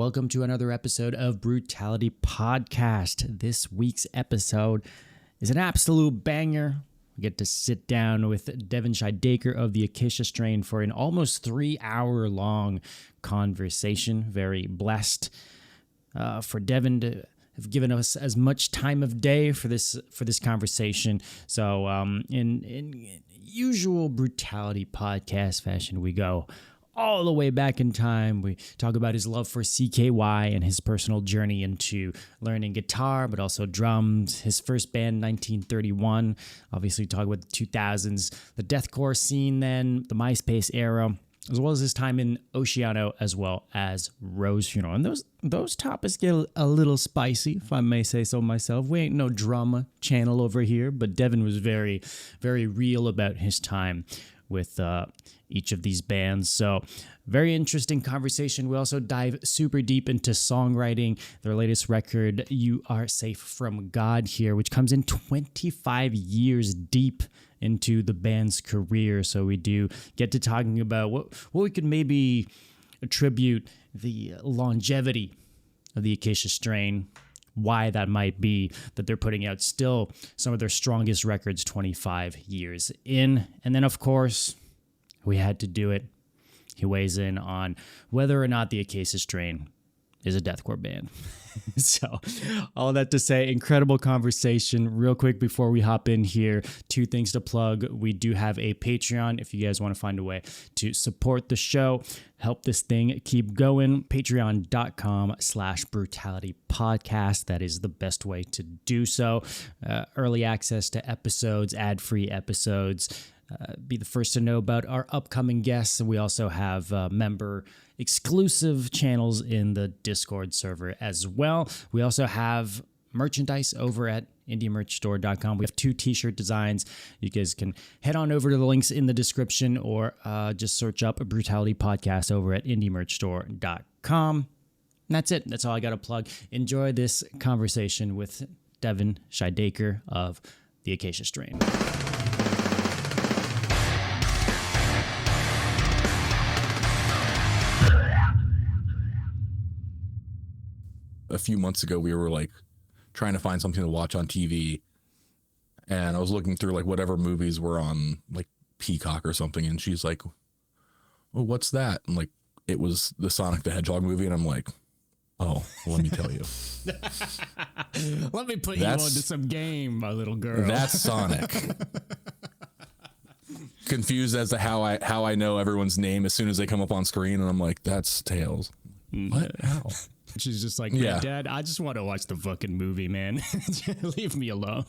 Welcome to another episode of Brutality Podcast. This week's episode is an absolute banger. We get to sit down with Devin Shidaker of the Acacia Strain for an almost 3-hour-long conversation. Very blessed for Devin to have given us as much time of day for this conversation. So in usual Brutality Podcast fashion, we go all the way back in time. We talk about his love for CKY and his personal journey into learning guitar, but also drums. His first band, 1931. Obviously, talk about the 2000s, the deathcore scene then, the MySpace era, as well as his time in Oceano, as well as Rose Funeral. And those topics get a little spicy, if I may say so myself. We ain't no drama channel over here, but Devin was very, very real about his time with each of these bands. So very interesting conversation. We also dive super deep into songwriting. Their latest record, You Are Safe from God here, which comes in 25 years deep into the band's career. So we do get to talking about what we could maybe attribute the longevity of the Acacia Strain, why that might be that they're putting out still some of their strongest records 25 years in. And then, of course, we had to do it. He weighs in on whether or not the Acacia Strain is a deathcore band. So all that to say, incredible conversation. Real quick before we hop in here, 2 things to plug. We do have a Patreon if you guys want to find a way to support the show, help this thing keep going. Patreon.com/Brutality Podcast. That is the best way to do so. Early access to episodes, ad-free episodes. Be the first to know about our upcoming guests. We also have member exclusive channels in the Discord server as well. We also have merchandise over at indiemerchstore.com. We have 2 t-shirt designs. You guys can head on over to the links in the description or just search up a Brutality Podcast over at indiemerchstore.com. And that's it. That's all I got to plug. Enjoy this conversation with Devin Shidaker of the Acacia Strain. A few months ago, we were like trying to find something to watch on TV, and I was looking through like whatever movies were on like Peacock or something, and she's like, "Oh, what's that?" And like it was the Sonic the Hedgehog movie, and I'm like, "Oh, let me tell you, let me put you onto some game, my little girl." That's Sonic. Confused as to how I know everyone's name as soon as they come up on screen, and I'm like, "That's Tails." What? How? She's just like, yeah, Dad, I just want to watch the fucking movie, man. Leave me alone.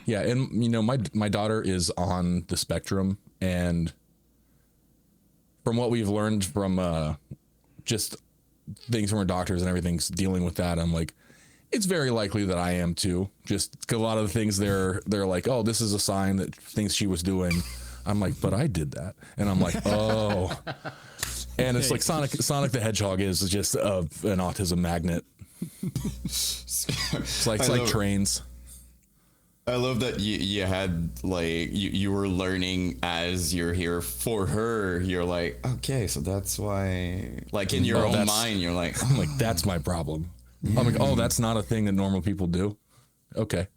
Yeah, and you know, my daughter is on the spectrum, and from what we've learned from just things from our doctors and everything's dealing with that, I'm like, it's very likely that I am too. Just 'cause a lot of the things they're like, oh, this is a sign that things she was doing. I'm like, but I did that, and I'm like, oh. And it's like Sonic the Hedgehog is just an autism magnet. It's like trains. I love that you had like you were learning as you're here for her. You're like, okay, so that's why. Like in your own mind, you're like, I'm like, that's my problem. I'm like, oh, that's not a thing that normal people do. Okay.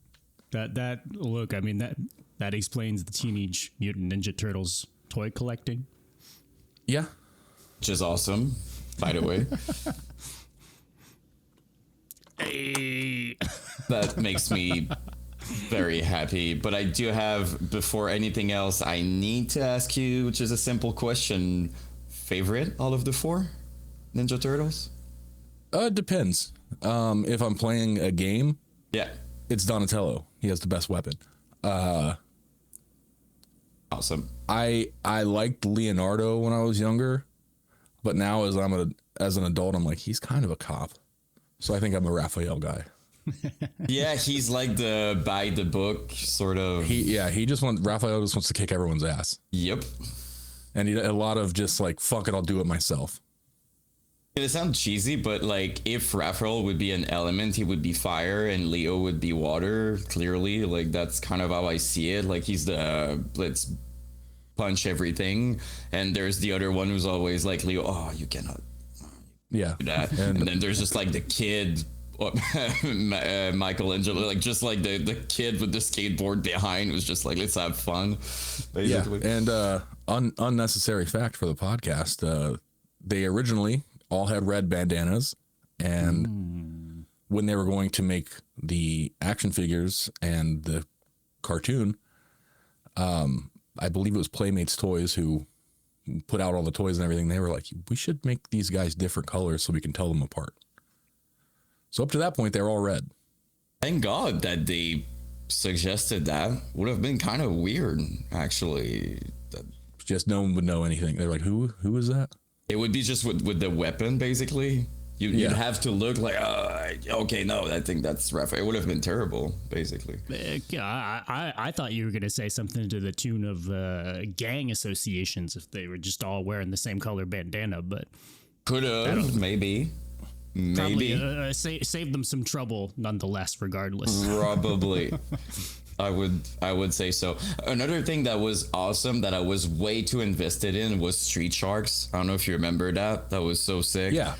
That look, I mean that explains the Teenage Mutant Ninja Turtles toy collecting. Yeah. Which is awesome, by the way. Hey. That makes me very happy. But I do have, before anything else, I need to ask you, which is a simple question. Favorite out of the 4 Ninja Turtles? It depends. If I'm playing a game, yeah, it's Donatello. He has the best weapon. Awesome. I liked Leonardo when I was younger. But now as an adult, I'm like, he's kind of a cop. So I think I'm a Raphael guy. Yeah, he's like the by the book sort of. Raphael just wants to kick everyone's ass. Yep. And a lot of just like, fuck it, I'll do it myself. It sounds cheesy, but like if Raphael would be an element, he would be fire and Leo would be water. Clearly, like that's kind of how I see it. Like he's the let's punch everything, and there's the other one who's always like Leo. Oh, you cannot Yeah. that. And then there's just like the kid, Michelangelo, like just like the kid with the skateboard behind was just like, let's have fun, basically. Yeah. And unnecessary fact for the podcast, they originally all had red bandanas, and when they were going to make the action figures and the cartoon, I believe it was Playmates Toys who put out all the toys and everything. They were like, we should make these guys different colors so we can tell them apart. So up to that point, they're all red. Thank God that they suggested that. Would have been kind of weird, actually. Just no one would know anything. They're like, who is that? It would be just with the weapon, basically. You'd have to look like, okay, no, I think that's rough. It would have been terrible, basically. I thought you were going to say something to the tune of gang associations if they were just all wearing the same color bandana, but could have, maybe. Probably save them some trouble nonetheless, regardless. Probably. I would say so. Another thing that was awesome that I was way too invested in was Street Sharks. I don't know if you remember that. That was so sick. Yeah.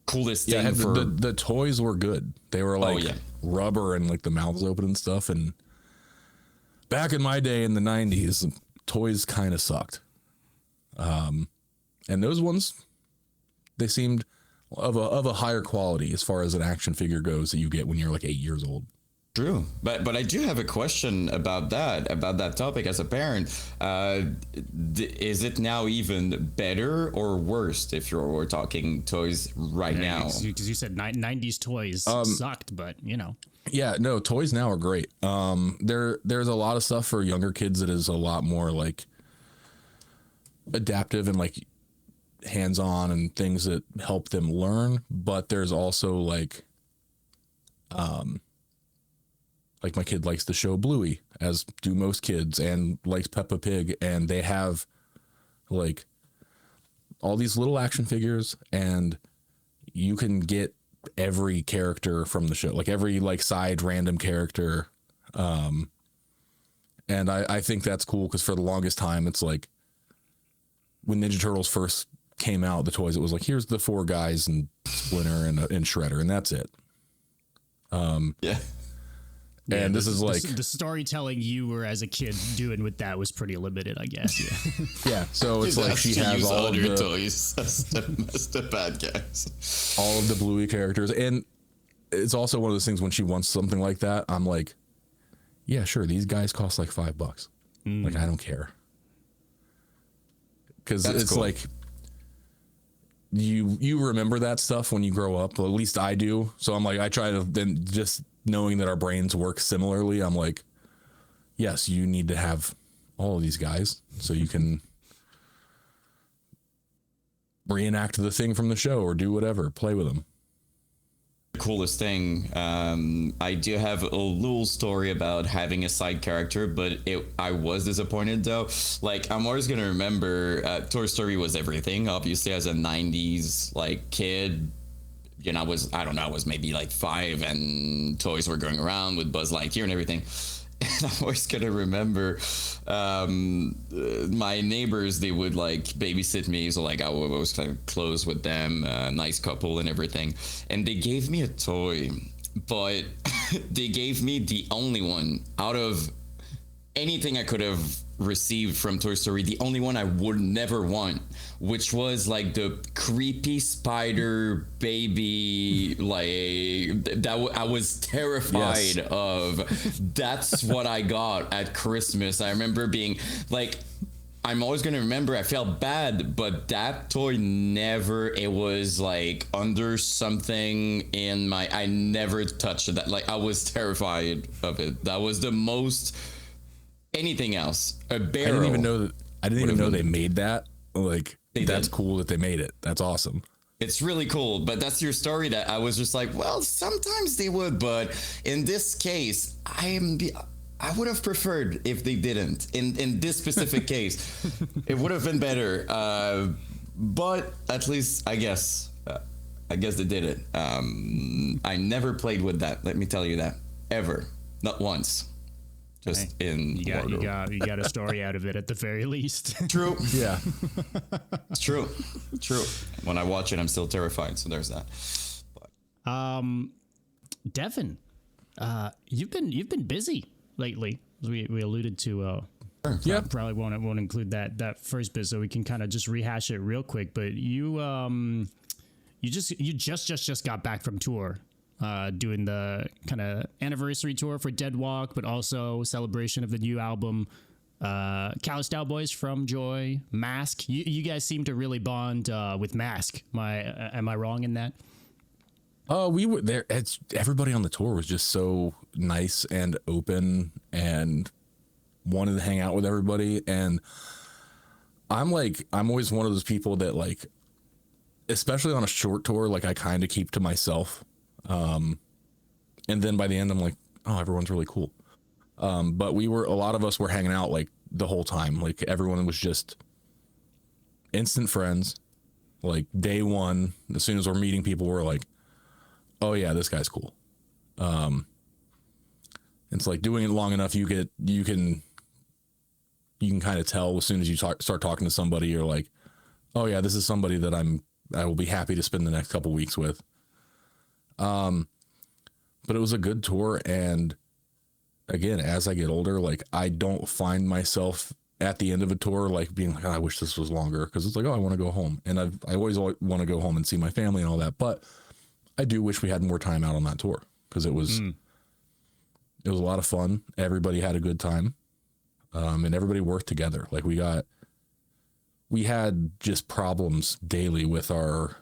Coolest thing the toys were good. They were like rubber and like the mouths open and stuff. And back in my day in the 90s, toys kind of sucked. And those ones, they seemed of a higher quality as far as an action figure goes that you get when you're like 8 years old. True, but I do have a question about that topic as a parent. Is it now even better or worse if we're talking toys now? Because you said 90s toys sucked, but you know. Yeah, no, toys now are great. There's a lot of stuff for younger kids that is a lot more like adaptive and like hands-on and things that help them learn. But there's also like my kid likes the show Bluey, as do most kids, and likes Peppa Pig, and they have like all these little action figures, and you can get every character from the show, like every like side random character. And I think that's cool because for the longest time, it's like when Ninja Turtles first came out, the toys, it was like, here's the 4 guys and Splinter and Shredder, and that's it. Yeah. And this is like the storytelling you were as a kid doing with that was pretty limited, I guess. Yeah. Yeah. So it's like she has all of the toys. That's the bad guys. All of the Bluey characters, and it's also one of those things when she wants something like that, I'm like, yeah, sure. These guys cost like $5. Like I don't care, because it's cool. Like you remember that stuff when you grow up. Well, at least I do. So I'm like, I try to then just. Knowing that our brains work similarly, I'm like, yes, you need to have all of these guys so you can reenact the thing from the show or do whatever, play with them. The coolest thing, I do have a little story about having a side character, but I was disappointed though. Like, I'm always gonna remember Toy Story was everything, obviously, as a 90s like kid. You know, I was maybe like 5 and toys were going around with Buzz Lightyear and everything. And I'm always going to remember my neighbors, they would like babysit me. So like I was kind of close with them, nice couple and everything. And they gave me a toy, but they gave me the only one out of anything I could have received from Toy Story, the only one I would never want, which was like the creepy spider baby, like that I was terrified of. That's what I got at Christmas. I remember being like, I'm always going to remember I felt bad, but that toy it was like under something in I never touched that. Like I was terrified of it. That was the most. Anything else? A barrel. I didn't even know they made that. Like that's cool that they made it. That's awesome. It's really cool, but that's your story that I was just like, well, sometimes they would, but in this case, I would have preferred if they didn't. In this specific case, it would have been better. But at least I guess they did it. I never played with that. Let me tell you that, ever, not once. just Hey, in you wardrobe. got a story out of it at the very least. True. Yeah. It's true. True. When I watch it, I'm still terrified. So there's that. Devin, you've been busy lately. As we alluded to. Yeah. Probably won't include that first bit, so we can kind of just rehash it real quick. But you just got back from tour, doing the kind of anniversary tour for Dead Walk, but also celebration of the new album, Callous Cowboys, From Joy, Mask. You guys seem to really bond with Mask. Am I wrong in that? We were there. Everybody on the tour was just so nice and open and wanted to hang out with everybody. And I'm always one of those people that, like, especially on a short tour, like, I kind of keep to myself. And then by the end, I'm like, oh, everyone's really cool. But a lot of us were hanging out like the whole time. Like, everyone was just instant friends. Like, day one, as soon as we're meeting people, we're like, oh yeah, this guy's cool. It's like doing it long enough, you can kind of tell as soon as you start talking to somebody, you're like, oh yeah, this is somebody that I will be happy to spend the next couple weeks with. But it was a good tour. And again, as I get older, like, I don't find myself at the end of a tour, like, being like, oh, I wish this was longer. Cause it's like, oh, I want to go home. And I always want to go home and see my family and all that. But I do wish we had more time out on that tour. Cause it was a lot of fun. Everybody had a good time. And everybody worked together. Like, we had just problems daily with our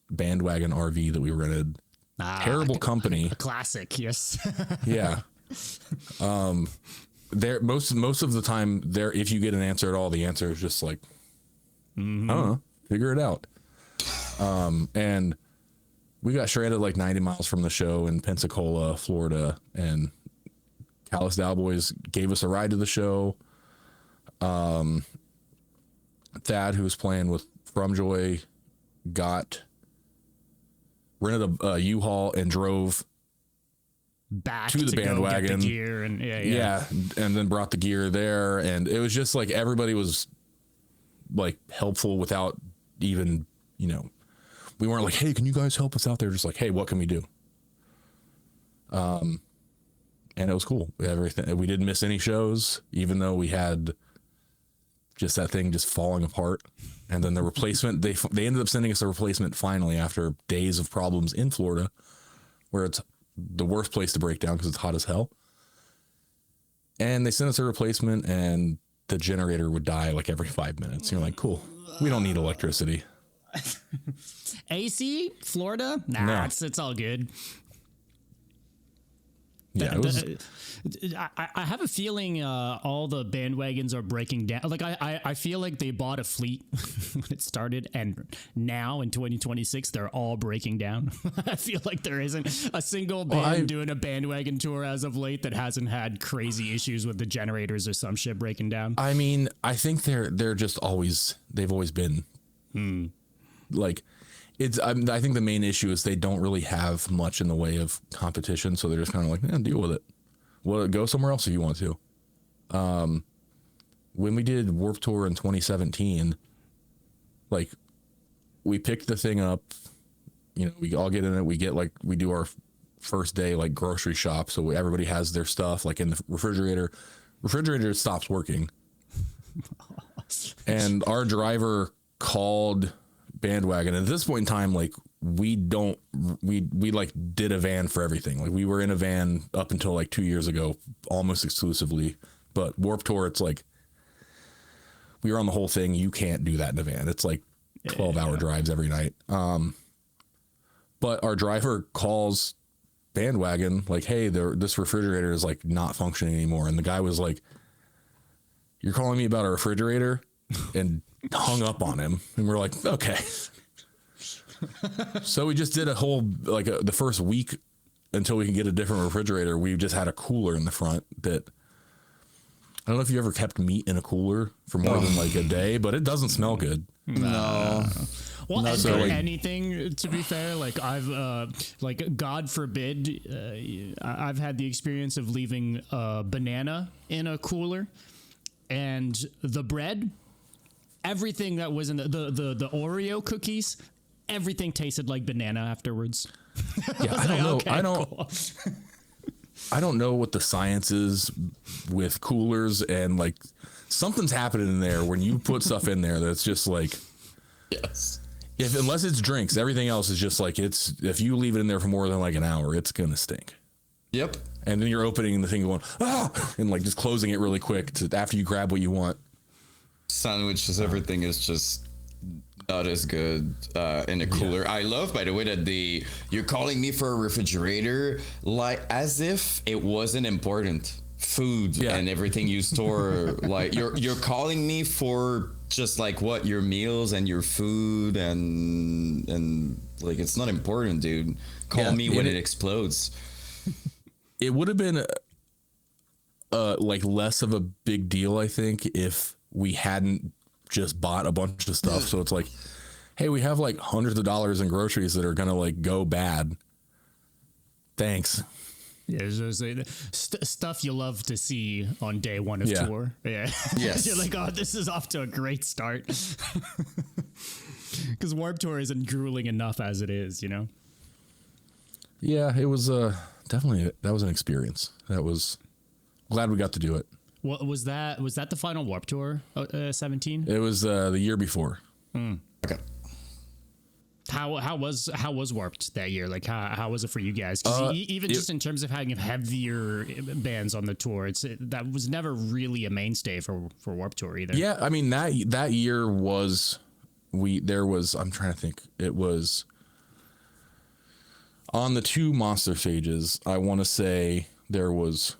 bandwagon RV that we rented. Terrible company. A classic, yes. Yeah. There most of the time there, if you get an answer at all, the answer is just like, I don't know, figure it out. And we got stranded like 90 miles from the show in Pensacola, Florida, and Callous Cowboys gave us a ride to the show. Thad, who was playing with From Joy, rented a U-Haul and drove Back to the bandwagon, go get the gear, and and then brought the gear there. And it was just like, everybody was like helpful without even, we weren't like, hey, can you guys help us out there? Just like, hey, what can we do? And it was cool. We didn't miss any shows, even though we had just that thing just falling apart. And then the replacement, they ended up sending us a replacement finally after days of problems in Florida, where it's the worst place to break down because it's hot as hell. And they sent us a replacement, and the generator would die like every 5 minutes. You're like, cool, we don't need electricity. AC, Florida? Nah, No. it's all good. Yeah, it was, I have a feeling all the bandwagons are breaking down. Like, I feel like they bought a fleet when it started, and now in 2026 they're all breaking down. I feel like there isn't a single band doing a bandwagon tour as of late that hasn't had crazy issues with the generators or some shit breaking down. I mean, I think they're just they've always been like, I think the main issue is they don't really have much in the way of competition, so they're just kind of like, deal with it. Well, go somewhere else if you want to. When we did Warped Tour in 2017, like, we picked the thing up, we all get in it. We do our first day, like, grocery shop. So everybody has their stuff like in the refrigerator. Refrigerator stops working. And our driver called bandwagon. At this point in time, like, we like did a van for everything. Like, we were in a van up until like 2 years ago, almost exclusively. But Warped Tour, it's like, we were on the whole thing. You can't do that in a van. It's like 12-hour drives every night. But our driver calls bandwagon like, hey, this refrigerator is like not functioning anymore. And the guy was like, you're calling me about a refrigerator? And hung up on him. And we're like, okay. So we just did a whole, like, the first week until we can get a different refrigerator. We just had a cooler in the front that I don't know if you ever kept meat in a cooler for more than like a day, but it doesn't smell good. No. Well, No, and so, like- anything, to be fair, like I've, like God forbid, I've had the experience of leaving a banana in a cooler, and the bread, everything that was in the Oreo cookies, everything tasted like banana afterwards. Yeah, I don't know. Okay, cool. I don't know what the science is with coolers, and like something's happening in there when you put stuff in there that's just like, Yes. unless it's drinks, everything else is just like, it's, if you leave it in there for more than like an hour, it's gonna stink. Yep. And then you're opening the thing going, and like just closing it really quick after you grab what you want. Sandwiches, everything is just not as good in a cooler. Yeah. I love, by the way, that you're calling me for a refrigerator, like as if it wasn't important. Food and everything you store, like you're calling me for just like what your meals and your food and like it's not important, dude. Call me when it explodes. It would have been like less of a big deal, I think, if we hadn't just bought a bunch of stuff. So it's like, hey, we have like hundreds of dollars in groceries that are gonna like go bad. Thanks. Yeah, stuff you love to see on day one of tour. Yeah. Yes. You're like, oh, this is off to a great start. Because Warped Tour isn't grueling enough as it is, you know? Yeah, it was definitely, that was an experience. That was, glad we got to do it. What was that the final Warped Tour 17? It was the year before. Okay. How was Warped that year? Like how was it for you guys? Even just in terms of having heavier bands on the tour, that was never really a mainstay for Warped Tour either. Yeah, I mean that year was I'm trying to think. It was on the two monster stages. I want to say there was,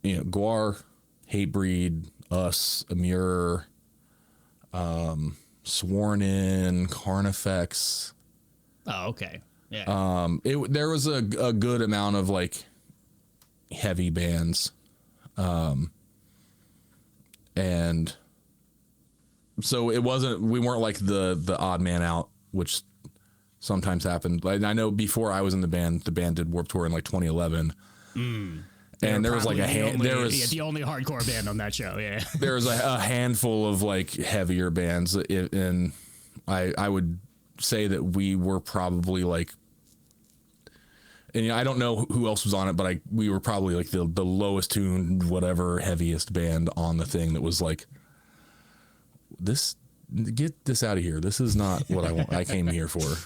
Guar, Hatebreed, us, Amur, Sworn In, Carnifex. Oh, okay. Yeah. There was a good amount of like heavy bands. And so we weren't like the odd man out, which sometimes happened. Like, I know before I was in the band did Warped Tour in like 2011. And there was like the only hardcore band on that show. Yeah. There was a handful of like heavier bands, and I would say that we were probably like, and I don't know who else was on it, but we were probably like the lowest tuned, whatever, heaviest band on the thing that was like, get this out of here. This is not what I came here for.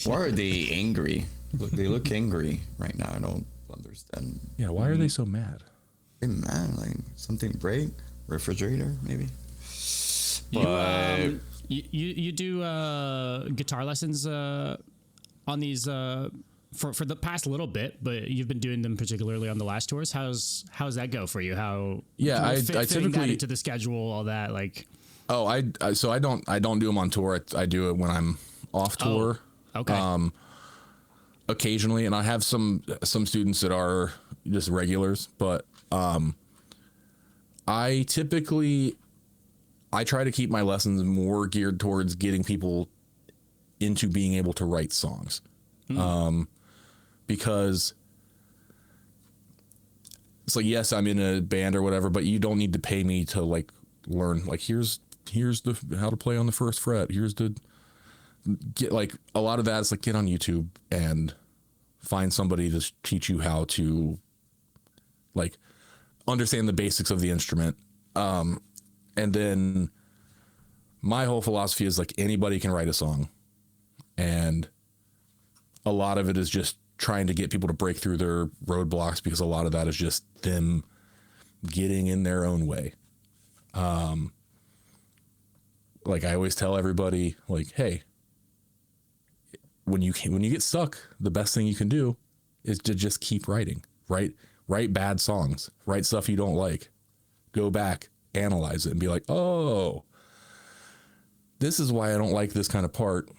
Why are they angry? They look angry right now. I don't understand. Yeah, why are they so mad? Hey man, like something break? Refrigerator, maybe. You do guitar lessons on these for the past little bit, but you've been doing them particularly on the last tours. How's that go for you? How I fitting that typically into the schedule, all that like. Oh, I don't do them on tour. I do it when I'm off tour. Oh, okay. Occasionally, and I have some students that are just regulars, but I try to keep my lessons more geared towards getting people into being able to write songs. Because it's like, yes, I'm in a band or whatever, but you don't need to pay me to like learn, like, here's the how to play on the first fret. Get like a lot of that is like, get on YouTube and find somebody to teach you how to like understand the basics of the instrument. And then my whole philosophy is like, anybody can write a song, and a lot of it is just trying to get people to break through their roadblocks, because a lot of that is just them getting in their own way. Like I always tell everybody, like, hey, when you get stuck, the best thing you can do is to just keep writing. Write bad songs, write stuff you don't like, go back, analyze it, and be like, oh, this is why I don't like this kind of part.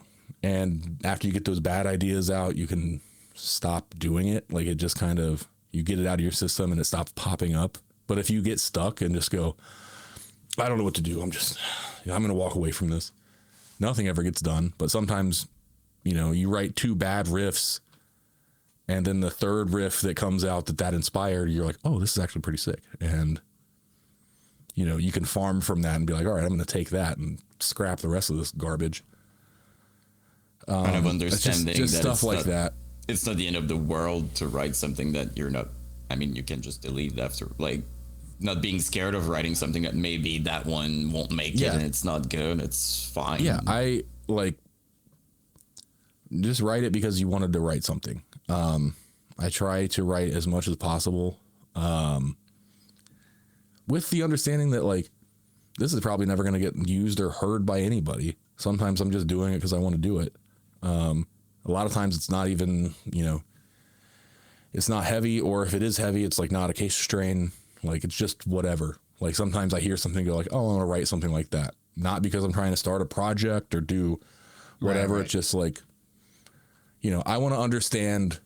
And after you get those bad ideas out, you can stop doing it. Like, it just kind of, you get it out of your system and it stops popping up. But if you get stuck and just go, I don't know what to do, I'm going to walk away from this. Nothing ever gets done. But sometimes, you write 2 bad riffs, and then the third riff that comes out that inspired, you're like, oh, this is actually pretty sick. And, you can farm from that and be like, all right, I'm going to take that and scrap the rest of this garbage. Kind of understanding just that stuff like that. It's not the end of the world to write something that you're not. I mean, you can just delete after, like, not being scared of writing something that maybe that one won't make it and it's not good. It's fine. Yeah, I just write it because you wanted to write something. I try to write as much as possible, with the understanding that like this is probably never going to get used or heard by anybody. Sometimes I'm just doing it because I want to do it. A lot of times it's not even, it's not heavy, or if it is heavy, it's like not Acacia Strain. Like it's just whatever. Like sometimes I hear something, go like, oh, I want to write something like that. Not because I'm trying to start a project or do whatever. Right. It's just like, I want to understand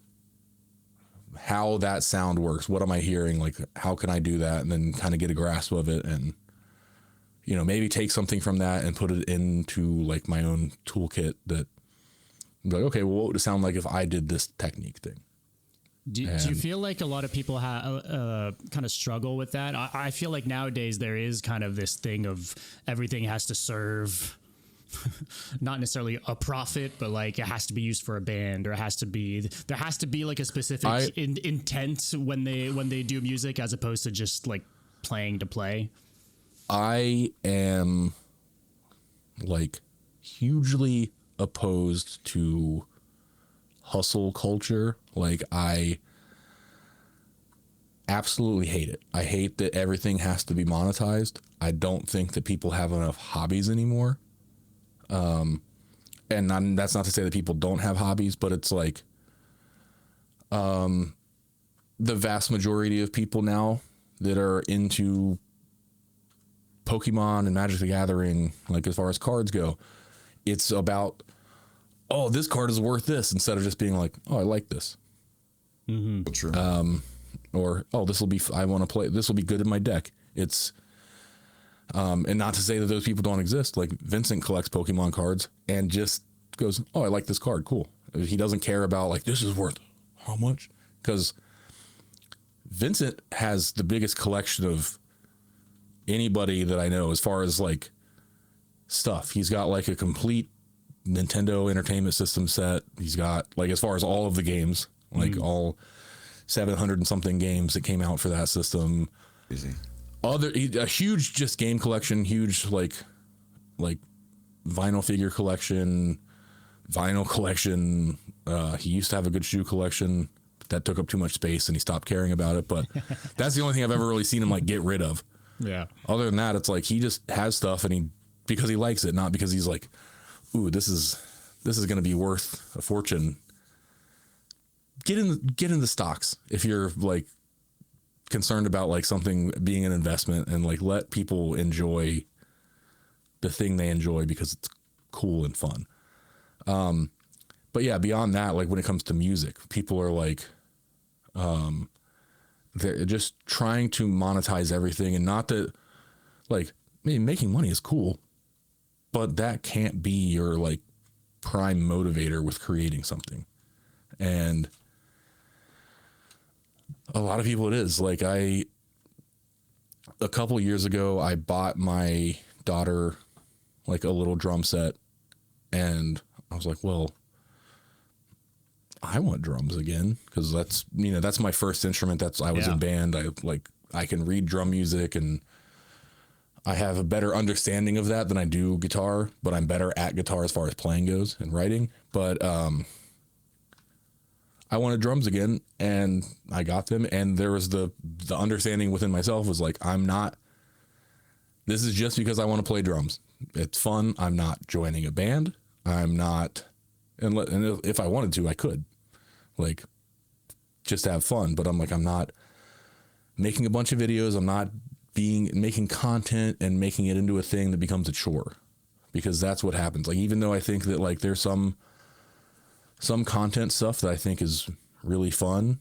how that sound works. What am I hearing? Like, how can I do that? And then kind of get a grasp of it and, maybe take something from that and put it into like my own toolkit that I'm like, okay, well, what would it sound like if I did this technique thing? Do you feel like a lot of people kind of struggle with that? I feel like nowadays there is kind of this thing of everything has to serve not necessarily a profit, but like it has to be used for a band, or there has to be like a specific intent when they do music, as opposed to just like playing to play. I am like hugely opposed to hustle culture. Like I absolutely hate it. I hate that everything has to be monetized. I don't think that people have enough hobbies anymore. And that's not to say that people don't have hobbies, but it's like, the vast majority of people now that are into Pokemon and Magic the Gathering, like as far as cards go, it's about, oh, this card is worth this, instead of just being like, oh, I like this. Mm-hmm. True. Or, oh, I want to play, this will be good in my deck. It's, and not to say that those people don't exist. Like Vincent collects Pokemon cards and just goes, oh, I like this card. Cool. He doesn't care about like, this is worth how much? Because Vincent has the biggest collection of anybody that I know as far as like stuff. He's got like a complete Nintendo Entertainment System set. He's got like, as far as all of the games, like all 700 and something games that came out for that system. Easy. A huge just game collection, huge like vinyl figure collection, he used to have a good shoe collection that took up too much space and he stopped caring about it, but that's the only thing I've ever really seen him like get rid of. Yeah. Other than that, it's like he just has stuff and because he likes it, not because he's like, ooh, this is going to be worth a fortune. Get in the stocks if you're like concerned about like something being an investment, and like let people enjoy the thing they enjoy because it's cool and fun. But yeah, beyond that, like when it comes to music, people are like, they're just trying to monetize everything, and not that like, I mean, making money is cool, but that can't be your like prime motivator with creating something. And a lot of people it is. Like a couple years ago, I bought my daughter like a little drum set, and I was like, well, I want drums again, because that's my first instrument. I was in band. I can read drum music, and I have a better understanding of that than I do guitar, but I'm better at guitar as far as playing goes and writing. But I wanted drums again, and I got them, and there was the understanding within myself was like, this is just because I want to play drums. It's fun. I'm not joining a band. I'm not, and if I wanted to, I could, like, just have fun. But I'm like, I'm not making a bunch of videos. I'm not making content and making it into a thing that becomes a chore, because that's what happens. Like, even though I think that like there's some content stuff that I think is really fun,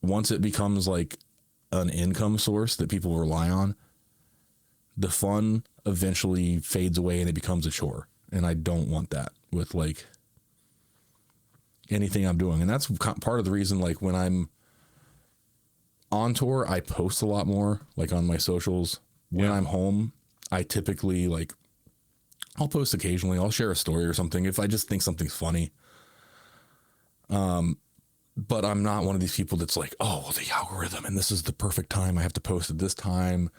once it becomes like an income source that people rely on, the fun eventually fades away and it becomes a chore. And I don't want that with like anything I'm doing. And that's part of the reason, like when I'm on tour, I post a lot more, like on my socials. When I'm home, I typically like, I'll post occasionally. I'll share a story or something if I just think something's funny. But I'm not one of these people that's like, oh, well, the algorithm and this is the perfect time. I have to post at this time.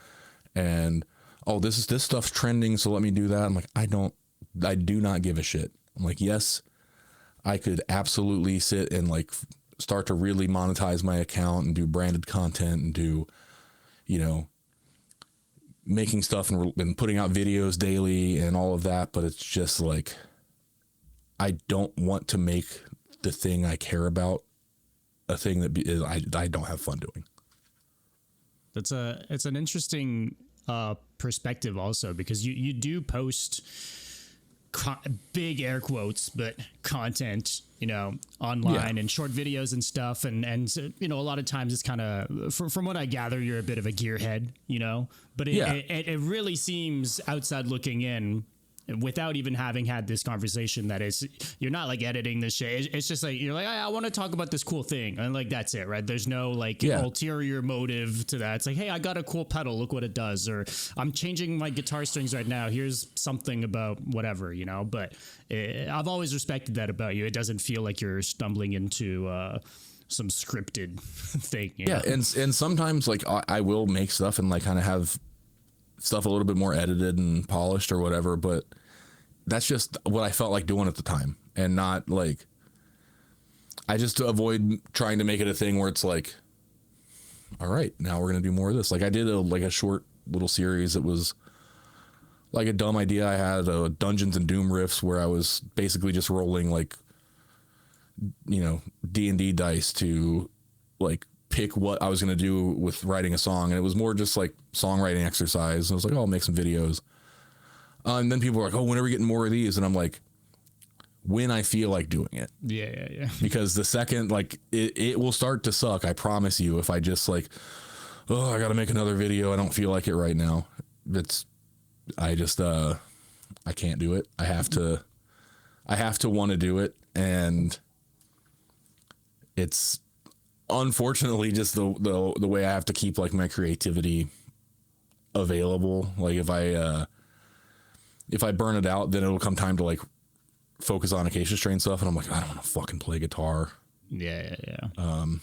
And oh, this stuff's trending, so let me do that. I'm like, I do not give a shit. I'm like, yes, I could absolutely sit and like start to really monetize my account and do branded content and do, you know, making stuff and putting out videos daily and all of that. But it's just like, I don't want to make the thing I care about a thing that I don't have fun doing. It's an interesting perspective also, because you do post big air quotes, but content, you know, online and short videos and stuff. And, you know, a lot of times it's kind of, from what I gather, you're a bit of a gearhead, you know, but it really seems outside looking in, without even having had this conversation, that is, you're not like editing this shit. It's just like, you're like, I want to talk about this cool thing. And like, that's it, right? There's no like ulterior motive to that. It's like, hey, I got a cool pedal. Look what it does. Or I'm changing my guitar strings right now. Here's something about whatever, you know, but I've always respected that about you. It doesn't feel like you're stumbling into, some scripted thing. You know? And sometimes like I will make stuff and like kind of have stuff a little bit more edited and polished or whatever, but that's just what I felt like doing at the time, and not like, I just avoid trying to make it a thing where it's like, all right, now we're going to do more of this. Like I did a short little series that was like a dumb idea I had, Dungeons and Doom riffs, where I was basically just rolling like, you know, D&D dice to like pick what I was going to do with writing a song. And it was more just like songwriting exercise. And I was like, oh, I'll make some videos. And then people were like, oh, when are we getting more of these? And I'm like, when I feel like doing it. Yeah. Because the second, like, it will start to suck, I promise you, if I just like, oh, I got to make another video. I don't feel like it right now. I can't do it. I have to want to do it. And it's unfortunately just the way I have to keep like my creativity available. Like if I burn it out, then it'll come time to like focus on Acacia Strain stuff, and I'm like, I don't want to fucking play guitar. Yeah. And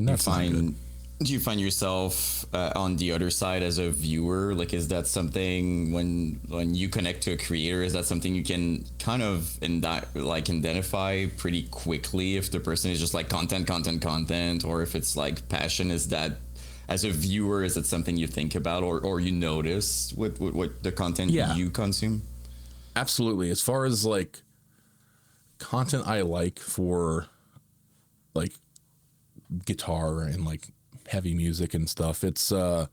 that's not good. Do you find yourself on the other side as a viewer? Like, is that something when you connect to a creator, is that something you can kind of identify pretty quickly if the person is just like content, or if it's like passion? Is that, as a viewer, is it something you think about or you notice with the content you consume? Absolutely. As far as like content I like for like guitar and like heavy music and stuff, it's I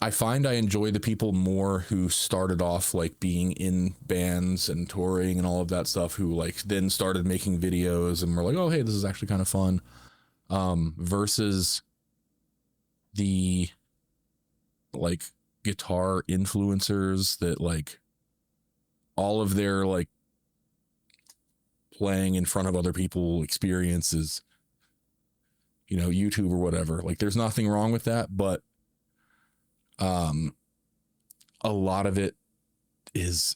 find I enjoy the people more who started off like being in bands and touring and all of that stuff, who like then started making videos and were like, oh, hey, this is actually kind of fun, versus the like guitar influencers that like all of their like playing in front of other people experiences, you know, YouTube or whatever. Like there's nothing wrong with that, but a lot of it is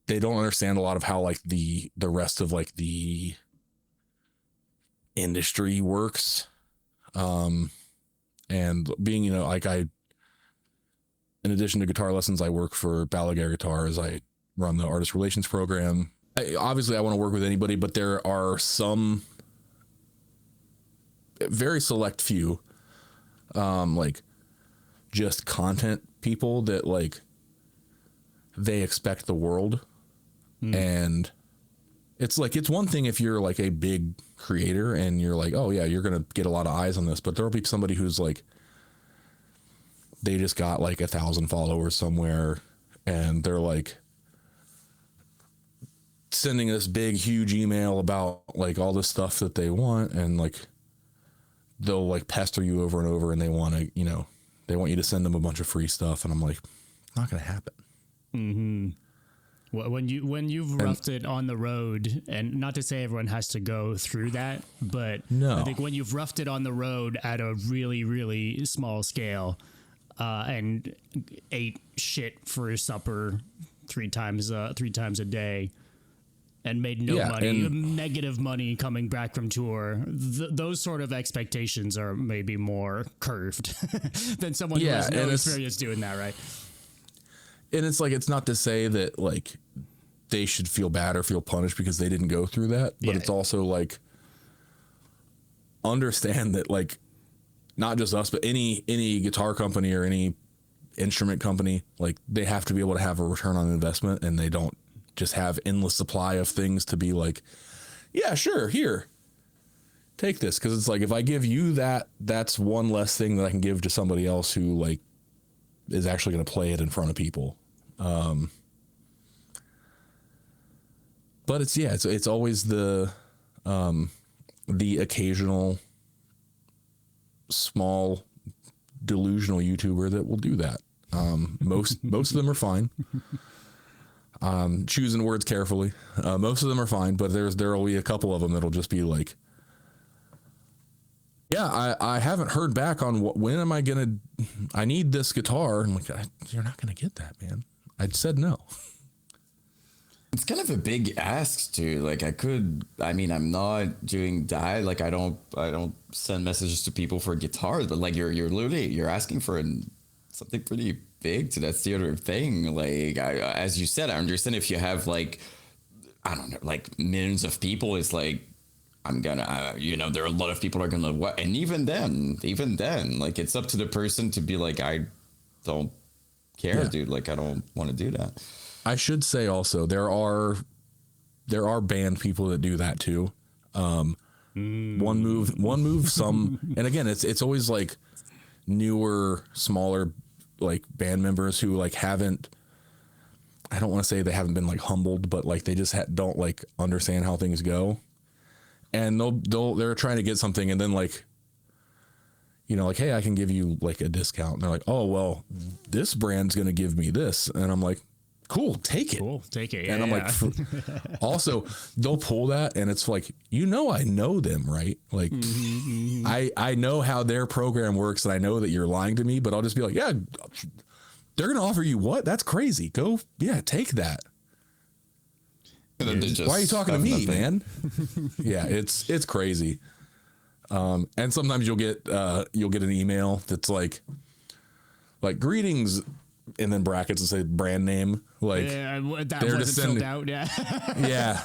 they don't understand a lot of how like the rest of like the industry works. And being, you know, like in addition to guitar lessons, I work for Balaguer Guitars. I run the artist relations program. Obviously I want to work with anybody, but there are some very select few, like just content people that like, they expect the world. And it's like, it's one thing if you're like a big creator and you're like, oh yeah, you're going to get a lot of eyes on this, but there'll be somebody who's like, they just got like 1,000 followers somewhere and they're like sending this big, huge email about like all this stuff that they want. And like, they'll like pester you over and over, and they want to, they want you to send them a bunch of free stuff. And I'm like, not going to happen. Mm-hmm. When you've roughed it on the road, and not to say everyone has to go through that, but No. I think when you've roughed it on the road at a really, really small scale, and ate shit for supper three times a day, and made no money, negative money coming back from tour, those sort of expectations are maybe more curved than someone who has no experience doing that, right? And it's like, it's not to say that like they should feel bad or feel punished because they didn't go through that, but it's also like, understand that like not just us, but any guitar company or any instrument company, like they have to be able to have a return on investment, and they don't just have endless supply of things to be like, yeah, sure, here, take this. Cause it's like, if I give you that, that's one less thing that I can give to somebody else who like is actually going to play it in front of people. But it's always the occasional small delusional YouTuber that will do that. Most of them are fine. Choosing words carefully. Most of them are fine, but there'll be a couple of them that'll just be like, yeah, I haven't heard back on when am I I need this guitar. I'm like, you're not going to get that, man. I said no. It's kind of a big ask too. Like I'm not doing that. Like I don't send messages to people for guitars, but like you're asking for something pretty big. So that's the other thing. Like as you said, I understand if you have like, I don't know, like millions of people, it's like, I'm gonna, there are a lot of people are gonna what, and even then, like it's up to the person to be like, I don't care, dude. Like I don't want to do that. I should say also there are band people that do that too. One move, some, and again, it's always like newer, smaller like band members who like haven't. I don't want to say they haven't been like humbled, but like they just don't like understand how things go. And they're trying to get something, and then like, like, hey, I can give you like a discount. And they're like, oh, well, this brand's going to give me this. And I'm like, cool, take it. Yeah, and I'm like, also they'll pull that, and it's like, I know them, right? Like I know how their program works, and I know that you're lying to me, but I'll just be like, yeah, they're going to offer you what? That's crazy. Go. Yeah. Take that. Why are you talking to me, man? Yeah, it's crazy. And sometimes you'll get an email that's like greetings, and then brackets and say brand name. Like that wasn't filled out. Yeah. Yeah.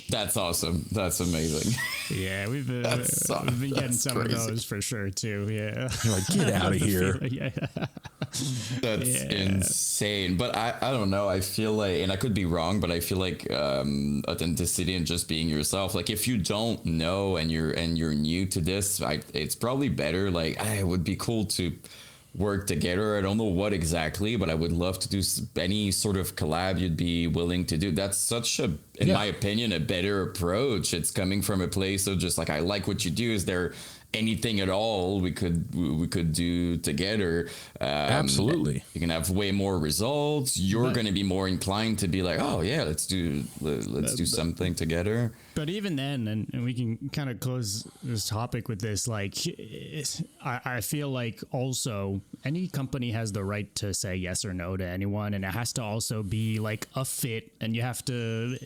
That's awesome. That's amazing. Yeah, we've been getting some crazy. Of those for sure too. Yeah. You're like, get out of here. That's insane. But I don't know. I feel like, and I could be wrong, but I feel like authenticity and just being yourself. Like if you don't know and you're new to this, it's probably better. Like it would be cool to work together. I don't know what exactly, but I would love to do any sort of collab you'd be willing to do. That's such in my opinion, a better approach. It's coming from a place of just like, I like what you do. Is there anything at all we could do together? Absolutely. You can have way more results. You're going to be more inclined to be like, oh yeah, let's do something together. But even then, and we can kind of close this topic with this, like, I feel like also any company has the right to say yes or no to anyone, and it has to also be like a fit, and you have to,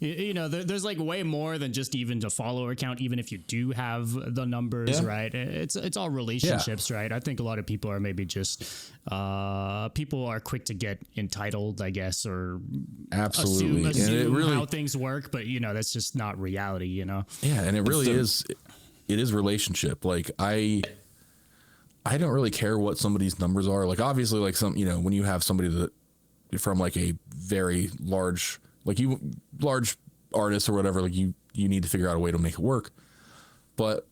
there's like way more than just even the follower count, even if you do have the numbers, right? It's all relationships, right? I think a lot of people are maybe just, people are quick to get entitled, I guess, or absolutely assume how things work, but that's just not reality, Yeah, and it really is relationship. Like I don't really care what somebody's numbers are. Like obviously, like when you have somebody that from like a very large artist or whatever, like you need to figure out a way to make it work. But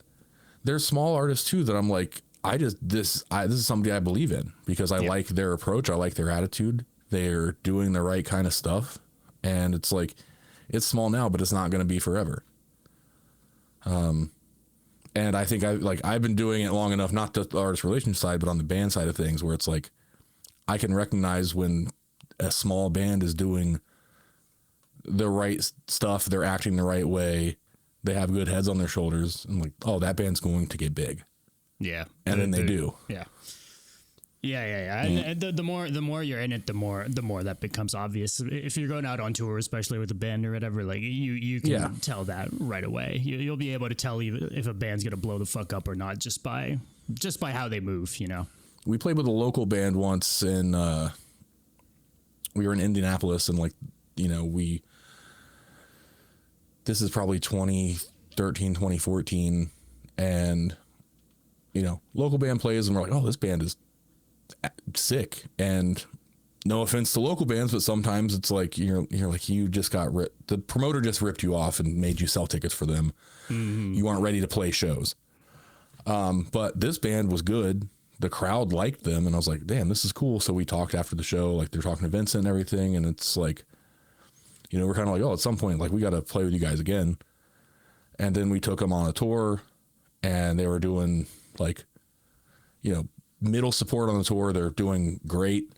there's small artists too that I'm like, this is somebody I believe in because I like their approach. I like their attitude. They're doing the right kind of stuff. And it's like, it's small now, but it's not going to be forever. And And I think I've been doing it long enough, not just the artist relations side, but on the band side of things, where it's like I can recognize when a small band is doing the right stuff, they're acting the right way, they have good heads on their shoulders. I'm like, oh, that band's going to get big. Yeah. And then they do. Yeah. Yeah. And the more you're in it, the more that becomes obvious. If you're going out on tour, especially with a band or whatever, like you can tell that right away. You'll be able to tell if a band's gonna blow the fuck up or not just by how they move. You know. We played with a local band once, and we were in Indianapolis, and this is probably 2013, 2014, and local band plays, and we're like, oh, this band is sick. And no offense to local bands, but sometimes it's like you're like, you just got ripped. The promoter just ripped you off and made you sell tickets for them. Mm-hmm. You aren't ready to play shows. But this band was good. The crowd liked them, and I was like, damn, this is cool. So we talked after the show, like they're talking to Vincent and everything, and it's like, we're kind of like, oh, at some point, like we got to play with you guys again. And then we took them on a tour, and they were doing like, middle support on the tour. They're doing great.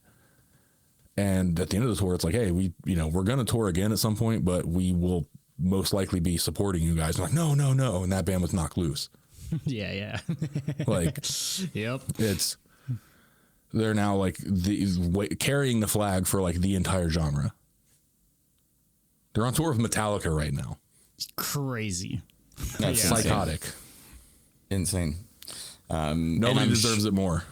And at the end of the tour, it's like, hey, we're going to tour again at some point, but we will most likely be supporting you guys. I'm like, no. And that band was knocked loose. Yeah. Like, yep. They're now like carrying the flag for like the entire genre. They're on tour with Metallica right now. Crazy. That's psychotic. Insane. Nobody deserves it more.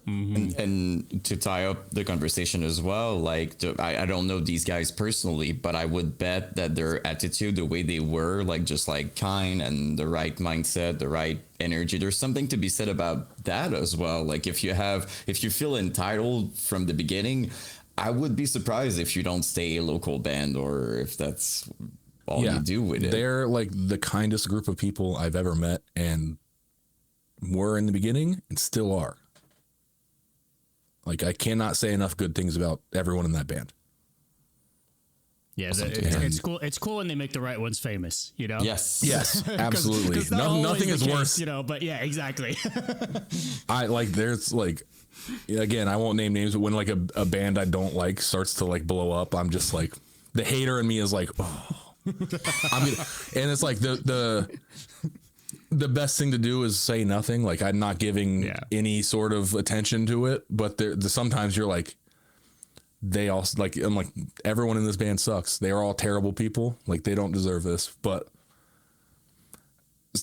Mm-hmm. And to tie up the conversation as well, like I don't know these guys personally, but I would bet that their attitude, the way they were, like just like kind and the right mindset, the right energy, there's something to be said about that as well. Like if you feel entitled from the beginning, I would be surprised if you don't stay a local band or if that's all you do with it. They're like the kindest group of people I've ever met, and were in the beginning and still are. Like, I cannot say enough good things about everyone in that band. Yeah, it's cool. It's cool when they make the right ones famous, Yes, absolutely. Nothing is worse, But yeah, exactly. There's like, again, I won't name names, but when like a band I don't like starts to like blow up, I'm just like, the hater in me is like, oh, and it's like the best thing to do is say nothing. Like, I'm not giving any sort of attention to it, but sometimes you're like, they all like, I'm like, everyone in this band sucks. They are all terrible people. Like, they don't deserve this, but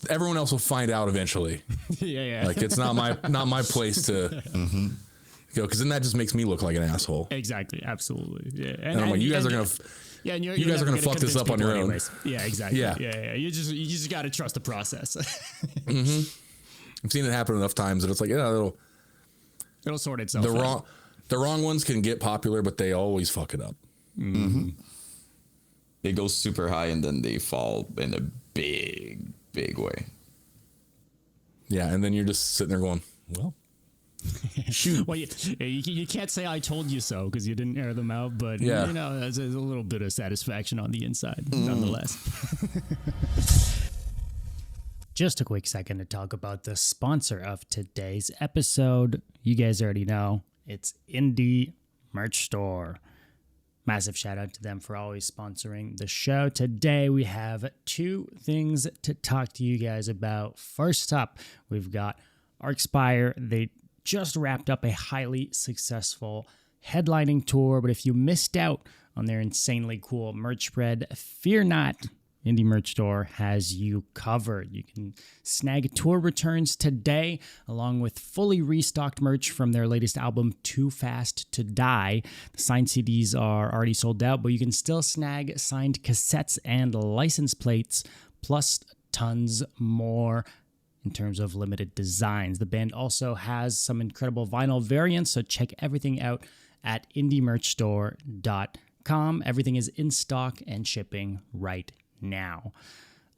everyone else will find out eventually. Yeah. Like, it's not my place to go. 'Cause then that just makes me look like an asshole. Exactly. Absolutely. Yeah. And I'm like, you guys are going to, and you guys are going to fuck this up on your own. Anyways. Yeah, exactly. Yeah. You just got to trust the process. Mm-hmm. I've seen it happen enough times that it's like, it'll sort itself out. The wrong ones can get popular, but they always fuck it up. Mm-hmm. They go super high and then they fall in a big, big way. Yeah, and then you're just sitting there going, well, shoot. Well, you can't say I told you so because you didn't air them out, but there's a little bit of satisfaction on the inside, nonetheless. Just a quick second to talk about the sponsor of today's episode. You guys already know, it's Indie Merch Store. Massive shout out to them for always sponsoring the show. Today we have two things to talk to you guys about. First up, we've got Arcspire. They just wrapped up a highly successful headlining tour, but if you missed out on their insanely cool merch spread, fear not. Indie Merch Store has you covered. You can snag tour returns today, along with fully restocked merch from their latest album, Too Fast to Die. The signed CDs are already sold out, but you can still snag signed cassettes and license plates, plus tons more in terms of limited designs. The band also has some incredible vinyl variants, so check everything out at indiemerchstore.com. Everything is in stock and shipping right now.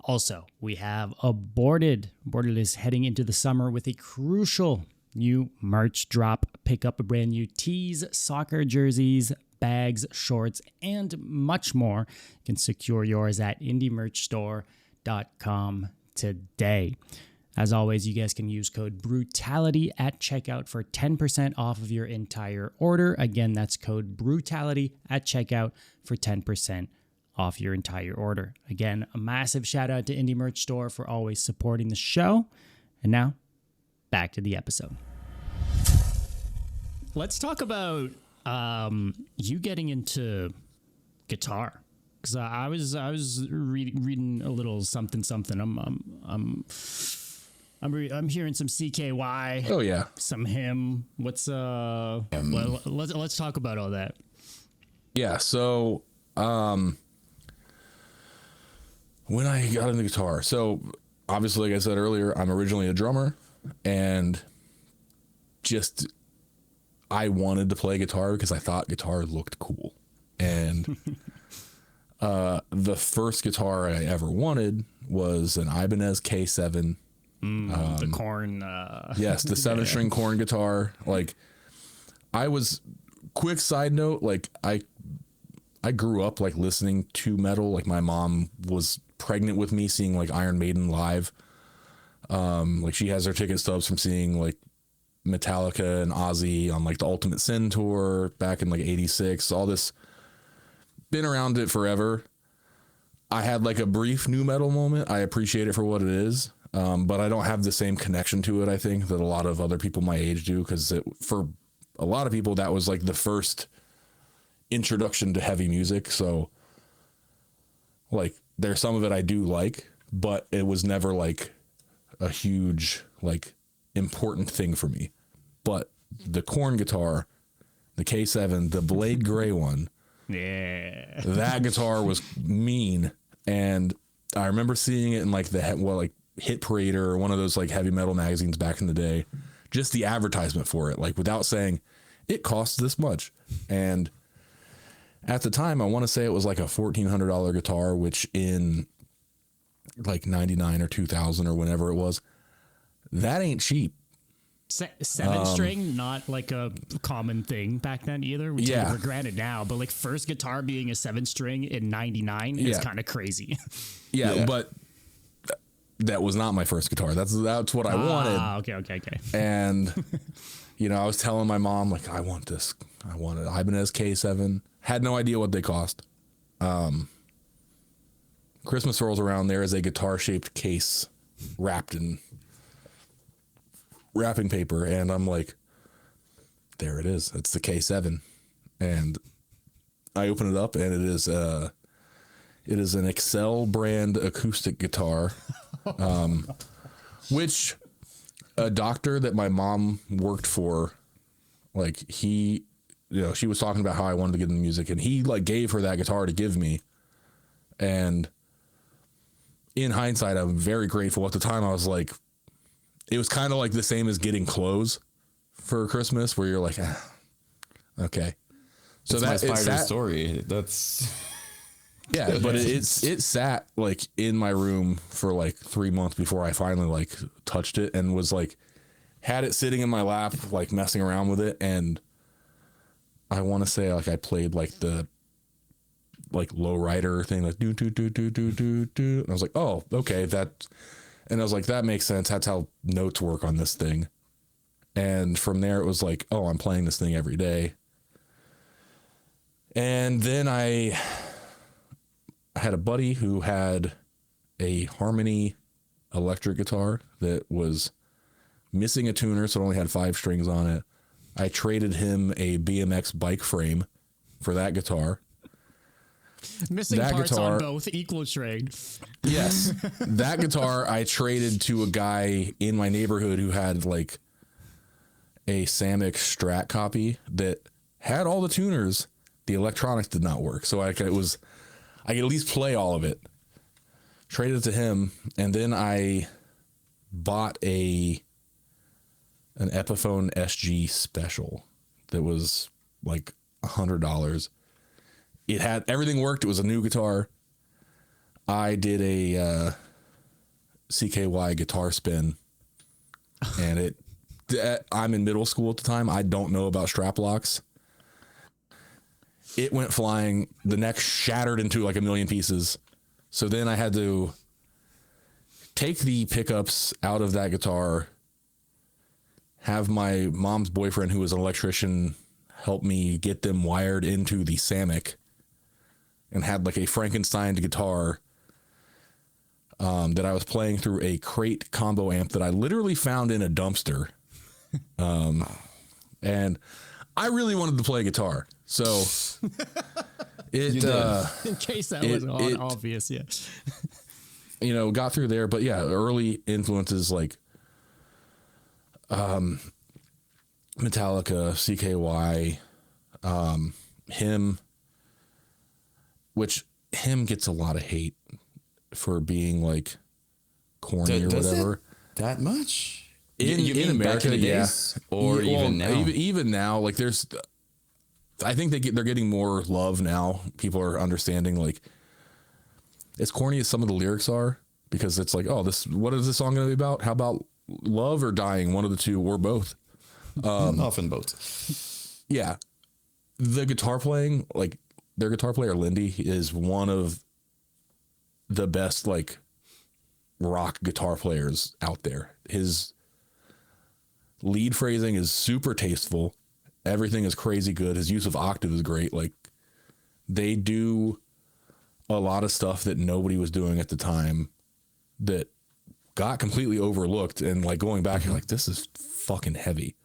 Also, we have Aborted. Aborted is heading into the summer with a crucial new merch drop. Pick up a brand new tees, soccer jerseys, bags, shorts, and much more. You can secure yours at indiemerchstore.com today. As always, you guys can use code BRUTALITY at checkout for 10% off of your entire order. Again, that's code BRUTALITY at checkout for 10% off your entire order. Again, a massive shout out to Indie Merch Store for always supporting the show. And now, back to the episode. Let's talk about you getting into guitar, because I was reading a little something. I'm hearing some CKY. Oh yeah, some hymn. What's let's talk about all that. Yeah. So when I got into guitar, so obviously, like I said earlier, I'm originally a drummer, and just I wanted to play guitar because I thought guitar looked cool. And the first guitar I ever wanted was an Ibanez K7. The Korn. Yes, the 7-string Korn guitar. Like, quick side note, like I grew up like listening to metal. Like my mom was pregnant with me seeing like Iron Maiden live. Like she has her ticket stubs from seeing like Metallica and Ozzy on like the Ultimate Sin tour back in like 86. All this, been around it forever. I had like a brief new metal moment. I appreciate it for what it is. But I don't have the same connection to it, I think, that a lot of other people my age do, because for a lot of people that was like the first introduction to heavy music. So like there's some of it I do like, but it was never like a huge like important thing for me. But the Korn guitar, the K7, the blade gray one, yeah, that guitar was mean. And I remember seeing it in like Hit Parade or one of those like heavy metal magazines back in the day, just the advertisement for it, like without saying it costs this much. And at the time, I want to say it was like a $1,400 guitar, which in like 99 or 2000 or whenever it was, that ain't cheap. 7-string, not like a common thing back then either. We take it for granted now, but like first guitar being a 7-string in 99 is kind of crazy. Yeah, but that was not my first guitar. That's what I wanted. Okay. And you know, I was telling my mom like, I want this. I want an Ibanez K7. Had no idea what they cost. Christmas rolls around. There is a guitar-shaped case wrapped in wrapping paper, and I'm like, there it is. It's the K7, and I open it up, and it is an Excel brand acoustic guitar, which a doctor that my mom worked for, like she was talking about how I wanted to get into music, and he like gave her that guitar to give me. And in hindsight, I'm very grateful. At the time, I was like, it was kind of like the same as getting clothes for Christmas, where you're like, okay. So that's that my spider sat, story. That's yeah, but it sat like in my room for like 3 months before I finally like touched it, and was like, had it sitting in my lap, like messing around with it. And I want to say like I played like the like low rider thing, like do. And I was like, oh, okay, and I was like, that makes sense. That's how notes work on this thing. And from there, it was like, oh, I'm playing this thing every day. And then I had a buddy who had a Harmony electric guitar that was missing a tuner, so it only had 5 strings on it. I traded him a BMX bike frame for that guitar. Missing that parts guitar, on both, equal trade. Yes. That guitar I traded to a guy in my neighborhood who had like a Samick Strat copy that had all the tuners. The electronics did not work. So I could at least play all of it. Traded it to him, and then I bought an Epiphone SG Special that was like $100. It had everything worked. It was a new guitar. I did a CKY guitar spin, and I'm in middle school at the time. I don't know about strap locks. It went flying. The neck shattered into like a million pieces. So then I had to take the pickups out of that guitar, have my mom's boyfriend, who was an electrician, help me get them wired into the Samick, and had like a Frankenstein guitar that I was playing through a crate combo amp that I literally found in a dumpster. And I really wanted to play guitar. So it, in case that was obvious. Yeah. You know, got through there, but yeah, early influences like, Metallica, CKY, him, which him gets a lot of hate for being like corny or whatever. That much in America, back in the days, or even now? Even now, like there's, I think they're getting more love now. People are understanding like as corny as some of the lyrics are, because it's like, oh, what is this song going to be about? How about love or dying? One of the two, or both. Often both. Yeah. The guitar playing, like their guitar player, Lindy, is one of the best like rock guitar players out there. His lead phrasing is super tasteful. Everything is crazy good. His use of octave is great. Like they do a lot of stuff that nobody was doing at the time that got completely overlooked. And like going back, you're like, this is fucking heavy.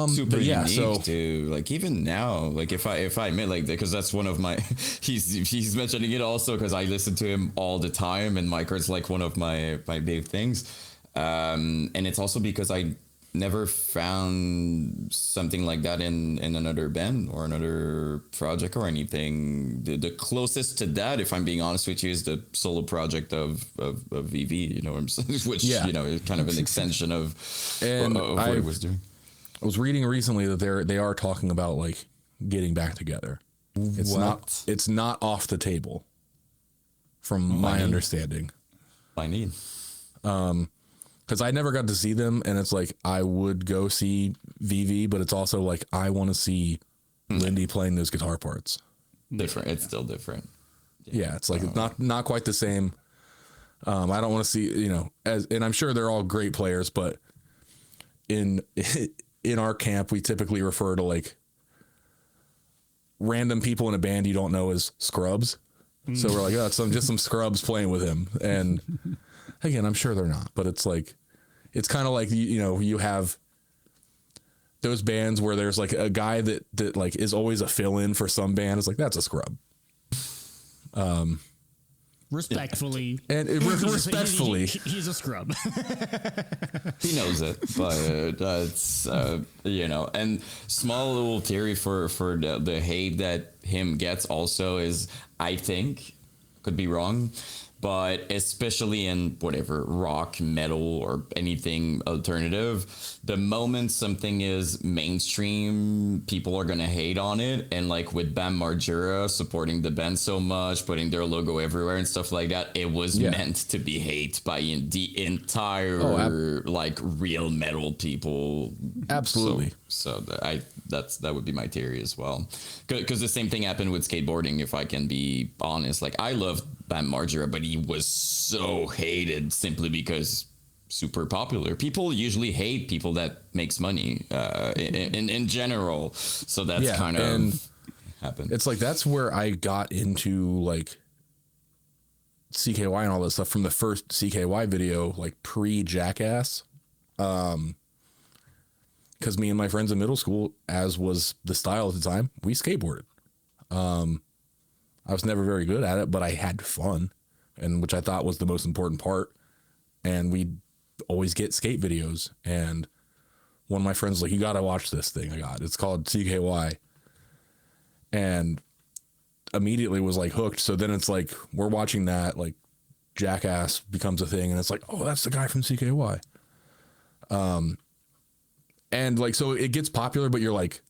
Super yeah, unique too. Like even now, like if I admit, like, because that's one of my he's mentioning it also because I listen to him all the time, and Microd's like one of my big things, and it's also because I never found something like that in another band or another project or anything. The closest to that, if I'm being honest with you, is the solo project of VV, you know, which you know is kind of an extension of what he was doing. I was reading recently that they are talking about like getting back together. It's not off the table, from my understanding. I need. Because I never got to see them, and it's like I would go see VV, but it's also like I want to see Lindy playing those guitar parts. Different. It's still different. Yeah, it's like not quite the same. I don't want to see, you know, and I'm sure they're all great players, but in our camp, we typically refer to like random people in a band you don't know as scrubs. So we're like, oh, it's just some scrubs playing with him. And again, I'm sure they're not, but it's like, it's kind of like, you know, you have those bands where there's like a guy that like is always a fill-in for some band. It's like, that's a scrub. Respectfully. And respectfully. He's a scrub. He knows it, but that's, you know, and small little theory for the hate that him gets also is, I think, could be wrong, but especially in whatever rock, metal, or anything alternative, the moment something is mainstream, people are gonna hate on it. And like with Bam Margera supporting the band so much, putting their logo everywhere and stuff like that, it was meant to be hate by the entire like real metal people. Absolutely. So that would be my theory as well, because the same thing happened with skateboarding, if I can be honest. Like I love Bam Margera, but he was so hated simply because super popular. People usually hate people that makes money in general, so that's kind of happened. It's like that's where I got into like CKY and all this stuff from the first CKY video, like pre-Jackass. Because me and my friends in middle school, as was the style at the time, we skateboarded. I was never very good at it, but I had fun, and which I thought was the most important part. And we'd always get skate videos. And one of my friends was like, you got to watch this thing I got. It's called CKY. And immediately was like hooked. So then it's like, we're watching that, like Jackass becomes a thing. And it's like, oh, that's the guy from CKY. And like, so it gets popular, but you're like,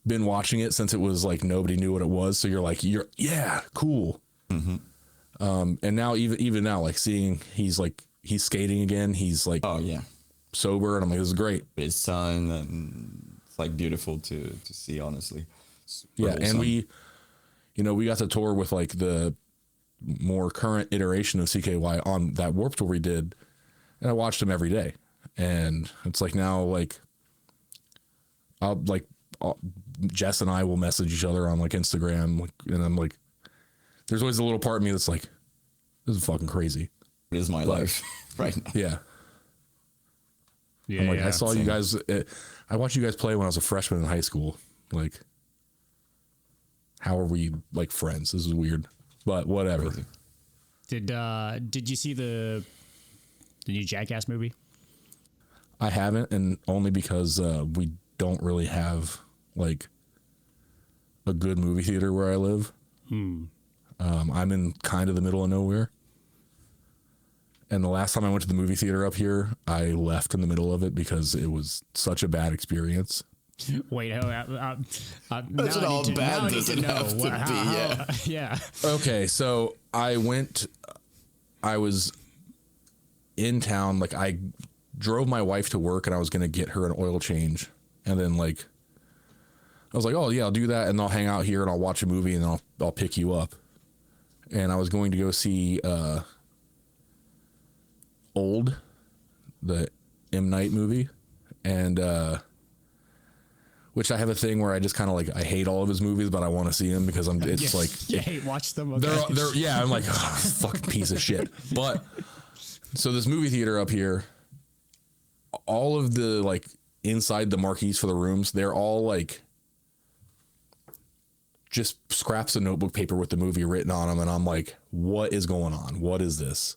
been watching it since it was like nobody knew what it was. So you're like, yeah, cool. Mm-hmm. And now even now, like seeing he's skating again. He's like, oh yeah, sober, and I'm like, this is great. His son, and it's like beautiful to see, honestly. Yeah, and we got to tour with like the more current iteration of CKY on that Warped Tour we did, and I watched him every day. And it's like now, like, Jess and I will message each other on like Instagram, and I'm like, there's always a little part of me that's like, this is fucking crazy. It is my life right now. Yeah. Yeah, I'm like, I saw you guys. I watched you guys play when I was a freshman in high school. Like, how are we like friends? This is weird, but whatever. Did you see the new Jackass movie? I haven't, and only because we don't really have like a good movie theater where I live. I'm in kind of the middle of nowhere. And the last time I went to the movie theater up here, I left in the middle of it because it was such a bad experience. Wait, That's not all bad does it have to be? Yeah. Okay, so I was in town, like I drove my wife to work and I was going to get her an oil change. And then like, I was like, oh yeah, I'll do that. And I'll hang out here and I'll watch a movie and I'll pick you up. And I was going to go see, Old, the M. Night movie. And, which I have a thing where I just kind of like, I hate all of his movies, but I want to see him because it's like, you hate watch them. Okay. Yeah, I'm like, oh, fucking piece of shit. But so this movie theater up here, all of the like inside the marquees for the rooms, they're all like just scraps of notebook paper with the movie written on them. And I'm like, what is going on? What is this?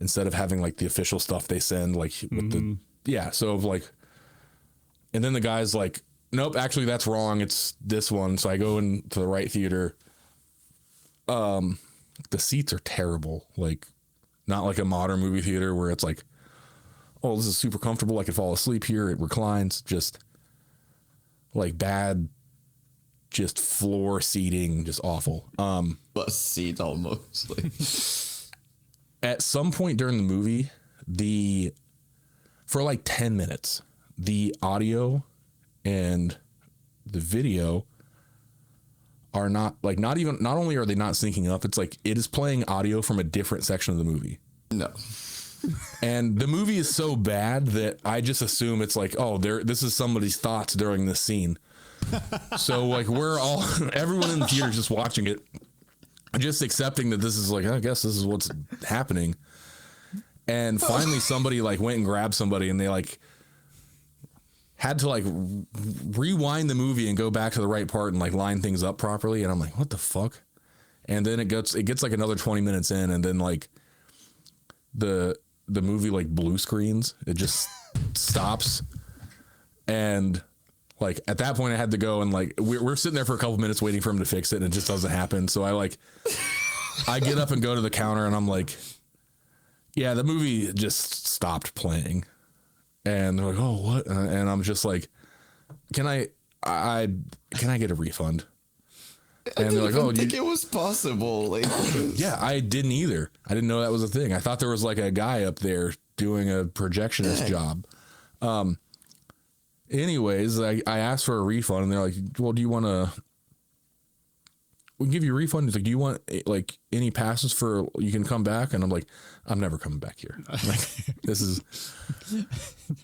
Instead of having like the official stuff they send, like with so like, and then the guy's like, nope, actually that's wrong. It's this one. So I go into the right theater. The seats are terrible. Like not like a modern movie theater where it's like, oh, this is super comfortable. I could fall asleep here. It reclines. Just like bad, just floor seating, just awful. Bus seat almost. Like. At some point during the movie, for like 10 minutes, the audio and the video are not only are they not syncing up, it's like it is playing audio from a different section of the movie. No. And the movie is so bad that I just assume it's like, oh, this is somebody's thoughts during this scene. So like everyone in the theater just watching it, just accepting that this is like, I guess this is what's happening. And finally somebody like went and grabbed somebody and they like had to like rewind the movie and go back to the right part and like line things up properly. And I'm like, what the fuck? And then it gets like another 20 minutes in and then like the movie like blue screens. It just stops. And like at that point I had to go and like we're sitting there for a couple minutes waiting for him to fix it and it just doesn't happen. So I get up and go to the counter and I'm like, yeah, the movie just stopped playing. And they're like, oh, what? And I'm just like, can I get a refund? And they're like, oh, think it was possible. Like, yeah, I didn't either. I didn't know that was a thing. I thought there was like a guy up there doing a projectionist job. Anyways, I asked for a refund and they're like, well, do you want to, we can give you a refund. He's like, do you want like any passes for, you can come back? And I'm like, I'm never coming back here. Like, this is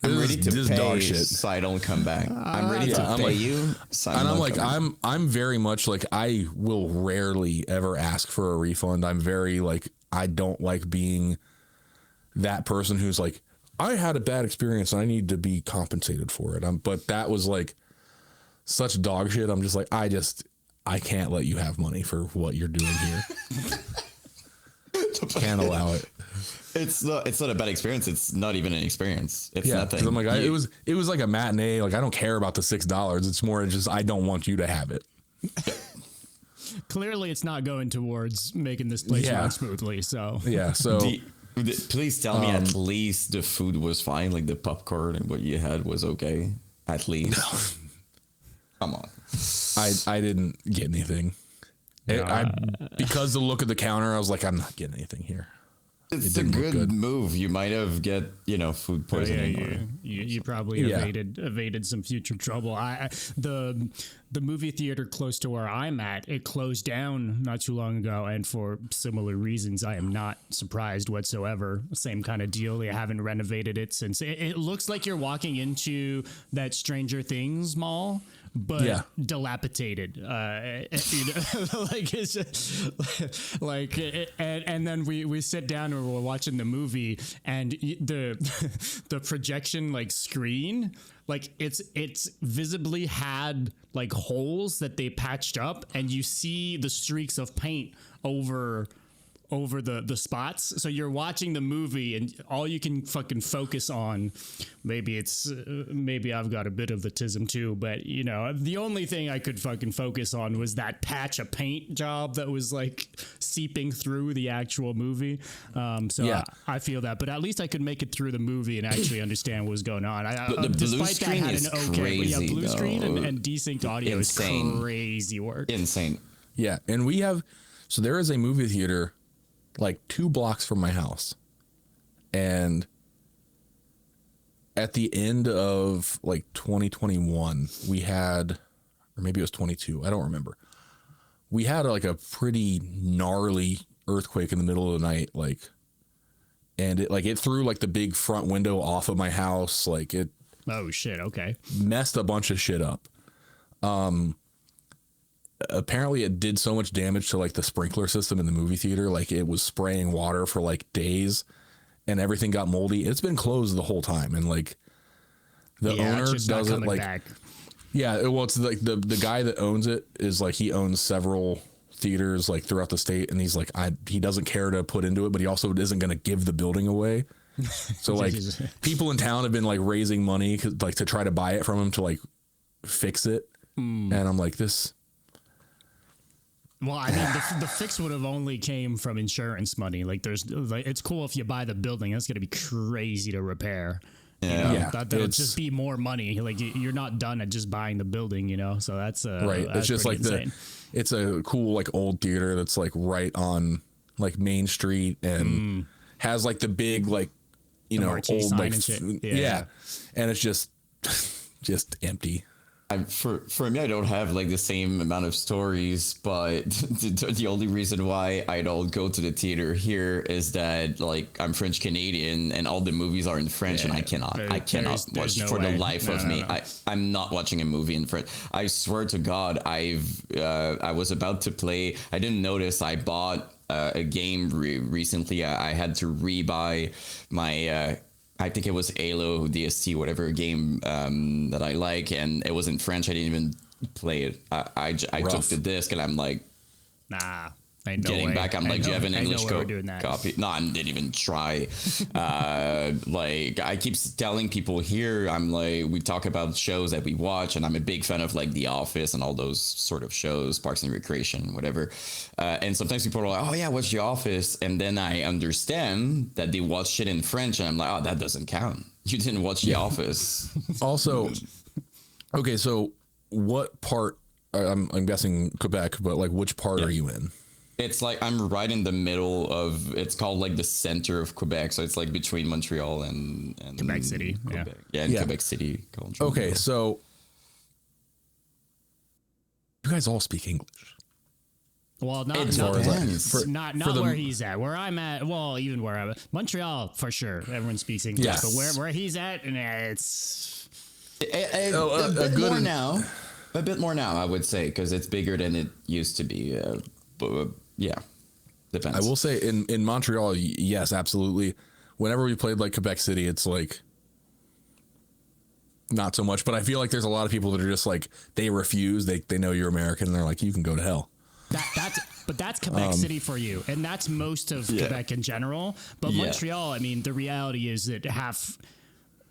ready to pay dog shit. so I don't come back. I'm ready to pay you. So and I'm like, I'm very much like, I will rarely ever ask for a refund. I'm very like, I don't like being that person who's like, I had a bad experience and I need to be compensated for it. But that was like such dog shit. I'm just like, I can't let you have money for what you're doing here. Can't allow it. It's not a bad experience. It's not even an experience. It's nothing. I'm like, it was like a matinee. Like, I don't care about the $6. It's more just, I don't want you to have it. Clearly it's not going towards making this place run smoothly. So yeah. So please tell me at least the food was fine. Like the popcorn and what you had was okay. At least. No. Come on. I didn't get anything. Because the look of the counter, I was like, I'm not getting anything here. It's a good move. You might have get food poisoning. You probably evaded some future trouble. The movie theater close to where I'm at, it closed down not too long ago, and for similar reasons, I am not surprised whatsoever. Same kind of deal. They haven't renovated it since. It looks like you're walking into that Stranger Things mall, but dilapidated. Like it's just, like, and then we sit down and we're watching the movie, and the projection like screen, like it's visibly had like holes that they patched up, and you see the streaks of paint over the spots. So you're watching the movie and all you can fucking focus on, maybe I've got a bit of autism too, but the only thing I could fucking focus on was that patch of paint job that was like seeping through the actual movie. I feel that, but at least I could make it through the movie and actually understand what was going on. The blue screen is crazy. Blue screen and desynced audio Insane. is crazy work. Insane. Yeah. And so there is a movie theater like 2 blocks from my house. And at the end of like 2021, we had, or maybe it was 22, I don't remember. We had like a pretty gnarly earthquake in the middle of the night, and it threw like the big front window off of my house. Like it. Oh shit. Okay. Messed a bunch of shit up. Apparently it did so much damage to like the sprinkler system in the movie theater. Like it was spraying water for like days and everything got moldy. It's been closed the whole time. And like the owner doesn't like, back. It's like the guy that owns it is like, he owns several theaters like throughout the state. And he's like, he doesn't care to put into it, but he also isn't going to give the building away. So like people in town have been like raising money like to try to buy it from him to like fix it. And I'm like, this. Well, I mean, the fix would have only came from insurance money. Like, it's cool if you buy the building. That's going to be crazy to repair. That'll just be more money. Like, you're not done at just buying the building, So that's right. That's it's just like insane. It's a cool like old theater that's like right on like Main Street and has like the big like old like and it's just empty. For me, I don't have like the same amount of stories, but the only reason why I don't go to the theater here is that like I'm French Canadian and all the movies are in French, and I cannot watch for the life of me. I'm not watching a movie in French. I swear to God, I was about to play. I didn't notice I bought a game recently. I had to rebuy my. I think it was Halo, DST, whatever game that I like, and it was in French. I didn't even play it. I took the disc, and I'm like, nah. Getting back, I'm like, do you have an English copy? No, I didn't even try. Like, I keep telling people here, I'm like, we talk about shows that we watch, and I'm a big fan of like The Office and all those sort of shows, Parks and Recreation, whatever. And sometimes people are like, oh yeah, watch The Office, and then I understand that they watch shit in French, and I'm like, oh, that doesn't count. You didn't watch The Office. Also, okay, so what part? I'm guessing Quebec, but like, which part are you in? It's like I'm right in the middle of. It's called like the center of Quebec, so it's like between Montreal and Quebec City. Quebec. Quebec City. Okay, so you guys all speak English. Well, not where he's at. Where I'm at, well, even where I'm at, Montreal for sure. Everyone speaks English, but where he's at, and it's a bit more now. A bit more now, I would say, because it's bigger than it used to be. But depends. I will say in Montreal, yes, absolutely. Whenever we played like Quebec City, it's like not so much. But I feel like there's a lot of people that are just like they refuse. They know you're American, and they're like, you can go to hell. That's Quebec City for you, and that's most of Quebec in general. But Montreal, I mean, the reality is that half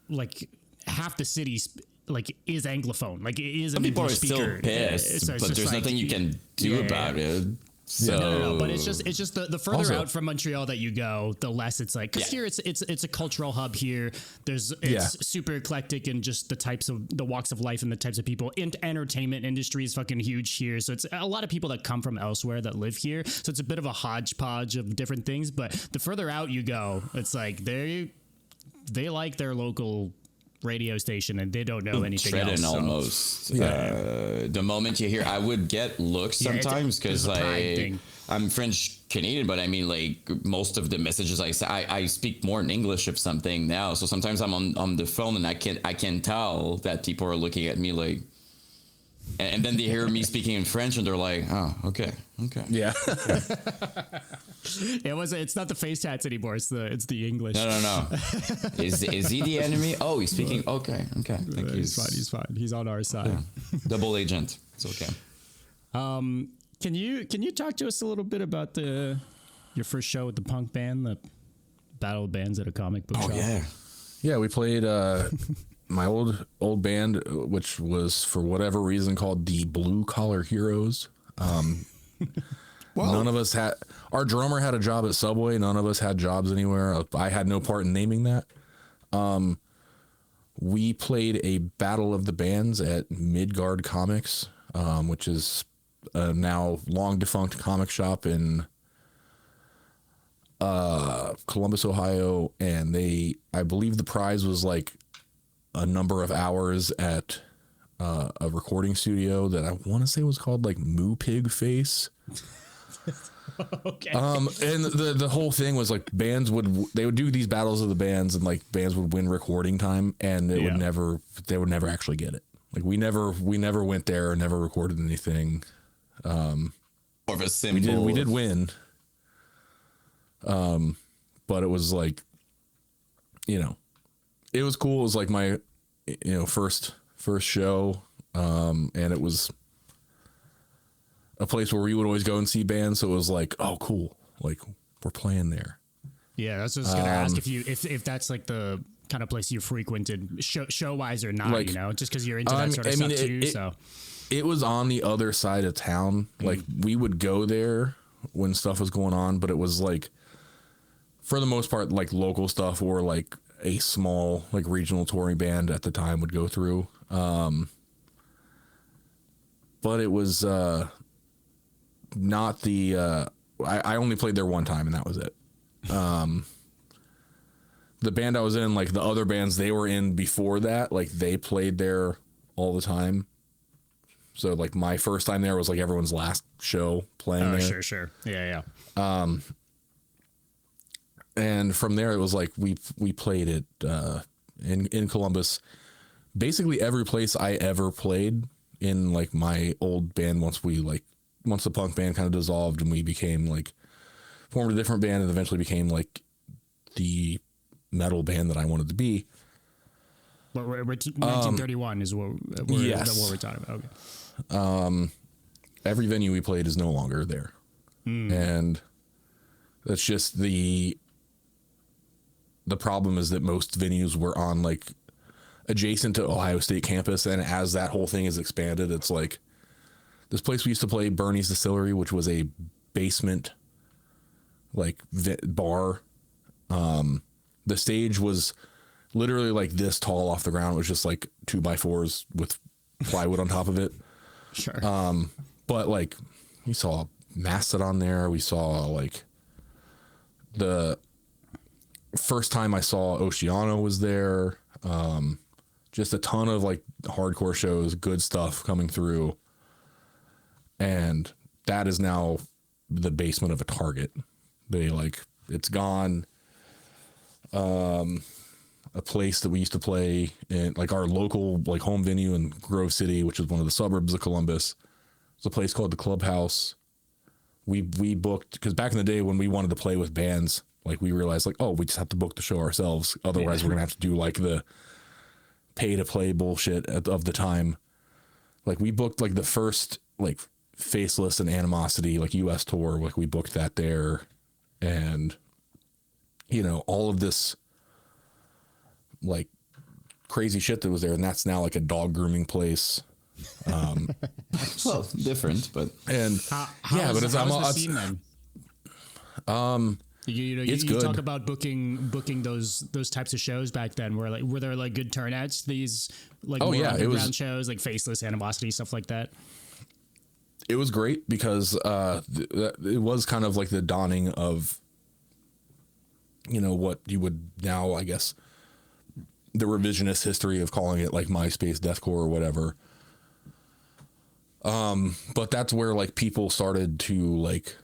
the city's like is Anglophone. Like it is an Some people English are still speaker. pissed, but there's nothing you can do about it. So No, but it's just the further Also- out from Montreal that you go, the less it's like. Because here it's a cultural hub. Here, it's super eclectic and just the walks of life and the types of people. Entertainment industry is fucking huge here, so it's a lot of people that come from elsewhere that live here. So it's a bit of a hodgepodge of different things. But the further out you go, it's like they like their local radio station and they don't know anything else. So. Almost. The moment you hear, I would get looks sometimes because I'm French Canadian, but I mean, like most of the messages I say, I speak more in English of something now. So sometimes I'm on the phone and I can tell that people are looking at me like, and then they hear me speaking in French and they're like, oh, okay. Yeah. It's not the face tats anymore. It's the English. No. Is he the enemy? Oh, he's speaking. Okay. Like He's fine. He's on our side. Yeah. Double agent. It's okay. Can you talk to us a little bit about your first show with the punk band, the Battle of Bands at a comic book shop? Yeah, we played my old band, which was for whatever reason called the Blue Collar Heroes. None of us had. Our drummer had a job at Subway. None of us had jobs anywhere. I had no part in naming that. We played a Battle of the Bands at Midgard Comics, which is a now long defunct comic shop in Columbus, Ohio, and I believe the prize was like a number of hours at a recording studio that I want to say was called like Moo Pig Face. Okay. And the whole thing was like bands would do these battles of the bands and like bands would win recording time and they would never actually get it. Like we never went there or never recorded anything. More of a simple. We did win. But it was like, it was cool. It was like my, first show. And it was a place where we would always go and see bands. So it was like, oh, cool. Like we're playing there. Yeah. That's what I was going to ask if that's like the kind of place you frequented show wise or not, like, just cause you're into that sort of stuff too. So it was on the other side of town. Like we would go there when stuff was going on, but it was like, for the most part, like local stuff or like a small like regional touring band at the time would go through. But it was not the I only played there one time and that was it. The band I was in, like the other bands they were in before that, like they played there all the time. So like my first time there was like everyone's last show playing there. Sure. Yeah. And from there, it was like we played it in Columbus. Basically, every place I ever played in like my old band. Once the punk band kind of dissolved and we became like formed a different band and eventually became like the metal band that I wanted to be. But 1931 is what we're talking about. Okay. Every venue we played is no longer there, and that's just the problem is that most venues were on like adjacent to Ohio State campus. And as that whole thing has expanded, it's like this place we used to play, Bernie's Distillery, which was a basement like bar. The stage was literally like this tall off the ground. It was just like 2x4s with plywood on top of it. Sure. But like we saw Mastodon there. We saw like the first time I saw Oceano was there. Just a ton of like hardcore shows, good stuff coming through. And that is now the basement of a Target. It's gone. A place that we used to play in like our local like home venue in Grove City, which is one of the suburbs of Columbus. It's a place called the Clubhouse. We booked, because back in the day when we wanted to play with bands, like we realized like, oh, we just have to book the show ourselves. Otherwise we're gonna have to do like the pay to play bullshit of the time. Like we booked like the first like Faceless and Animosity like US tour. Like we booked that there, and all of this like crazy shit that was there. And that's now like a dog grooming place. Well, different, but And but it's how's the scene then? You good. talk about booking those types of shows back then. Were there like good turnouts? These like more underground shows like Faceless, Animosity, stuff like that. It was great because it was kind of like the dawning of, what you would now, I guess, the revisionist history of calling it like MySpace deathcore or whatever. But that's where like people started to like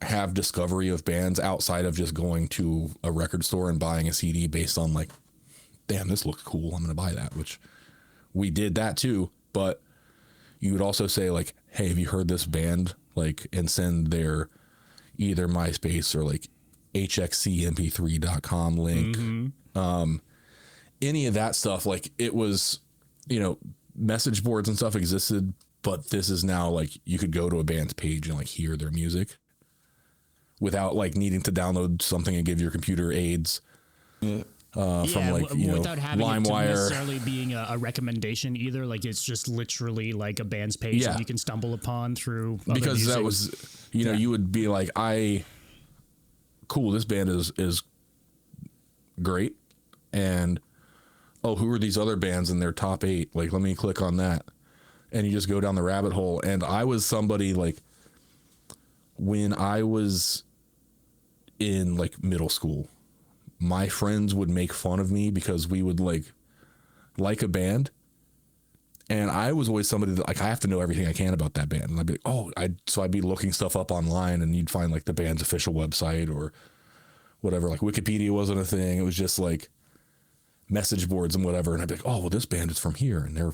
have discovery of bands outside of just going to a record store and buying a CD based on like, damn, this looks cool, I'm going to buy that, which we did that too. But you would also say like, hey, have you heard this band? Like, and send their either MySpace or like hxcmp3.com link. Any of that stuff. Like it was, message boards and stuff existed, but this is now like you could go to a band's page and like hear their music without like needing to download something and give your computer aids. From like, without having it to LimeWire. necessarily being a recommendation either. Like it's just literally like a band's page that you can stumble upon through other because music. that was, you would be like, cool, this band is great. And, who are these other bands in their top 8? Like, let me click on that. And you just go down the rabbit hole. And I was somebody like, when I was in like middle school, my friends would make fun of me because we would like a band. And I was always somebody that like, I have to know everything I can about that band. And I'd be like, so I'd be looking stuff up online and you'd find like the band's official website or whatever. Like Wikipedia wasn't a thing. It was just like message boards and whatever. And I'd be like, well, this band is from here. And they're,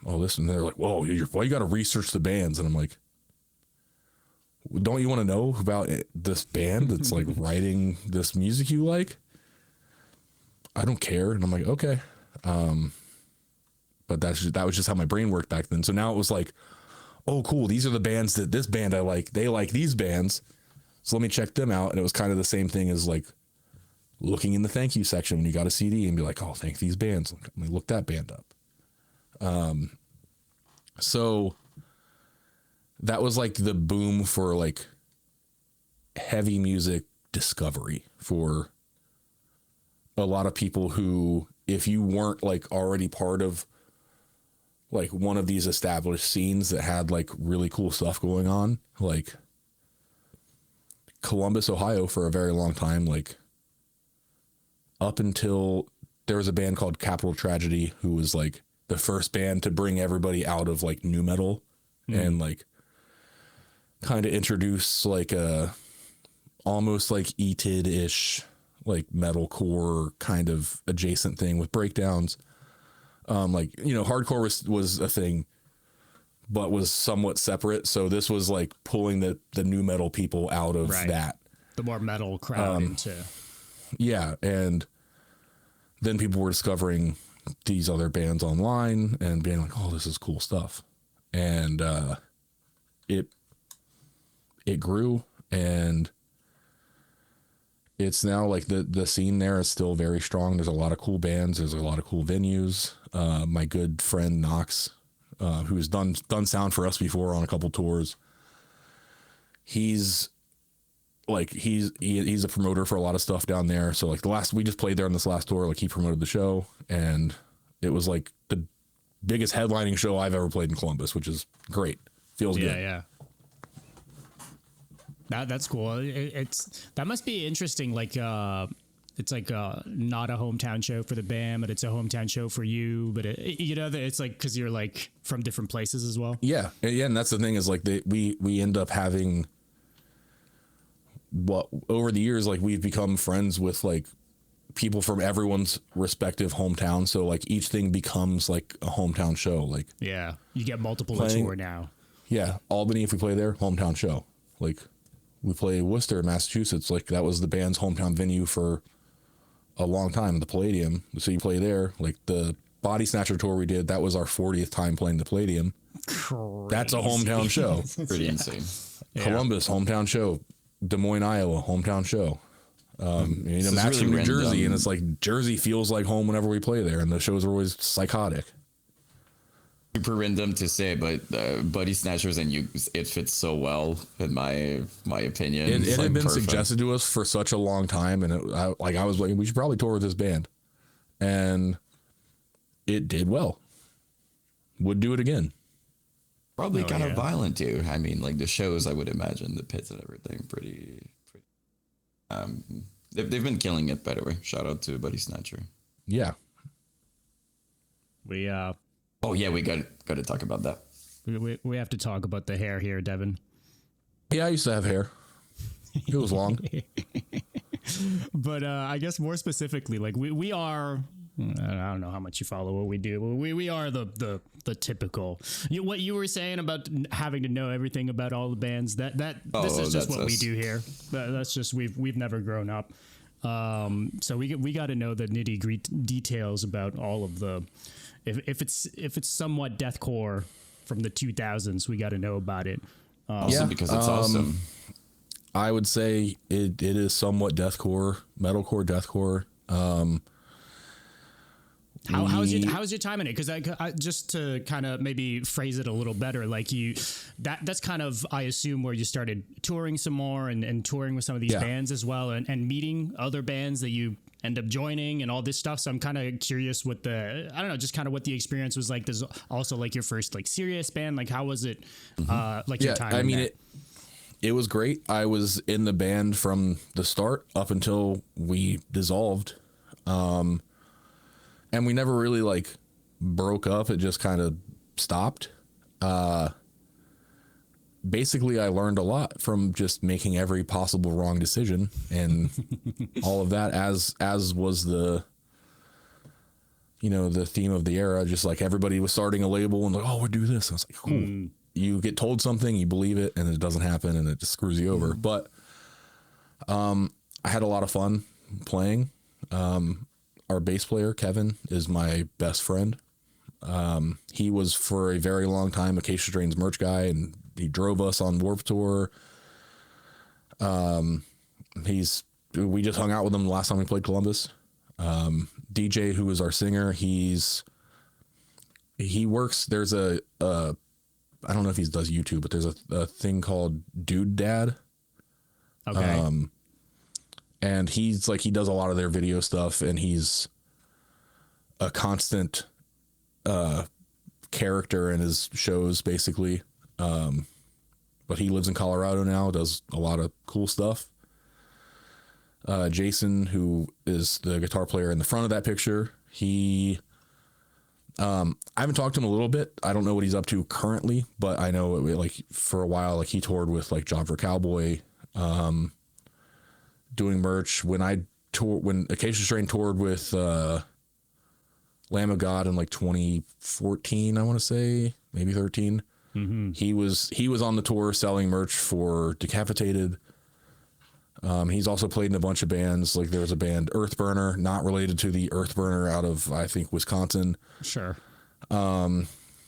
this, and they're like, whoa, why you got to research the bands? And I'm like, don't you want to know about this band that's like writing this music you like? I don't care. And I'm like, okay. But that was just how my brain worked back then. So now it was like, oh, cool. These are the bands that this band I like. They like these bands. So let me check them out. And it was kind of the same thing as like looking in the thank you section when you got a CD and be like, oh, thank these bands. Let me look that band up. So that was like the boom for like heavy music discovery for a lot of people who, if you weren't like already part of like one of these established scenes that had like really cool stuff going on, like Columbus, Ohio for a very long time, like up until there was a band called Capital Tragedy who was like the first band to bring everybody out of like nu metal and like kind of introduce like a almost like ETID-ish like metalcore kind of adjacent thing with breakdowns. Hardcore was a thing, but was somewhat separate. So this was like pulling the nu metal people out of that. The more metal crowd into. Yeah. And then people were discovering these other bands online and being like, oh, this is cool stuff. And it grew, and it's now like the scene there is still very strong. There's a lot of cool bands. There's a lot of cool venues. My good friend Knox, who's done sound for us before on a couple tours. He's a promoter for a lot of stuff down there. So like we just played there on this last tour. Like he promoted the show, and it was like the biggest headlining show I've ever played in Columbus, which is great. Feels good. Yeah. That's cool. That must be interesting. Like, it's like not a hometown show for the band, but it's a hometown show for you. But it's like because you're like from different places as well. Yeah, and that's the thing is like we end up having over the years, like we've become friends with like people from everyone's respective hometown. So like each thing becomes like a hometown show. Like you get multiple tour now. Yeah, Albany, if we play there, hometown show. Like. We play Worcester, Massachusetts. Like that was the band's hometown venue for a long time, the Palladium. So you play there. Like the Body Snatcher tour we did, that was our 40th time playing the Palladium. Crazy. That's a hometown show. Pretty insane. Columbus, hometown show. Des Moines, Iowa, hometown show. Matt's really from New Jersey, random. and it's like Jersey feels like home whenever we play there, and the shows are always psychotic. super random to say, but Body Snatchers and you, it fits so well in my opinion. It It's had like been perfect. suggested to us for such a long time, and I was like, we should probably tour with this band, and it did well. Would do it again. Probably kind of violent too. I mean, like the shows, I would imagine the pits and everything, pretty. They've been killing it, by the way. Shout out to Buddy Snatcher. Yeah. We Oh yeah, we got to talk about that. we have to talk about the hair here, Devin. Yeah, I used to have hair. It was long. But I guess more specifically, like we are. I don't know how much you follow what we do. But we are the typical. What you were saying about having to know everything about all the bands. This is just what we do here. That's just we've never grown up. So we got to know the nitty gritty details about all of the. If it's somewhat deathcore from the 2000s, we got to know about it. Because it's awesome. I would say it is somewhat deathcore, metalcore, deathcore. How's your time in it? Because I just to kind of maybe phrase it a little better, like that's kind of, I assume, where you started touring some more and touring with some of these bands as well, and meeting other bands that you end up joining and all this stuff. So I'm kind of curious what just kind of what the experience was like. There's also like your first like serious band. Like how was it? Like your time? I mean, it was great. I was in the band from the start up until we dissolved. And we never really like broke up. It just kind of stopped. Basically, I learned a lot from just making every possible wrong decision and all of that, as was the theme of the era. Just like everybody was starting a label and like, oh, we'll do this. And I was like, cool. You get told something, you believe it, and it doesn't happen, and it just screws you over. But I had a lot of fun playing. Our bass player, Kevin, is my best friend. He was for a very long time Acacia Strain's merch guy, and he drove us on Warped Tour. We just hung out with him the last time we played Columbus. DJ, who is our singer, he works, there's I don't know if he does YouTube, but there's a thing called Dude Dad. Okay. And he's like, he does a lot of their video stuff, and he's a constant character in his shows, basically. But he lives in Colorado now, does a lot of cool stuff. Jason, who is the guitar player in the front of that picture, I haven't talked to him a little bit. I don't know what he's up to currently, but I know like for a while, like he toured with like Job for Cowboy, doing merch. When Acacia Strain toured with Lamb of God in like 2014, I want to say, maybe 13. Mm-hmm. He was on the tour selling merch for Decapitated. He's also played in a bunch of bands. Like there was a band, Earthburner, not related to the Earthburner out of, I think, Wisconsin. Sure.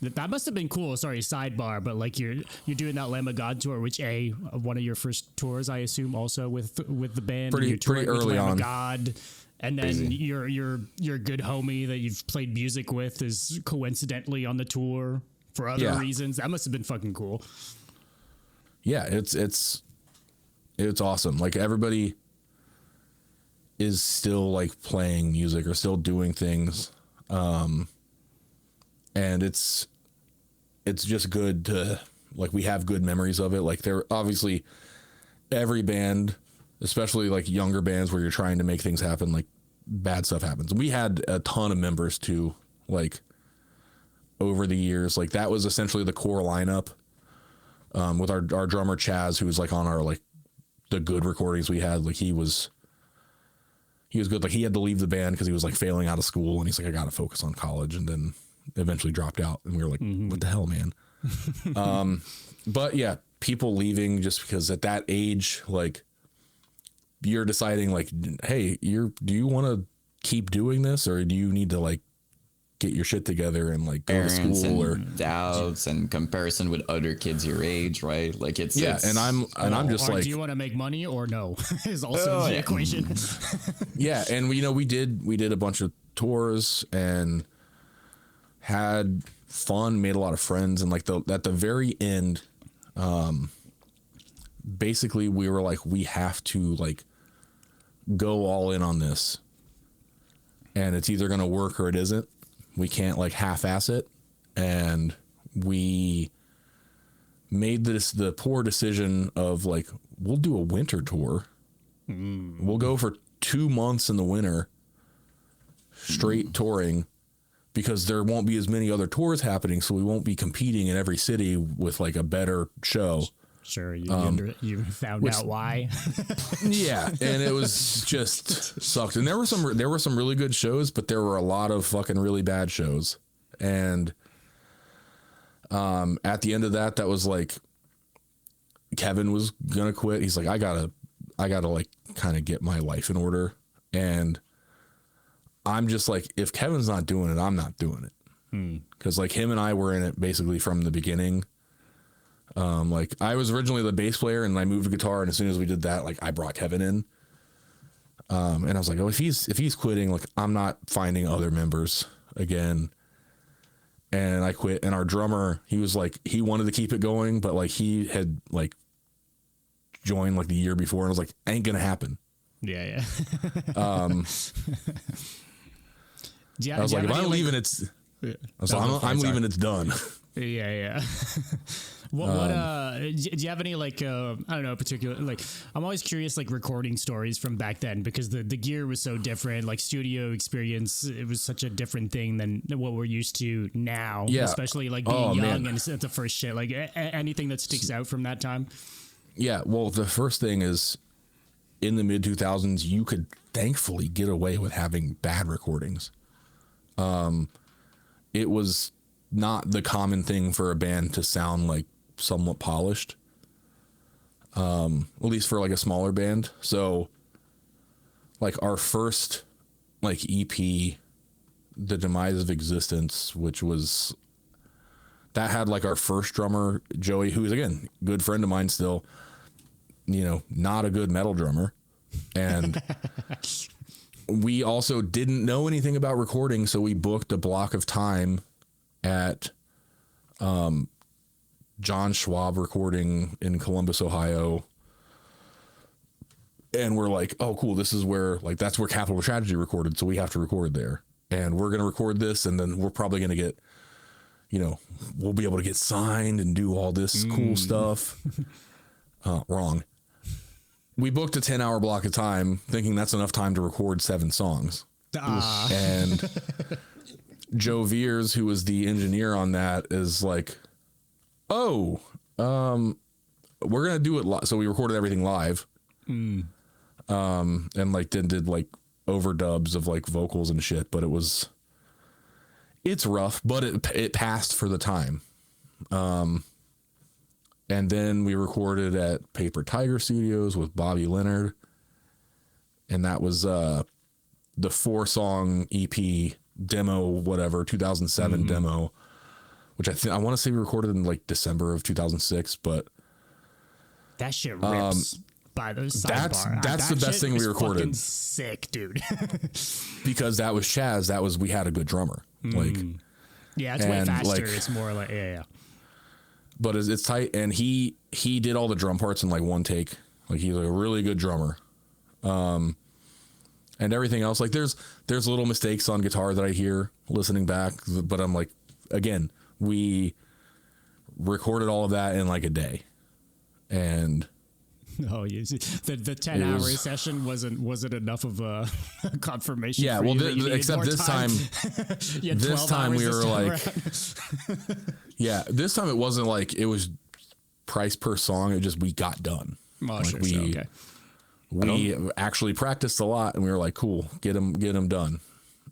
That must have been cool. Sorry, sidebar, but like you're doing that Lamb of God tour, which one of your first tours, I assume, also with the band. Pretty early Lamb on. of God, and then Crazy. your good homie that you've played music with is coincidentally on the tour for other reasons. That must have been fucking cool. Yeah, it's awesome. Like everybody is still like playing music or still doing things. And it's just good to, like, we have good memories of it. Like there, obviously every band, especially like younger bands where you're trying to make things happen, like bad stuff happens. We had a ton of members too, like over the years. Like that was essentially the core lineup, with our drummer Chaz, who was like on our, like the good recordings we had. Like he was good. Like he had to leave the band because he was like failing out of school, and he's like, I got to focus on college, and then eventually dropped out. And we were like, what the hell, man? But yeah, people leaving just because at that age, like you're deciding like, hey, do you want to keep doing this, or do you need to like get your shit together and like go to school, or doubts and comparison with other kids your age, right? Like it's and I'm just like, do you want to make money or no? Is also the equation. Yeah, and we did a bunch of tours and had fun, made a lot of friends, and like at the very end, basically we were like, we have to like go all in on this, and it's either going to work or it isn't. We can't like half-ass it. And we made the poor decision of like, we'll do a winter tour. We'll go for 2 months in the winter straight touring, because there won't be as many other tours happening. So we won't be competing in every city with like a better show. Sure. You found out why. Yeah. And it was just sucked. And there were some really good shows, but there were a lot of fucking really bad shows. And at the end of that was like, Kevin was gonna quit. He's like, I gotta like kind of get my life in order. And I'm just like, if Kevin's not doing it, I'm not doing it. Cause like him and I were in it basically from the beginning. Like I was originally the bass player and I moved to guitar. And as soon as we did that, like I brought Kevin in. And I was like, oh, if he's quitting, like I'm not finding other members again. And I quit. And our drummer, he was like, he wanted to keep it going, but like he had like joined like the year before, and I was like, ain't gonna happen. Yeah. I was like, if I'm leaving, it's. I was like, I'm leaving. It's done. Yeah. Do you have any like I don't know, particular, like I'm always curious like recording stories from back then, because the gear was so different, like studio experience, it was such a different thing than what we're used to now. Yeah. Especially like being young and it's the first shit, like anything that sticks out from that time. Yeah, well, the first thing is, in the mid 2000s, you could thankfully get away with having bad recordings. It was not the common thing for a band to sound like somewhat polished, at least for like a smaller band. So like our first like EP, The Demise of Existence, which was, that had like our first drummer, Joey, who's again good friend of mine still, you know, not a good metal drummer. And we also didn't know anything about recording, so we booked a block of time at John Schwab Recording in Columbus, Ohio. And we're like, oh, cool. This is where, like, that's where Capital Tragedy recorded. So we have to record there. And we're going to record this. And then we're probably going to get, you know, we'll be able to get signed and do all this cool stuff. Wrong. We booked a 10-hour block of time thinking that's enough time to record 7 songs. And Joe Veers, who was the engineer on that, is like, oh, we're going to do it live. So we recorded everything live. And like did like overdubs of like vocals and shit, but it's rough, but it passed for the time. And then we recorded at Paper Tiger Studios with Bobby Leonard. And that was the 4-song EP demo, whatever, 2007 demo, which I want to say we recorded in like December of 2006, but that shit rips. By the sidebar. That's the best thing we recorded. Fucking sick, dude. Because that was Chaz. We had a good drummer. Like, yeah, it's way faster. Like, it's more like yeah. But it's tight, and he did all the drum parts in like one take. Like he's a really good drummer. And everything else, like there's little mistakes on guitar that I hear listening back, but I'm like, again, we recorded all of that in like a day, and oh, the 10-hour session wasn't enough of a confirmation. Yeah, for well, except this time, this time we were like, yeah, this time it wasn't like it was price per song. It just we got done. Oh, like sure, okay. We actually practiced a lot, and we were like, cool, get them done.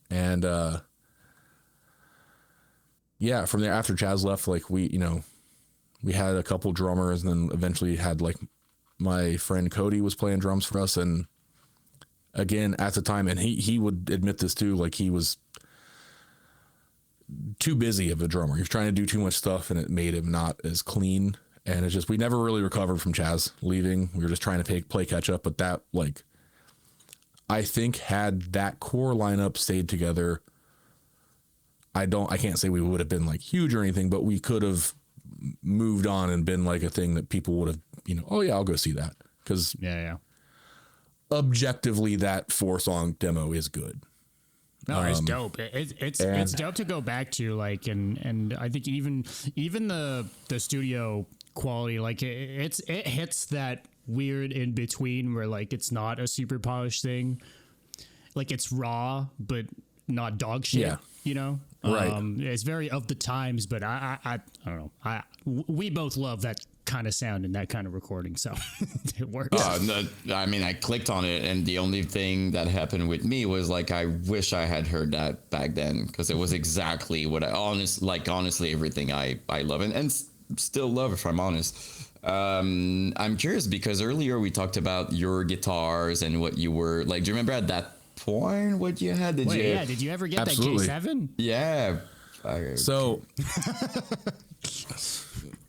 And yeah, from there, after Chaz left, like we had a couple drummers, and then eventually had like my friend Cody was playing drums for us. And again, at the time, and he would admit this too, like he was too busy of a drummer. He was trying to do too much stuff, and it made him not as clean. And it's just, we never really recovered from Chaz leaving. We were just trying to play catch up. But that, like, I think had that core lineup stayed together, I can't say we would have been like huge or anything, but we could have moved on and been like a thing that people would have, oh yeah, I'll go see that. Cause objectively that 4-song demo is good. No, it's dope. It's dope to go back to, like, and I think even the studio quality, like it hits that weird in between where like it's not a super polished thing, like it's raw but not dog shit. Yeah. Right. It's very of the times, but I don't know. We both love that kind of sound and that kind of recording, so it works. No, I mean, I clicked on it, and the only thing that happened with me was like, I wish I had heard that back then, because it was exactly what honestly everything I love and still love, if I'm honest. I'm curious because earlier we talked about your guitars and what you were like. Do you remember at that point what you had? Did you ever get Absolutely. that K7? Yeah. So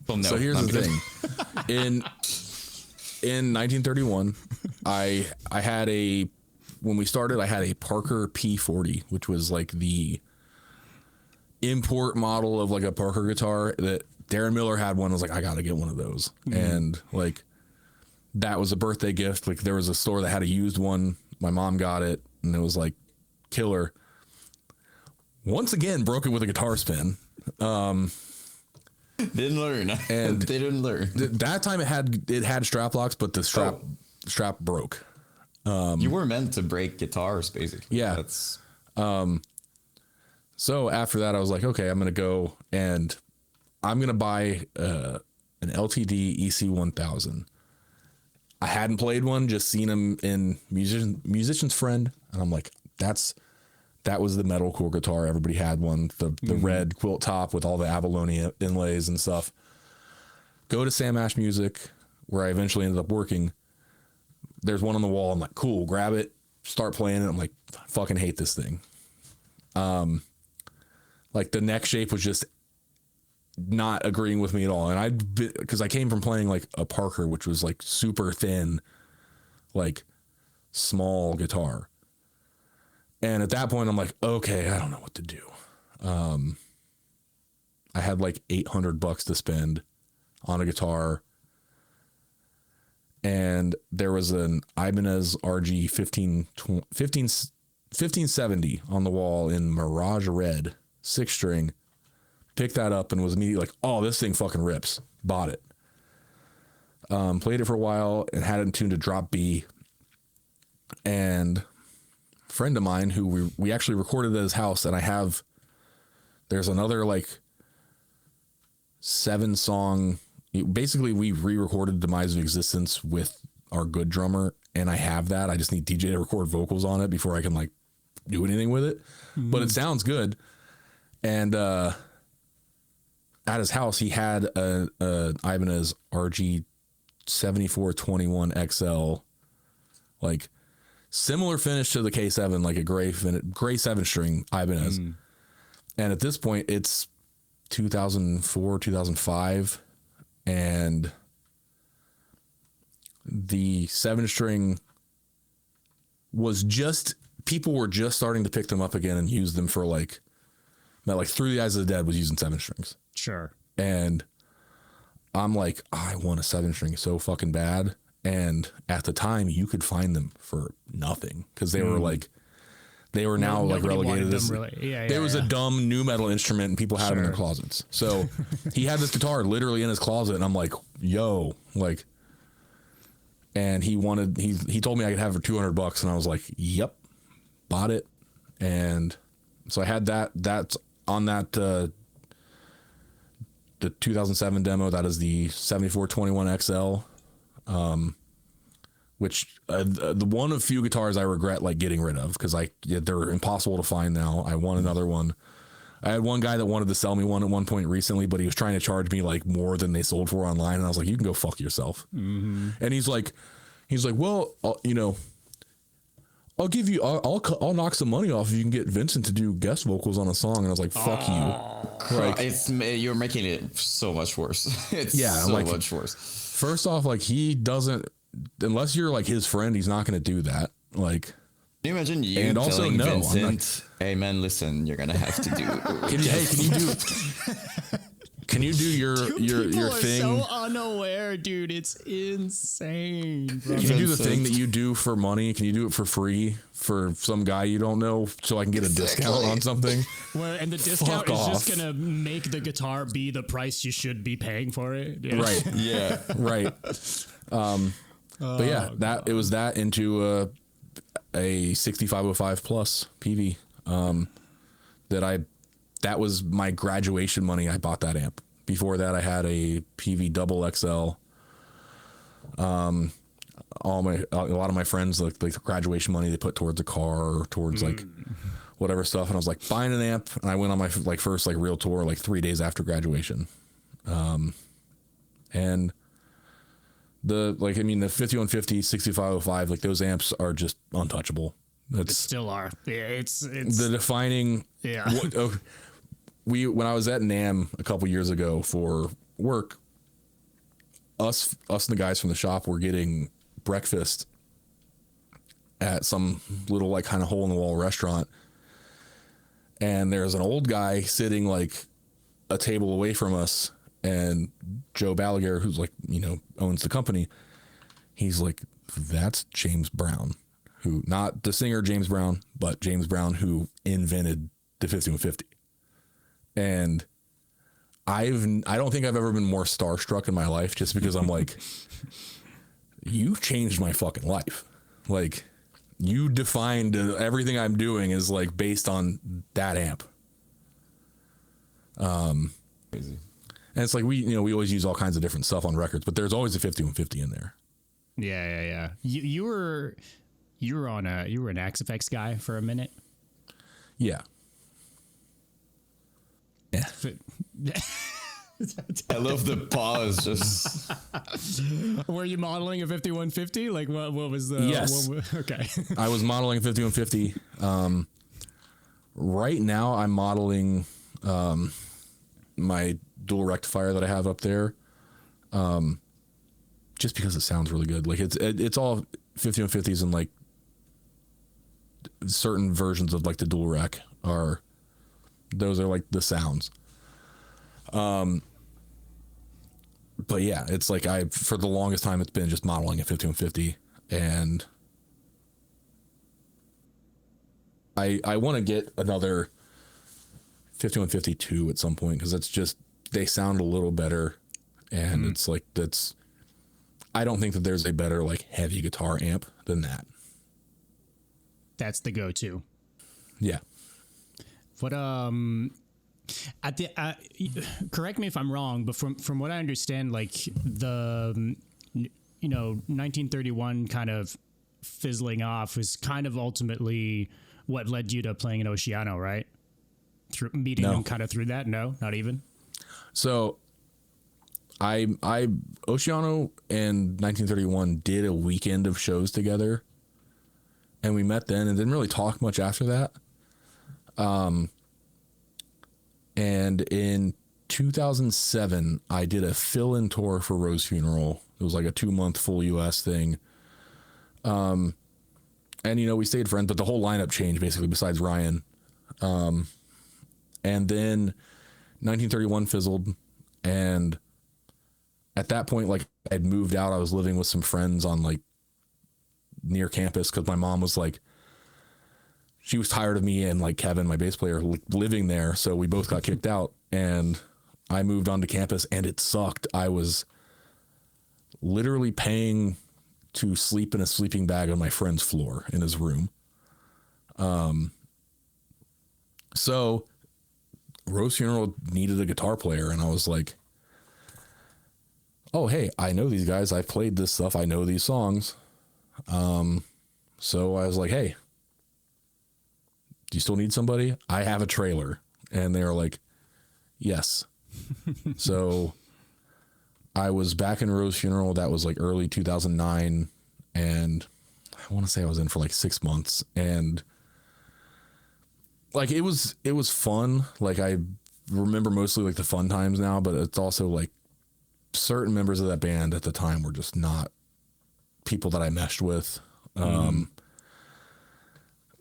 So here's the thing. In 1931, I had when we started, I had a Parker P40, which was like the import model of like a Parker guitar that Darren Miller had one. I was like, I got to get one of those. And like, that was a birthday gift. Like there was a store that had a used one. My mom got it and it was like killer. Once again, broke it with a guitar spin. Didn't learn. And they didn't learn. That time it had strap locks, but the strap broke. You were meant to break guitars, basically. Yeah. That's so after that, I was like, okay, I'm gonna go and I'm gonna buy an LTD EC1000. I hadn't played one, just seen them in Musician's Friend, and I'm like, that was the metalcore guitar. Everybody had one, the red quilt top with all the abalone inlays and stuff. Go to Sam Ash Music, where I eventually ended up working. There's one on the wall. I'm like, cool, grab it, start playing it. I'm like, fucking hate this thing. Like the neck shape was just not agreeing with me at all. And because I came from playing like a Parker, which was like super thin, like small guitar. And at that point, I'm like, okay, I don't know what to do. I had like $800 to spend on a guitar. And there was an Ibanez RG 1570 on the wall in Mirage Red, 6-string. Picked that up and was immediately like, oh, this thing fucking rips. Bought it. Played it for a while and had it tuned to drop B. And friend of mine who we actually recorded at his house, and there's another like 7-song, basically we re-recorded Demise of Existence with our good drummer, and I have that. I just need DJ to record vocals on it before I can like do anything with it. But it sounds good. And at his house he had a Ibanez RG 7421 XL, like similar finish to the K7, like a gray 7-string Ibanez. And at this point, it's 2004, 2005. And the 7-string people were just starting to pick them up again and use them for like Through the Eyes of the Dead was using 7-strings. Sure. And I'm like, I want a 7-string so fucking bad. And at the time, you could find them for nothing because they were like, they were now like relegated. There was a dumb new metal instrument and people had them in their closets. So he had this guitar literally in his closet, and I'm like, yo, like, and he told me I could have it for $200, and I was like, yep, bought it. And so I had that's on that, the 2007 demo. That is the 7421 XL. Which the one of few guitars I regret like getting rid of because they're impossible to find now. I want another one. I had one guy that wanted to sell me one at one point recently, but he was trying to charge me like more than they sold for online, and I was like, "You can go fuck yourself." And he's like, "Well, I'll give you, I'll knock some money off if you can get Vincent to do guest vocals on a song." And I was like, "Fuck you!" Like, you're making it so much worse. It's much worse. First off, like he doesn't. Unless you're like his friend, he's not going to do that. Like, Can you imagine you And also, telling no, I'm Vincent, "Hey man, listen, you're gonna have to do." Can you do your People are thing? so unaware, dude. It's insane, bro. Can you do the thing that you do for money? Can you do it for free for some guy you don't know so I can get a discount on something? And the discount Fuck is off. just gonna make the guitar be the price you should be paying for it. Yeah. Right. Yeah. Right. But yeah, it was that into a 6505 plus PV. That was my graduation money. I bought that amp. Before that, I had a PV double XL. A lot of my friends, like the graduation money they put towards a car or towards like whatever stuff. And I was like buying an amp, and I went on my first real tour 3 days after graduation. And the 5150, 6505, those amps are just untouchable. It still are. Yeah, it's the defining. Yeah. When I was at NAMM a couple years ago for work, us and the guys from the shop were getting breakfast at some little kind of hole in the wall restaurant, and there's an old guy sitting a table away from us, and Joe Balaguer, who's owns the company, he's like, "That's James Brown." Who, not the singer James Brown, but James Brown, who invented the 5150. And I don't think I've ever been more starstruck in my life, just because I'm like, you changed my fucking life. You defined everything I'm doing is based on that amp. Crazy. And it's we always use all kinds of different stuff on records, but there's always a 5150 in there. Yeah. You were an XFX guy for a minute. Yeah. Yeah. I love the pause. Just Were you modeling a 5150? What was the? Yes. Okay. I was modeling a 5150. Right now, I'm modeling my dual rectifier that I have up there, just because it sounds really good. It's all 5150s and certain versions of the dual rec are the sounds. But yeah, it's for the longest time it's been just modeling a 5150, and I want to get another 5152 at some point, because it's just, they sound a little better, and it's I don't think that there's a better heavy guitar amp than that. That's the go-to. Yeah. What at the correct me if I'm wrong, but from what I understand, the 1931 kind of fizzling off was kind of ultimately what led you to playing in Oceano, right? Through meeting them kind of through that? No, not even. So I Oceano and 1931 did a weekend of shows together, and we met then and didn't really talk much after that. And in 2007, I did a fill-in tour for Rose Funeral. It was a 2-month full US thing. And we stayed friends, but the whole lineup changed basically besides Ryan. And then 1931 fizzled, and at that point, I'd moved out. I was living with some friends on near campus, because my mom was she was tired of me and Kevin, my bass player, living there. So we both got kicked out, and I moved onto campus, and it sucked. I was literally paying to sleep in a sleeping bag on my friend's floor in his room. So Rose Funeral needed a guitar player, and I was like, oh, hey, I know these guys. I've played this stuff. I know these songs. So I was like, hey, do you still need somebody? I have a trailer. And they were like, yes. So I was back in Rose Funeral. That was early 2009. And I want to say I was in for 6 months. And it was fun. I remember mostly the fun times now, but it's also certain members of that band at the time were just not people that I meshed with.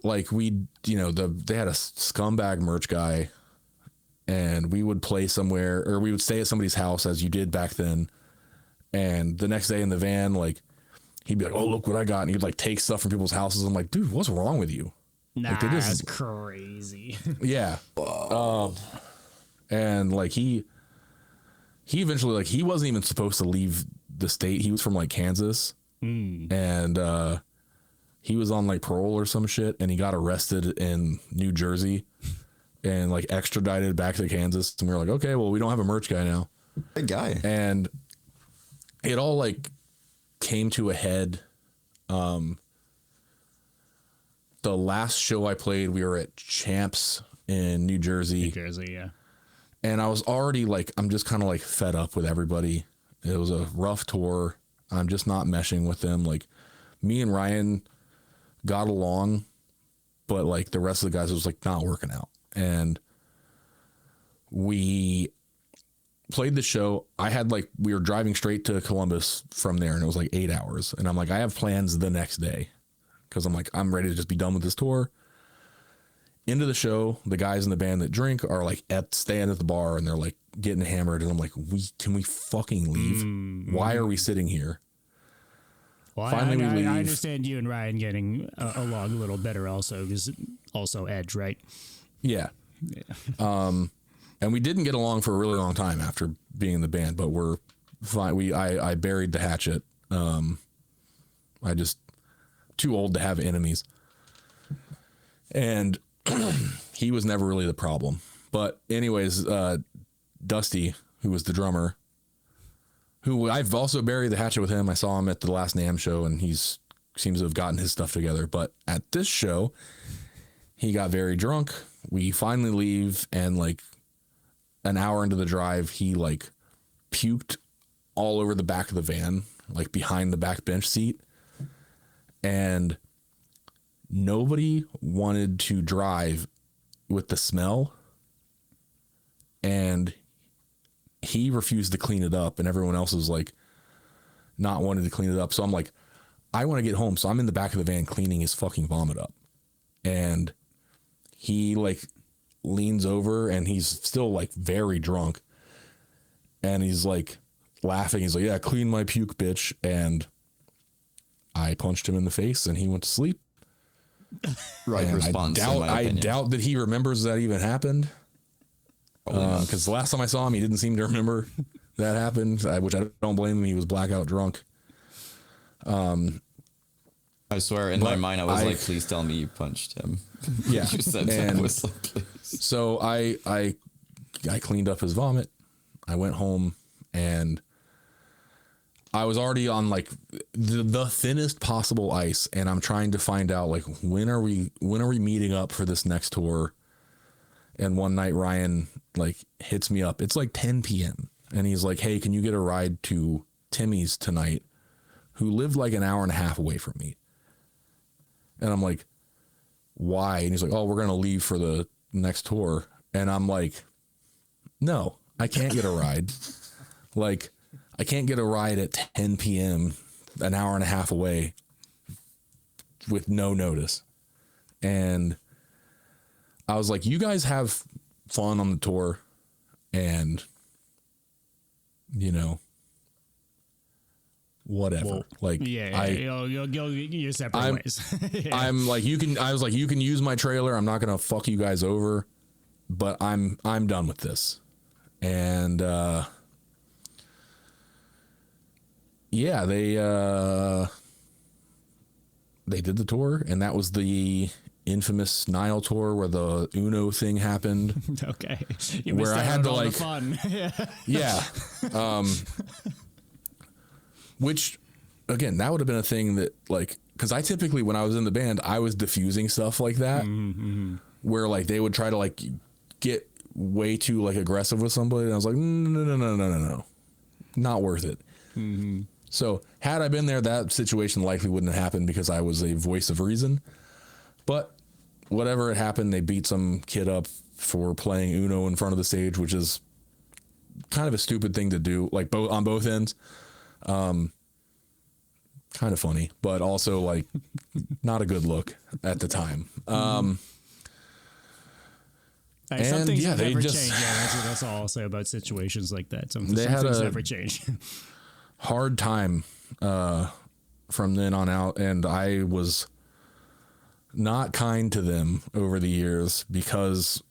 like we, they had a scumbag merch guy, and we would play somewhere, or we would stay at somebody's house as you did back then. And the next day in the van, like he'd be like, "Oh, look what I got," and he'd like take stuff from people's houses. I'm like, "Dude, what's wrong with you?" Nah, like, that's crazy. Yeah. And like he eventually, like, he wasn't even supposed to leave the state. He was from like Kansas, and he was on like parole or some shit, and he got arrested in New Jersey and like extradited back to Kansas. And we were like, okay, well, we don't have a merch guy now. Good guy. And it all like came to a head. The last show I played, we were at Champs in New Jersey. Yeah. And I was already like, I'm just kind of like fed up with everybody. It was a rough tour. I'm just not meshing with them. Like, me and Ryan got along, but like the rest of the guys was like not working out. And we played the show. We were driving straight to Columbus from there, and it was like 8 hours. And I'm like, I have plans the next day, because I'm like, I'm ready to just be done with this tour. Into the show, the guys in the band that drink are like staying at the bar, and they're like getting hammered. And I'm like, can we fucking leave? Why are we sitting here? Well, Finally, we leave. I understand you and Ryan getting along a little better also, because also Edge, right? Yeah. And we didn't get along for a really long time after being in the band, but we're fine. I buried the hatchet. I just too old to have enemies. And he was never really the problem. But anyways, Dusty, who was the drummer, who I've also buried the hatchet with him. I saw him at the last NAMM show, and seems to have gotten his stuff together. But at this show, he got very drunk. We finally leave, and like an hour into the drive, he like puked all over the back of the van, like behind the back bench seat. And nobody wanted to drive with the smell, and he refused to clean it up, and everyone else was like not wanting to clean it up. So I'm like, I want to get home. So I'm in the back of the van cleaning his fucking vomit up, and he like leans over, and he's still like very drunk, and he's like laughing. He's like, "Yeah, clean my puke, bitch." And I punched him in the face, and he went to sleep. Right response. I doubt that he remembers that even happened. Because the last time I saw him, he didn't seem to remember that happened, which I don't blame him. He was blackout drunk. I swear, in my mind, I was like, please tell me you punched him. Yeah. You said that whistle, please. So I cleaned up his vomit. I went home, and I was already on like the thinnest possible ice, and I'm trying to find out like when are we meeting up for this next tour. And one night Ryan like hits me up. It's like 10 p.m. and he's like, "Hey, can you get a ride to Timmy's tonight?" Who lived like an hour and a half away from me. And I'm like, "Why?" And he's like, "Oh, we're going to leave for the next tour." And I'm like, "No, I can't get a ride." Like, I can't get a ride at 10 p.m., an hour and a half away with no notice. And I was like, "You guys have fun on the tour, and, whatever." Well, like, you'll your separate ways. Yeah. I was like, "You can use my trailer. I'm not going to fuck you guys over, but I'm done with this." And, yeah, they did the tour, and that was the infamous Nile tour where the Uno thing happened. Okay. Where I had to like, fun. Yeah. Which again, that would have been a thing that like, cause I typically, when I was in the band, I was diffusing stuff like that, where like they would try to like get way too like aggressive with somebody. And I was like, no, not worth it. So had I been there, that situation likely wouldn't have happened because I was a voice of reason. But whatever had happened, they beat some kid up for playing Uno in front of the stage, which is kind of a stupid thing to do, like on both ends. kind of funny, but also like not a good look at the time. Some And, things yeah, they never just- change. Yeah, that's all I'll say about situations like that. Some had things a- never change. Hard time from then on out, and I was not kind to them over the years because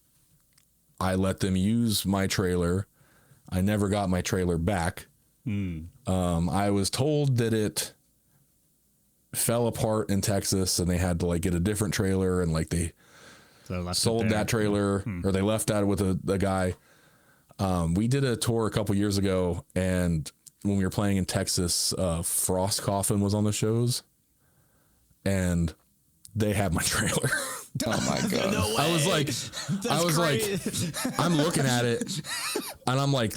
I let them use my trailer. I never got my trailer back. I was told that it fell apart in Texas and they had to like get a different trailer, and like they So left it sold there. that trailer or they left that with a guy. We did a tour a couple years ago, and when we were playing in Texas, Frost Coffin was on the shows, and they had my trailer. Oh my god. I was like, I'm looking at it, and I'm like,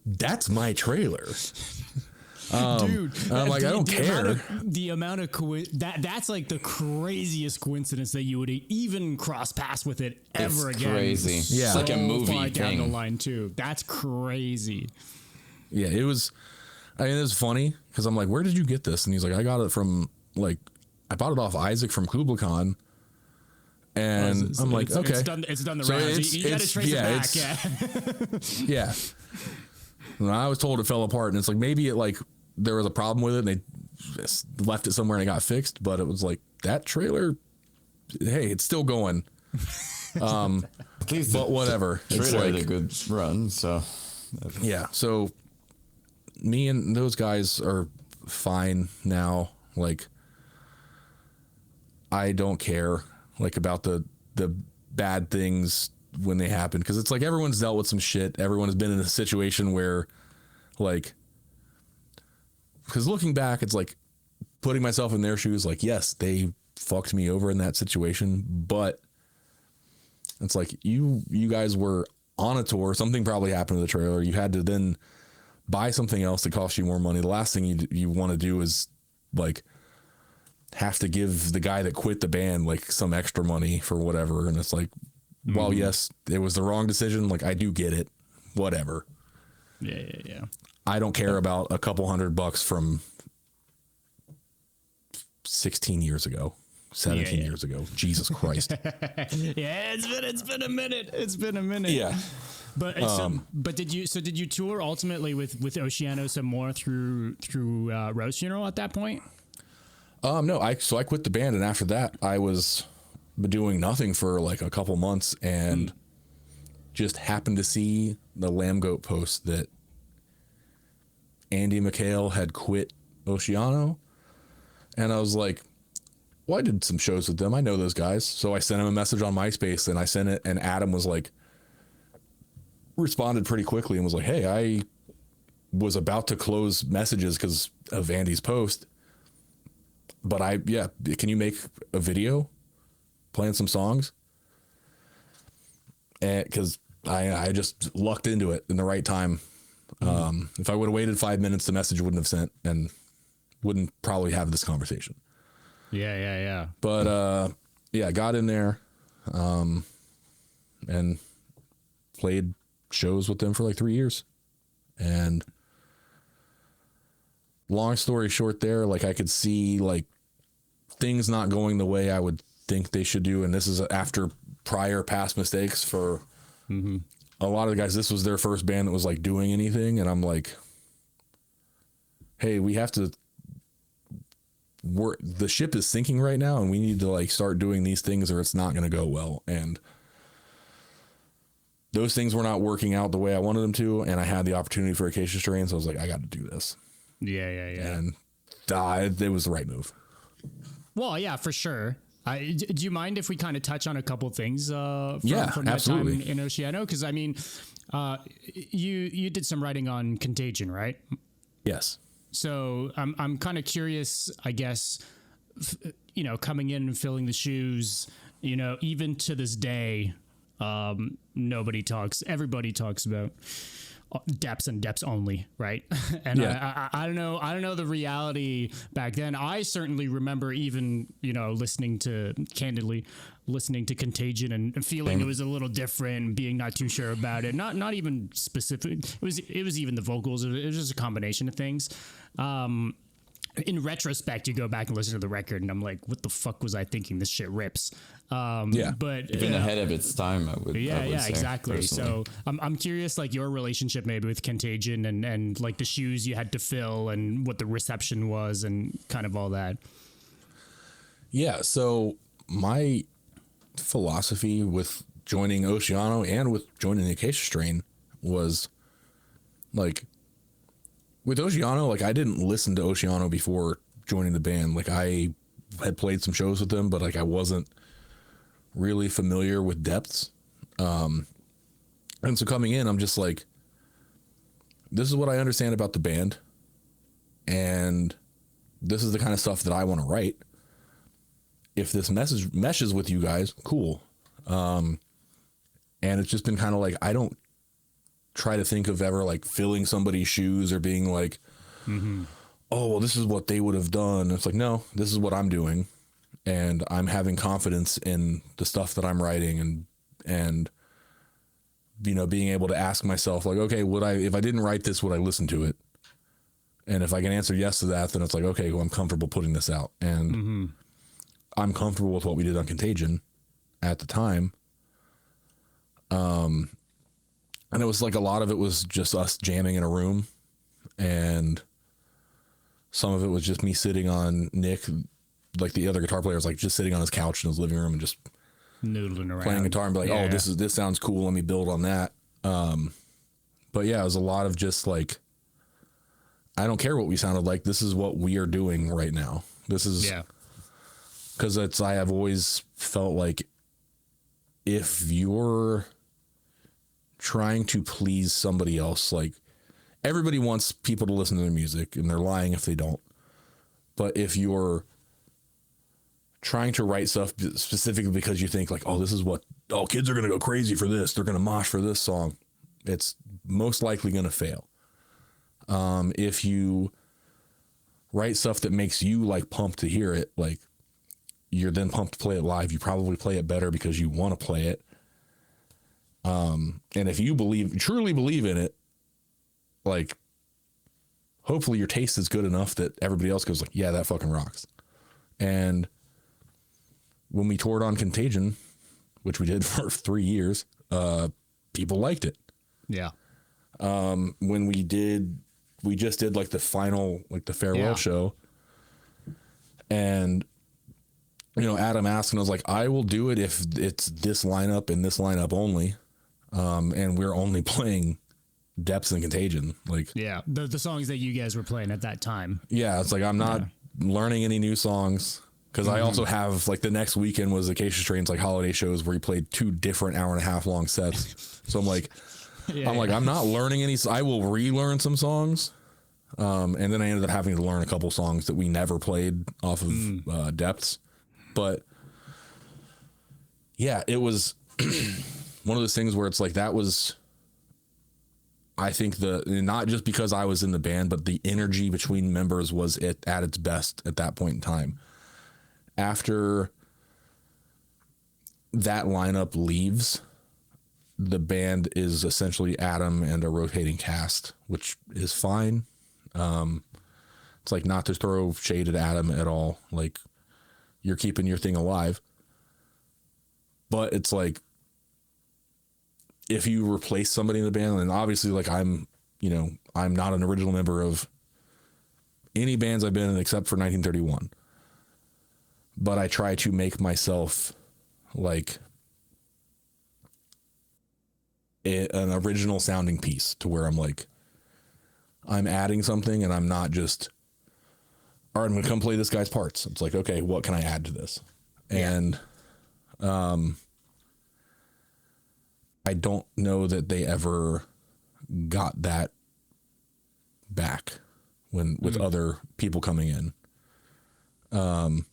that's my trailer. Dude, and I'm like, I don't care. The amount of that's like the craziest coincidence that you would even cross paths with it ever It's again. crazy. Yeah. It's like a movie far down the thing. line too. That's crazy. Yeah, it was. I mean, it was funny because I'm like, where did you get this? And he's like, I got it from like, I bought it off Isaac from Kubla Khan. And I'm like, okay, it's done the So rounds. You got to it's- trace yeah, it back. Yeah. yeah. And I was told it fell apart, and it's like maybe it like there was a problem with it, and they just left it somewhere and it got fixed. But it was like that trailer. Hey, it's still going. At least But whatever. the It's trailer had like- a good run, so Yeah. So me and those guys are fine now. Like, I don't care like about the bad things when they happen, because it's like everyone's dealt with some shit. Everyone has been in a situation where like, because looking back, it's like putting myself in their shoes, like, yes, they fucked me over in that situation, but it's like you guys were on a tour, something probably happened to the trailer, you had to then buy something else that costs you more money. The last thing you want to do is like have to give the guy that quit the band like some extra money for whatever. And it's like, well, yes, it was the wrong decision. Like, I do get it, whatever. Yeah. I don't care about a couple $100 from 16 years ago, 17 Yeah. years ago. Jesus Christ. Yeah, it's been a minute. It's been a minute. Yeah. But did you tour ultimately with Oceano some more through Rose Funeral at that point? No, I quit the band, and after that I was doing nothing for like a couple months, and just happened to see the Lamb Goat post that Andy McHale had quit Oceano, and I was like, well, I did some shows with them, I know those guys. So I sent him a message on MySpace, and I sent it, and Adam was like, responded pretty quickly and was like, hey, I was about to close messages because of Andy's post, but can you make a video playing some songs? And because I just lucked into it in the right time. If I would have waited 5 minutes, the message wouldn't have sent and wouldn't probably have this conversation. Yeah. But I got in there and played shows with them for like 3 years. And long story short there, like I could see like things not going the way I would think they should do. And this is after prior past mistakes for a lot of the guys. This was their first band that was like doing anything. And I'm like, hey, we have to the ship is sinking right now, and we need to like start doing these things or it's not going to go well. And those things were not working out the way I wanted them to. And I had the opportunity for Acacia Strain. So I was like, I got to do this. Yeah. And it was the right move. Well, yeah, for sure. Do you mind if we kind of touch on a couple things from that absolutely. time in Oceano? Because I mean, you did some writing on Contagion, right? Yes. So I'm kind of curious, I guess, coming in and filling the shoes, even to this day, everybody talks about depths and depths only, right? And Yeah. I don't know the reality back then. I certainly remember even, listening to Contagion and feeling it was a little different, being not too sure about it. Not even specific. It was even the vocals. It was just a combination of things. In retrospect, you go back and listen to the record, and I'm like, what the fuck was I thinking? This shit rips. But Even ahead of its time, I would say, exactly. personally. So I'm curious, like, your relationship maybe with Contagion and like the shoes you had to fill and what the reception was and kind of all that. Yeah. So my philosophy with joining Oceano and with joining the Acacia Strain was like, with Oceano, like I didn't listen to Oceano before joining the band. Like I had played some shows with them, but like I wasn't really familiar with Depths. And so coming in, I'm just like, this is what I understand about the band. And this is the kind of stuff that I want to write. If this message meshes with you guys, cool. And it's just been kind of like, I don't try to think of ever like filling somebody's shoes or being like, oh, well, this is what they would have done. It's like, no, this is what I'm doing. And I'm having confidence in the stuff that I'm writing and, being able to ask myself like, okay, if I didn't write this, would I listen to it? And if I can answer yes to that, then it's like, okay, well, I'm comfortable putting this out. And I'm comfortable with what we did on Contagion at the time. And it was like a lot of it was just us jamming in a room, and some of it was just me sitting on Nick, like the other guitar player was like just sitting on his couch in his living room and just Noodling around, playing guitar and be like, oh, this sounds cool. Let me build on that. But yeah, it was a lot of just like, I don't care what we sounded like. This is what we are doing right now. This is because I have always felt like if you're trying to please somebody else, like everybody wants people to listen to their music and they're lying if they don't. But if you're trying to write stuff specifically because you think like, oh, this is what, kids are going to go crazy for this, they're going to mosh for this song, it's most likely going to fail. If you write stuff that makes you like pumped to hear it, like you're then pumped to play it live, you probably play it better because you want to play it. And if you truly believe in it, like hopefully your taste is good enough that everybody else goes like, yeah, that fucking rocks. And when we toured on Contagion, which we did for 3 years, people liked it. Yeah. When we just did like the final, like the farewell show, and Adam asked and I was like, I will do it if it's this lineup and this lineup only. And we're only playing Depths and Contagion. Like, yeah, the songs that you guys were playing at that time. Yeah. It's like, I'm not learning any new songs. Cause I also have like the next weekend was Acacia Strain's like holiday shows where he played 2 different hour-and-a-half long sets. So I'm like, I'm not learning any, I will relearn some songs. And then I ended up having to learn a couple songs that we never played off of Depths. But yeah, it was one of those things where it's like, that was, I think not just because I was in the band, but the energy between members was at its best at that point in time. After that lineup leaves, the band is essentially Adam and a rotating cast, which is fine. It's like, not to throw shade at Adam at all. Like, you're keeping your thing alive. But it's like, if you replace somebody in the band, and obviously like I'm not an original member of any bands I've been in except for 1931. But I try to make myself like an original sounding piece to where I'm like, I'm adding something and I'm not just, all right, I'm going to come play this guy's parts. It's like, okay, what can I add to this? And, I don't know that they ever got that back with other people coming in. And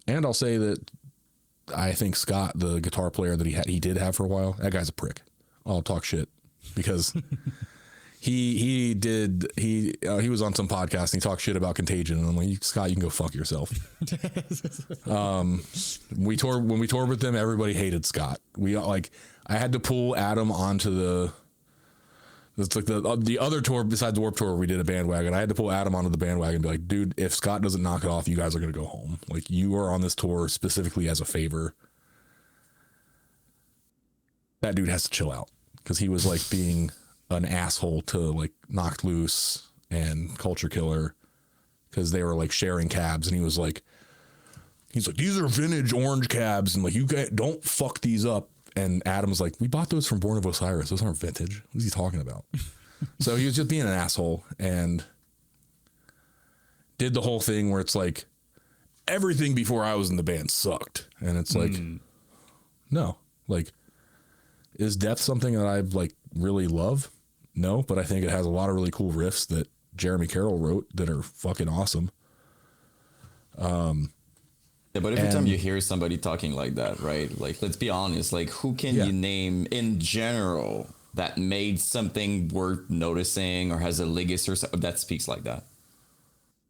I'll say that I think Scott, the guitar player that he did have for a while, that guy's a prick. I'll talk shit because he was on some podcast and he talked shit about Contagion, and I'm like, Scott, you can go fuck yourself. When we toured with them, everybody hated Scott. I had to pull Adam onto it's like the other tour besides the Warped Tour, we did a bandwagon. I had to pull Adam onto the bandwagon and be like, dude, if Scott doesn't knock it off, you guys are going to go home. Like, you are on this tour specifically as a favor. That dude has to chill out, because he was like being an asshole to like Knocked Loose and Culture Killer, because they were like sharing cabs, and he's like, these are vintage orange cabs, and like, you guys don't fuck these up. And Adam's like, we bought those from Born of Osiris. Those aren't vintage. What is he talking about? So he was just being an asshole and did the whole thing where it's like, everything before I was in the band sucked. And it's like, no, like, is Death something that I like really love? No, but I think it has a lot of really cool riffs that Jeremy Carroll wrote that are fucking awesome. Yeah, but every time you hear somebody talking like that, right? Like, let's be honest, like, who can you name in general that made something worth noticing or has a legacy or something that speaks like that?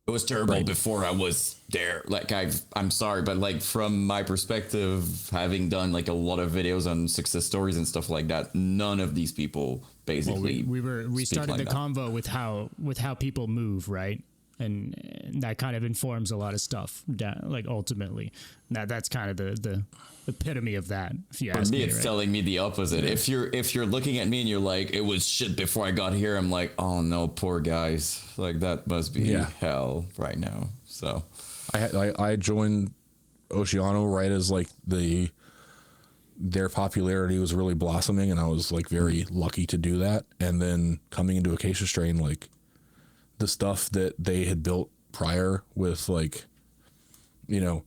It was terrible before I was there. Like, I'm sorry, but like, from my perspective, having done like a lot of videos on success stories and stuff like that, none of these people basically. Well, we started like the convo with how people move, right? And that kind of informs a lot of stuff, like, ultimately. That's kind of the epitome of that, if you ask me. For me, it's telling me the opposite. Yeah. If you're looking at me and you're like, it was shit before I got here, I'm like, oh no, poor guys. Like, that must be hell right now. So I joined Oceano right as like their popularity was really blossoming, and I was like very lucky to do that. And then coming into Acacia Strain, like, the stuff that they had built prior with, like, you know,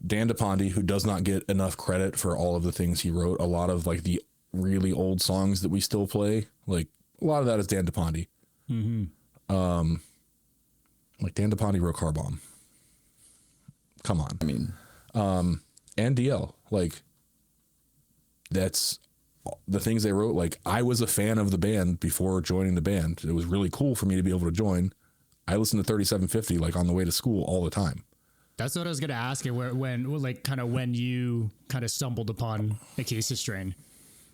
Dan DePonde, who does not get enough credit for all of the things he wrote. A lot of like the really old songs that we still play, like, a lot of that is Dan DePonde. Mm-hmm. Like, Dan DePonde wrote Car Bomb. Come on. I mean, and DL, like, that's the things they wrote. Like, I was a fan of the band before joining the band. It was really cool for me to be able to join. I listened to 3750 like on the way to school all the time. That's what I was going to ask you, when you kind of stumbled upon Acacia Strain.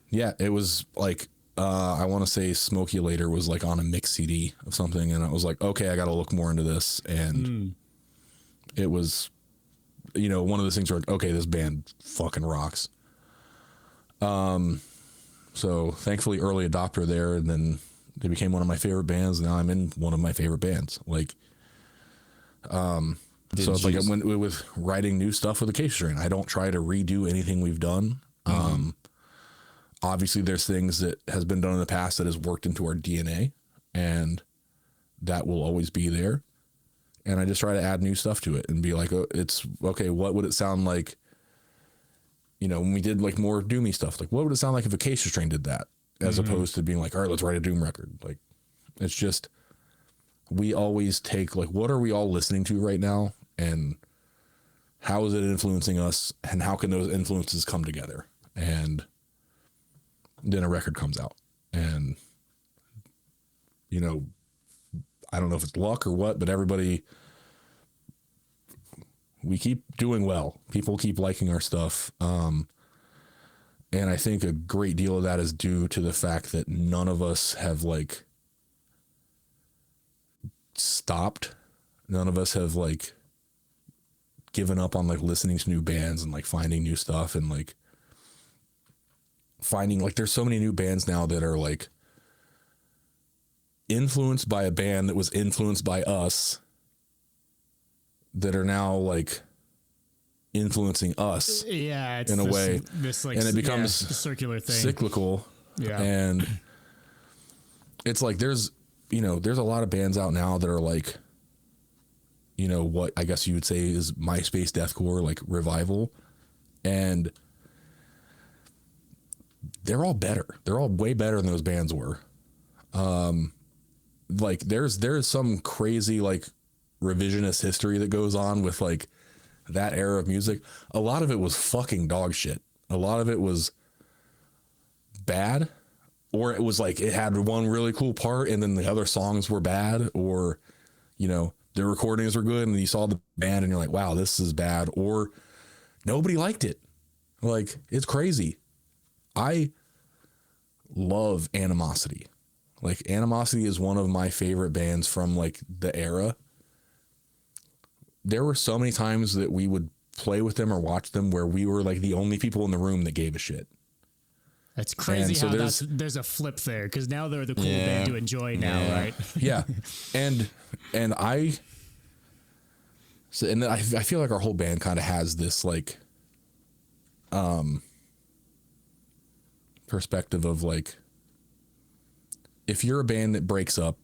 Yeah, it was like, I want to say Smoke You Later was like on a mix CD of something, and I was like, okay, I got to look more into this. And it was, you know, one of those things where, okay, this band fucking rocks. So thankfully early adopter there, and then they became one of my favorite bands. Now I'm in one of my favorite bands. Like, so it's like I went with writing new stuff with Acacia Strain. I don't try to redo anything we've done. Obviously there's things that has been done in the past that has worked into our DNA, and that will always be there. And I just try to add new stuff to it and be like, oh, it's okay. What would it sound like? You know, when we did like more doomy stuff, like, what would it sound like if Acacia Strain did that, as opposed to being like, all right, let's write a doom record. Like, it's just, we always take like, what are we all listening to right now, and how is it influencing us, and how can those influences come together? And then a record comes out, and, you know, I don't know if it's luck or what, but we keep doing well. People keep liking our stuff. And I think a great deal of that is due to the fact that none of us have like stopped. None of us have like given up on like listening to new bands and like finding new stuff, and like finding like, there's so many new bands now that are like influenced by a band that was influenced by us, that are now like influencing us it's in a way, like, and it becomes a circular thing, cyclical. And it's like, there's a lot of bands out now that are like, you know, what I guess you would say is MySpace deathcore, like revival, and they're all better. They're all way better than those bands were. Like, there's some crazy like revisionist history that goes on with like that era of music. A lot of it was fucking dog shit. A lot of it was bad, or it was like it had one really cool part and then the other songs were bad, or, you know, the recordings were good and you saw the band and you're like, wow, this is bad, or nobody liked it. Like, it's crazy. I love Animosity. Like, Animosity is one of my favorite bands from like the era. There were so many times that we would play with them or watch them where we were like the only people in the room that gave a shit. That's crazy so how there's a flip there, because now they're the cool band to enjoy now, right? Yeah. And I feel like our whole band kind of has this like perspective of like, if you're a band that breaks up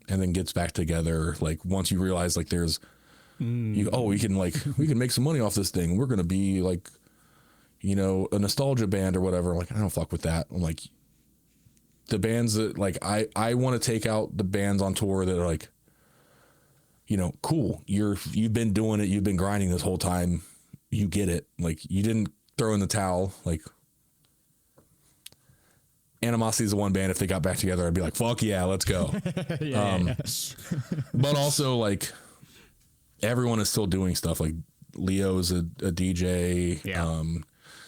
and then gets back together, like once you realize like there's we can make some money off this thing, we're gonna be like, you know, a nostalgia band or whatever. I'm like, I don't fuck with that. I'm like, the bands that like I want to take out the bands on tour that are like, you know, cool, you've been doing it, you've been grinding this whole time, you get it, like you didn't throw in the towel. Like, Animosity is the one band, if they got back together, I'd be like, fuck yeah, let's go. But also like everyone is still doing stuff. Like Leo's a DJ.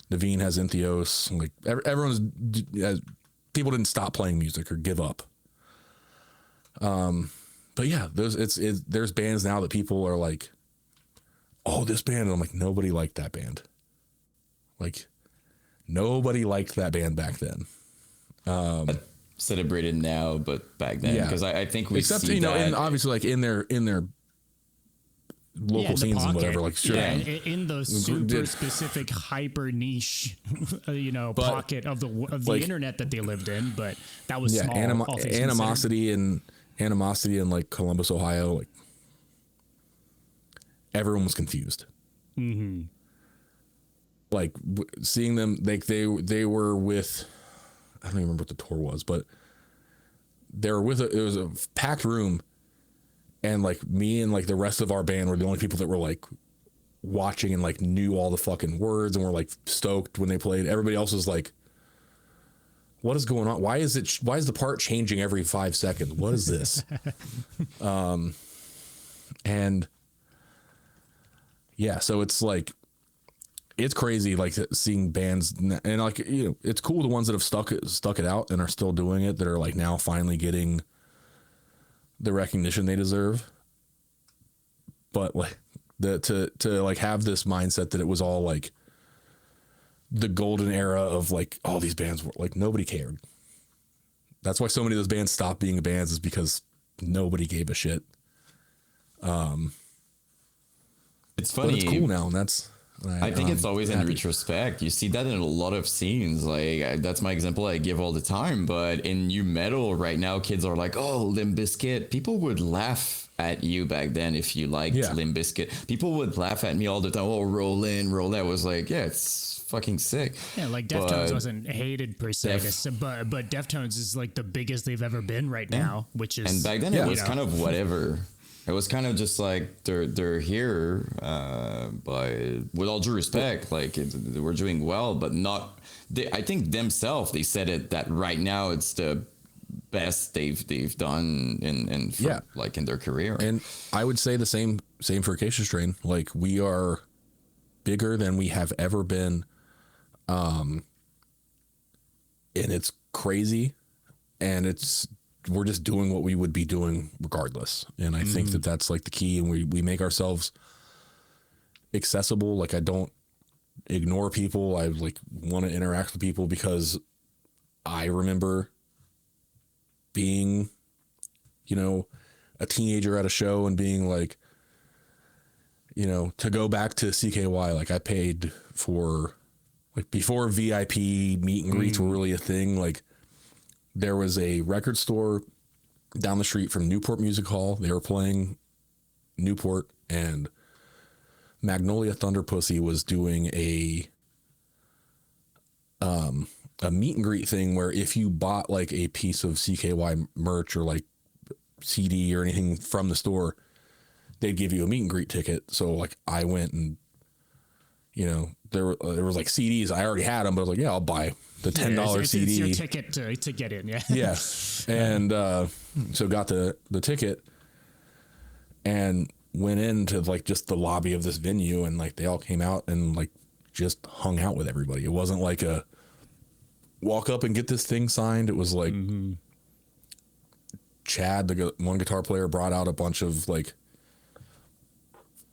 Naveen has Entheos. Like people didn't stop playing music or give up. But yeah, there's bands now that people are like, oh, this band. And I'm like, nobody liked that band. Like, nobody liked that band back then. Celebrated now, but back then, because I think we except see you know, that, and obviously like in their local scenes and whatever, like sure, in the super specific hyper niche, you know, pocket of the like, internet that they lived in, but that was small. Animosity and like Columbus, Ohio, like everyone was confused. Mm-hmm. Like seeing them, like they were with, I don't even remember what the tour was, but they were with it was a packed room, and like me and like the rest of our band were the only people that were like watching and like knew all the fucking words and were like stoked when they played. Everybody else was like, what is going on? Why is the part changing every 5 seconds? What is this? And yeah, so it's like, it's crazy, like seeing bands, and like, you know, it's cool the ones that have stuck it out and are still doing it, that are like now finally getting the recognition they deserve. But like to like have this mindset that it was all like the golden era of like all these bands were like, nobody cared. That's why so many of those bands stopped being bands, is because nobody gave a shit. It's funny. But it's cool now, and that's. I think it's always in retrospect. You see that in a lot of scenes. Like, that's my example I give all the time. But in new metal right now, kids are like, "Oh, Limp Bizkit." People would laugh at you back then if you liked Limp Bizkit. People would laugh at me all the time. Oh, roll in, roll out. I was like, yeah, it's fucking sick. Yeah, like Deftones wasn't hated per se, but Deftones is like the biggest they've ever been right now, which is. And back then it was kind of whatever. It was kind of just like they're here, but with all due respect, like they were doing well, but not. I think themselves, they said it that right now it's the best they've done in like in their career. And I would say the same for Acacia Strain. Like, we are bigger than we have ever been, and it's crazy, and we're just doing what we would be doing regardless. And I think that that's like the key. And we make ourselves accessible. Like, I don't ignore people. I like want to interact with people, because I remember being, you know, a teenager at a show and being like, you know, to go back to CKY, like I paid for, like, before VIP meet and greets were really a thing. Like, there was a record store down the street from Newport Music Hall. They were playing Newport, and Magnolia Thunder Pussy was doing a meet and greet thing where if you bought like a piece of CKY merch or like CD or anything from the store, they'd give you a meet and greet ticket. So like I went and there was like CDs. I already had them, but I was like, yeah, I'll buy the $10 CD. It's your ticket to get in. Yeah. Yeah. And so got the ticket and went into like just the lobby of this venue, and like they all came out and like just hung out with everybody. It wasn't like a walk up and get this thing signed. It was like Chad, the one guitar player, brought out a bunch of like,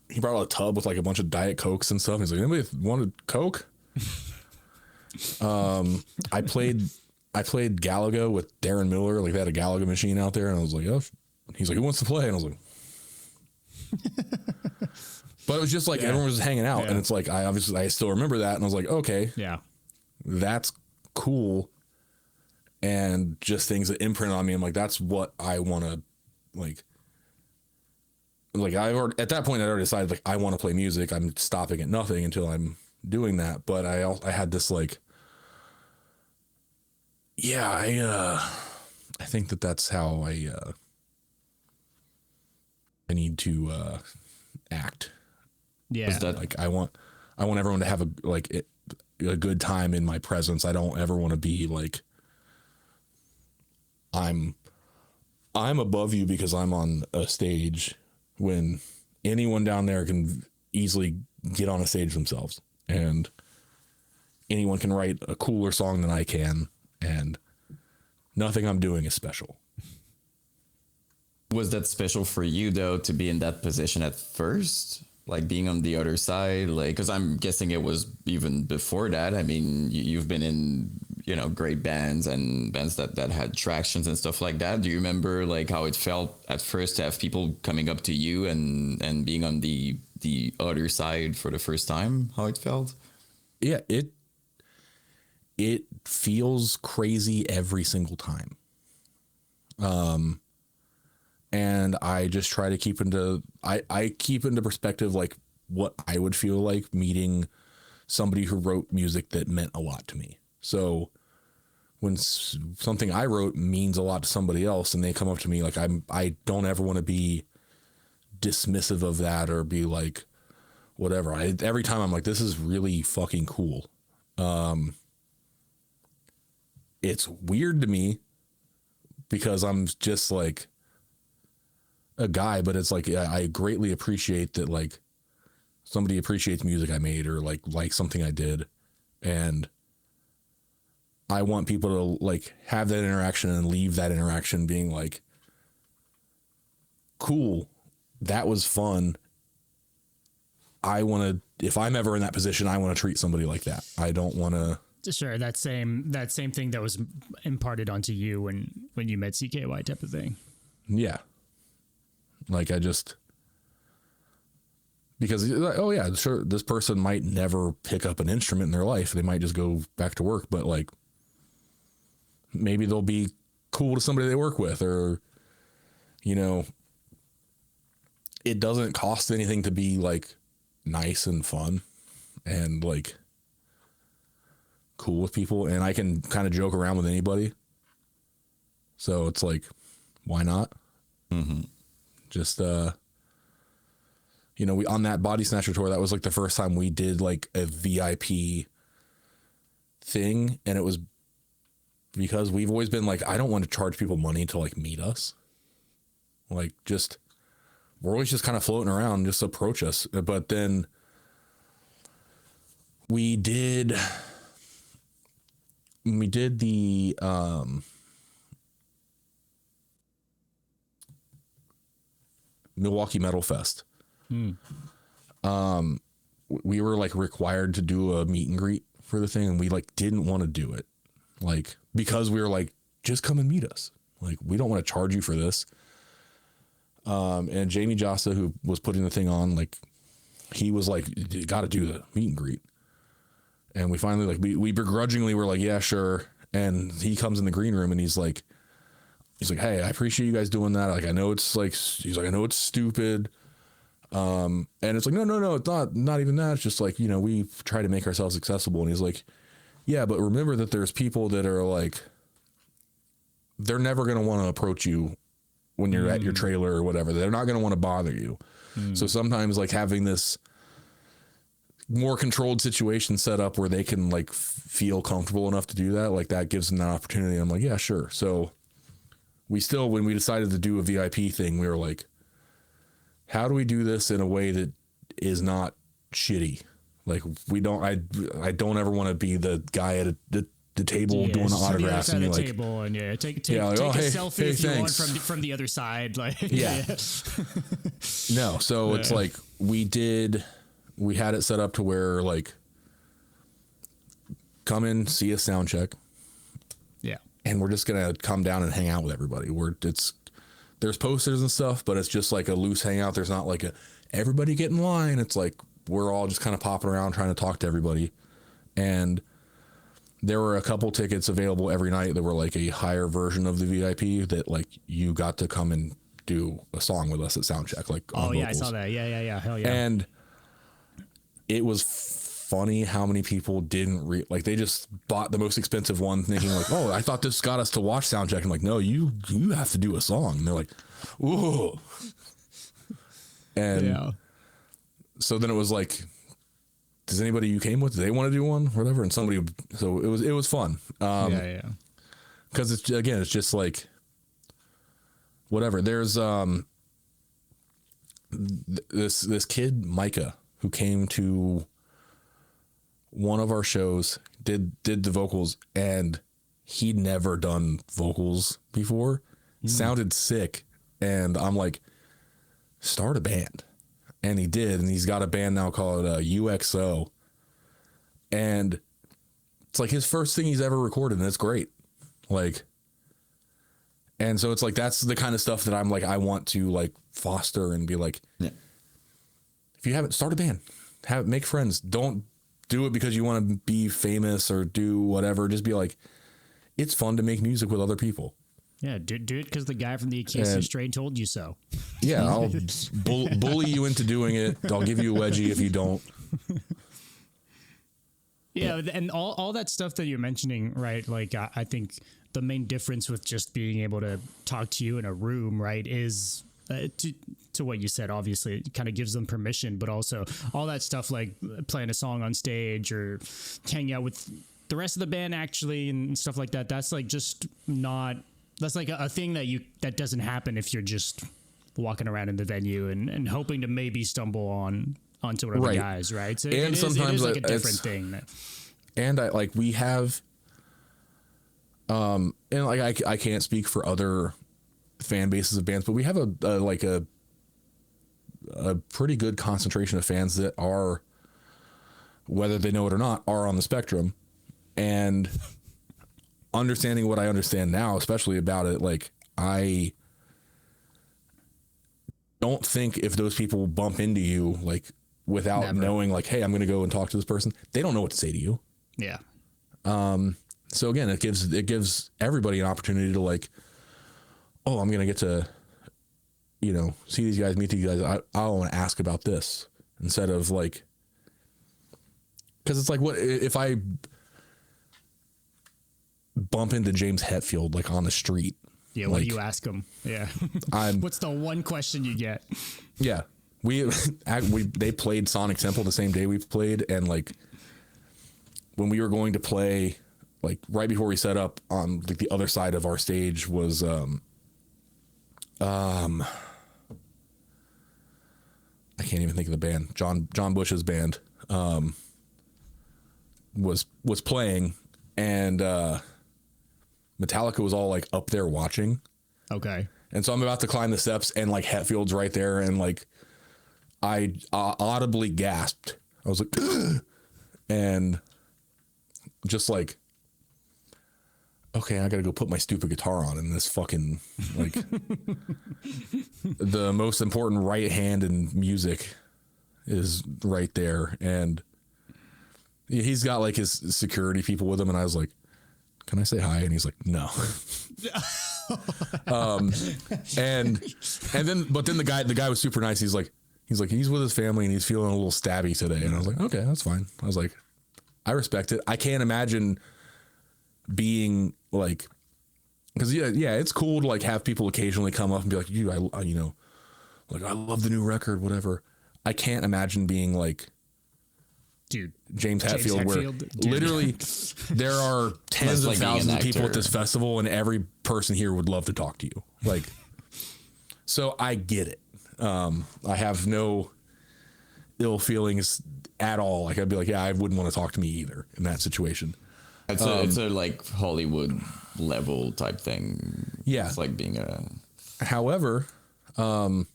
he brought out a tub with like a bunch of Diet Cokes and stuff. He's like, anybody wanted Coke? I played Galaga with Darren Miller. Like they had a Galaga machine out there, and I was like, oh. He's like, who wants to play? And I was like, but it was just like everyone was hanging out, and it's like I still remember that, and I was like, okay, yeah, that's cool, and just things that imprint on me. I'm like, that's what I want to like. Like at that point, I already decided like I want to play music. I'm stopping at nothing until I'm doing that. But I had this like, yeah, I think that's how I need to act. Yeah, like I want everyone to have a good time in my presence. I don't ever want to be like I'm above you because I'm on a stage, when anyone down there can easily get on a stage themselves, and anyone can write a cooler song than I can, and nothing I'm doing is special. Was that special for you though, to be in that position at first? Like being on the other side, like, because I'm guessing it was even before that. I mean, you've been in, great bands and bands that had tractions and stuff like that. Do you remember like how it felt at first to have people coming up to you and being on the other side for the first time? How it felt? Yeah, it feels crazy every single time. And I just try to keep I keep into perspective like what I would feel like meeting somebody who wrote music that meant a lot to me. So when something I wrote means a lot to somebody else, and they come up to me, like I don't ever want to be dismissive of that or be like whatever. Every time I'm like, this is really fucking cool. It's weird to me because I'm just like a guy, but it's like I greatly appreciate that like somebody appreciates music I made or like something I did, and I want people to like have that interaction and leave that interaction being like, cool, that was fun. I want to, if I'm ever in that position, I want to treat somebody like that. I don't want to. Sure, that same thing that was imparted onto you when you met CKY type of thing. Yeah. Like because oh yeah, sure, this person might never pick up an instrument in their life. They might just go back to work, but like maybe they'll be cool to somebody they work with, or it doesn't cost anything to be like nice and fun and like cool with people, and I can kind of joke around with anybody. So it's like, why not? Mm-hmm. Just we on that Body Snatcher tour, that was like the first time we did like a VIP thing, and it was because we've always been like, I don't want to charge people money to like meet us. Like we're always just kind of floating around, just approach us. But then we did the Milwaukee Metal Fest. We were like required to do a meet and greet for the thing, and we like didn't want to do it, like because we were like, just come and meet us. Like we don't want to charge you for this. And Jamie Josta, who was putting the thing on, like he was like, you got to do the meet and greet. And we finally like we begrudgingly were like, yeah, sure. And he comes in the green room and he's like, hey, I appreciate you guys doing that. Like, I know it's like, he's like, I know it's stupid. And it's like, no, it's not even that. It's just like, we try to make ourselves accessible. And he's like, yeah, but remember that there's people that are like, they're never going to want to approach you when you're at your trailer or whatever. They're not going to want to bother you. So sometimes like having this more controlled situation set up where they can like feel comfortable enough to do that, like that gives them that opportunity. I'm like, yeah, sure. So we still, when we decided to do a VIP thing, we were like, how do we do this in a way that is not shitty? Like we don't, I don't ever want to be the guy at the table doing the autographs and the like, table and take like, a hey, selfie if you want from the other side. Like, yeah. No. So it's like, we had it set up to where like, come in, see a sound check. Yeah. And we're just going to come down and hang out with everybody. There's posters and stuff, but it's just like a loose hangout. There's not like everybody get in line. It's like, we're all just kind of popping around trying to talk to everybody. And there were a couple tickets available every night that were like a higher version of the VIP that like you got to come and do a song with us at soundcheck. Like, oh yeah, vocals. I saw that. Yeah. Hell yeah. And it was funny how many people didn't like they just bought the most expensive one thinking like, oh, I thought this got us to watch soundcheck. I'm like, no, you have to do a song. And they're like, ooh. And yeah. So then it was like, does anybody you came with, do they want to do one? Whatever. And so it was fun. Yeah. Cause it's just like, whatever. There's, this kid, Micah, who came to one of our shows, did the vocals, and he'd never done vocals before. Sounded sick. And I'm like, start a band. And he did, and he's got a band now called UXO. And it's like his first thing he's ever recorded, and it's great. Like, and so it's like, that's the kind of stuff that I'm like, I want to like foster and be like, yeah. If you haven't, start a band, make friends. Don't do it because you want to be famous or do whatever. Just be like, it's fun to make music with other people. Yeah, do it because the guy from the Acacia Strain told you so. Yeah, I'll bully you into doing it. I'll give you a wedgie if you don't. Yeah, and all that stuff that you're mentioning, right? Like, I think the main difference with just being able to talk to you in a room, right, is to what you said. Obviously, it kind of gives them permission, but also all that stuff like playing a song on stage or hanging out with the rest of the band actually and stuff like that. That's like just not. That's like a thing that doesn't happen if you're just walking around in the venue and hoping to maybe stumble onto one of the guys, right? So and sometimes it is like a different thing. And we have, and like I can't speak for other fan bases of bands, but we have a pretty good concentration of fans that are, whether they know it or not, are on the spectrum, and understanding what I understand now, especially about it, like I don't think if those people bump into you, like without knowing like, hey, I'm going to go and talk to this person, they don't know what to say to you. Yeah. So again, it gives everybody an opportunity to like, oh, I'm going to get to, see these guys, meet these guys. I want to ask about this instead of like, cause it's like, what if I bump into James Hetfield like on the street? Yeah, what do you ask him? Yeah. What's the one question you get? Yeah. They played Sonic Temple the same day we played, and like when we were going to play, like right before we set up on like the other side of our stage was I can't even think of the band. John Bush's band was playing, and Metallica was all like up there watching. Okay. And so I'm about to climb the steps, and like Hetfield's right there, and like I audibly gasped. I was like, and just like, okay, I gotta go put my stupid guitar on in this fucking like the most important right hand in music is right there, and he's got like his security people with him, and I was like, can I say hi? And he's like, no. And then the guy was super nice. He's with his family and he's feeling a little stabby today. And I was like, okay, that's fine. I was like, I respect it. I can't imagine being like, cause yeah, it's cool to like have people occasionally come up and be like, I love the new record, whatever. I can't imagine being like Dude, James Hetfield, where dude. literally there are tens of like being thousands an of people at actor. this festival, and every person here would love to talk to you. Like, so I get it. I have no ill feelings at all. Like, I'd be like, yeah, I wouldn't want to talk to me either in that situation. It's a like Hollywood level type thing. Yeah. It's like being a. However, Robert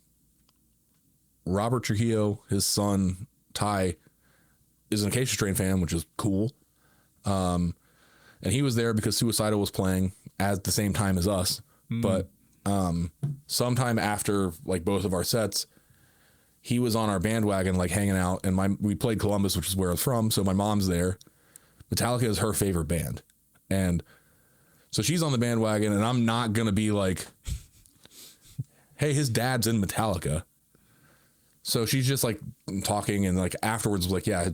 Trujillo, his son Ty, is an Acacia Strain fan, which is cool. And he was there because Suicidal was playing at the same time as us. But sometime after like both of our sets, he was on our bandwagon, like hanging out, and we played Columbus, which is where I was from. So my mom's there. Metallica is her favorite band. And so she's on the bandwagon, and I'm not going to be like, hey, his dad's in Metallica. So she's just like talking, and like afterwards was like, yeah,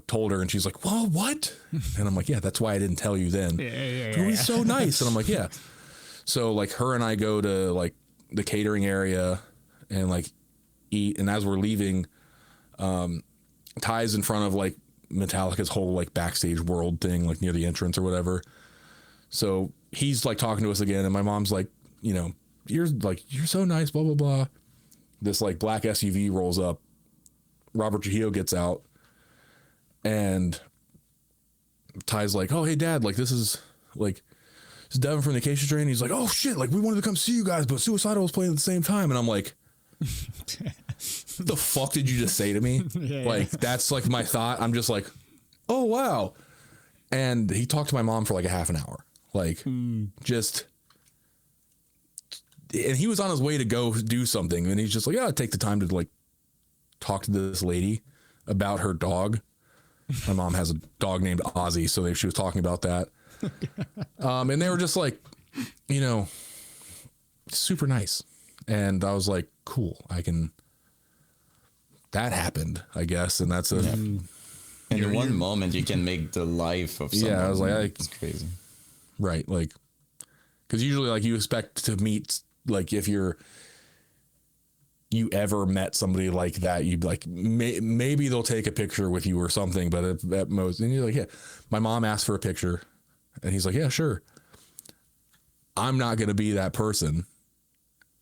told her, and she's like, whoa, what? And I'm like, yeah, that's why I didn't tell you then. Yeah. He's so nice. And I'm like, yeah. So like her and I go to like the catering area and like eat. And as we're leaving, Ty's in front of like Metallica's whole like backstage world thing, like near the entrance or whatever. So he's like talking to us again. And my mom's like, you're so nice, blah, blah, blah. This like black SUV rolls up. Robert Trujillo gets out, and Ty's like, oh, hey dad, like this is Devin from the Acacia Strain. He's like, oh shit, like we wanted to come see you guys, but Suicidal was playing at the same time. And I'm like, what the fuck did you just say to me? That's like my thought. I'm just like, oh wow. And he talked to my mom for like a half an hour. Like and he was on his way to go do something, and he's just like, yeah, take the time to like talk to this lady about her dog. My mom has a dog named Ozzy, so she was talking about that. And they were just like, super nice. And I was like, cool, that happened, I guess. And that's in one moment you can make the life of someone. Yeah, I was like, it's crazy. Right. Like, because usually like you expect to meet, like if you ever met somebody like that, you'd be like, maybe they'll take a picture with you or something, but at most, and you're like, yeah, my mom asked for a picture, and he's like, yeah, sure. I'm not going to be that person.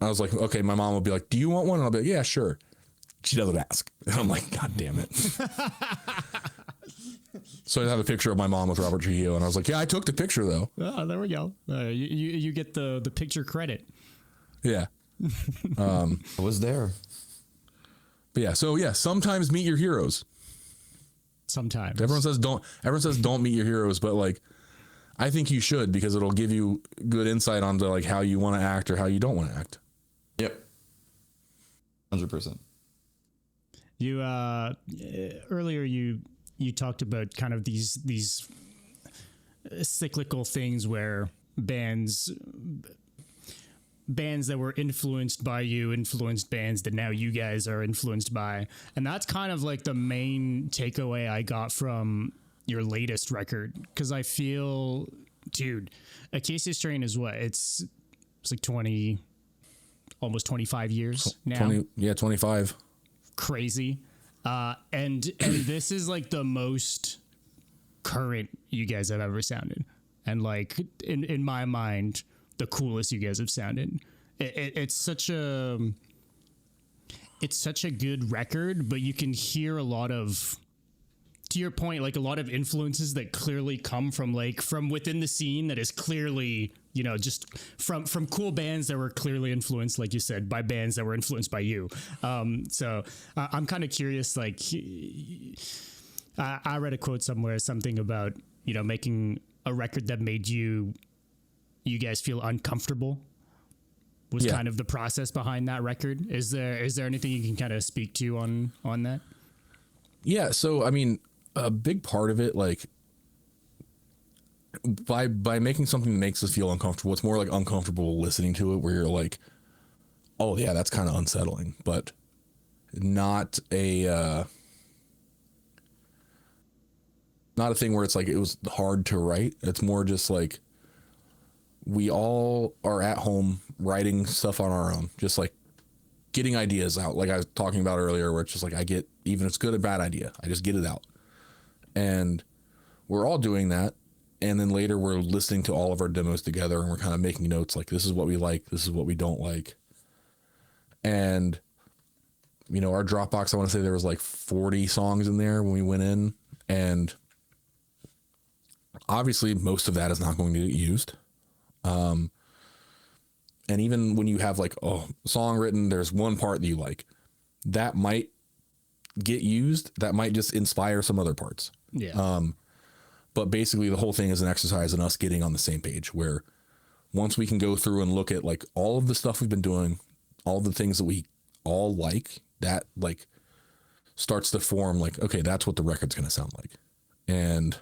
I was like, okay, my mom will be like, do you want one? And I'll be like, yeah, sure. She doesn't ask. And I'm like, God damn it. So I have a picture of my mom with Robert Trujillo, and I was like, yeah, I took the picture though. Oh, there we go. You get the picture credit. Yeah. I was there. But yeah, so yeah, sometimes meet your heroes. Sometimes. Everyone says don't meet your heroes, but like I think you should, because it'll give you good insight onto like how you want to act or how you don't want to act. Yep. 100%. You earlier you talked about kind of these cyclical things where bands that were influenced by you influenced bands that now you guys are influenced by. And that's kind of like the main takeaway I got from your latest record. Cause I feel, dude, Acacia Strain is what? It's like 20, almost 25 years now. 25. Crazy. And this is like the most current you guys have ever sounded. And like in my mind, the coolest you guys have sounded. It's such a good record, but you can hear a lot of, to your point, like a lot of influences that clearly come from within the scene, that is clearly, just from cool bands that were clearly influenced, like you said, by bands that were influenced by you. So I'm kind of curious, like I read a quote somewhere, something about, making a record that made you guys feel uncomfortable was kind of the process behind that record. Is there anything you can kind of speak to on that? Yeah. So, I mean, a big part of it, like by making something that makes us feel uncomfortable, it's more like uncomfortable listening to it, where you're like, oh yeah, that's kind of unsettling, but not a thing where it's like, it was hard to write. It's more just like, we all are at home writing stuff on our own, just like getting ideas out. Like I was talking about earlier, where it's just like, even if it's good or bad idea, I just get it out. And we're all doing that. And then later we're listening to all of our demos together and we're kind of making notes like, this is what we like, this is what we don't like. And, you know, our Dropbox, I want to say there was like 40 songs in there when we went in. And obviously most of that is not going to get used. And even when you have like a song written, there's one part that you like that might get used. That might just inspire some other parts. Yeah. But basically the whole thing is an exercise in us getting on the same page where once we can go through and look at like all of the stuff we've been doing, all the things that we all like, that like starts to form like, okay, that's what the record's going to sound like. And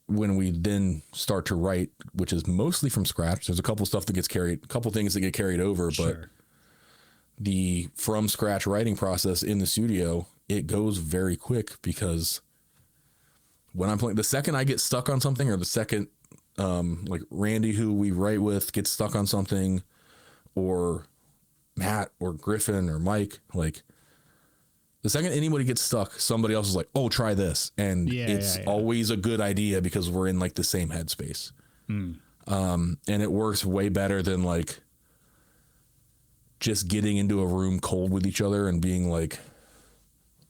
when we then start to write, which is mostly from scratch, there's a couple stuff that gets carried, a couple things that get carried over, but the from scratch writing process in the studio, it goes very quick because when I'm playing, the second I get stuck on something, or the second, like Randy, who we write with, gets stuck on something, or Matt or Griffin or Mike, like the second anybody gets stuck, somebody else is like, oh, try this. And it's always a good idea because we're in like the same headspace. And it works way better than like just getting into a room cold with each other and being like,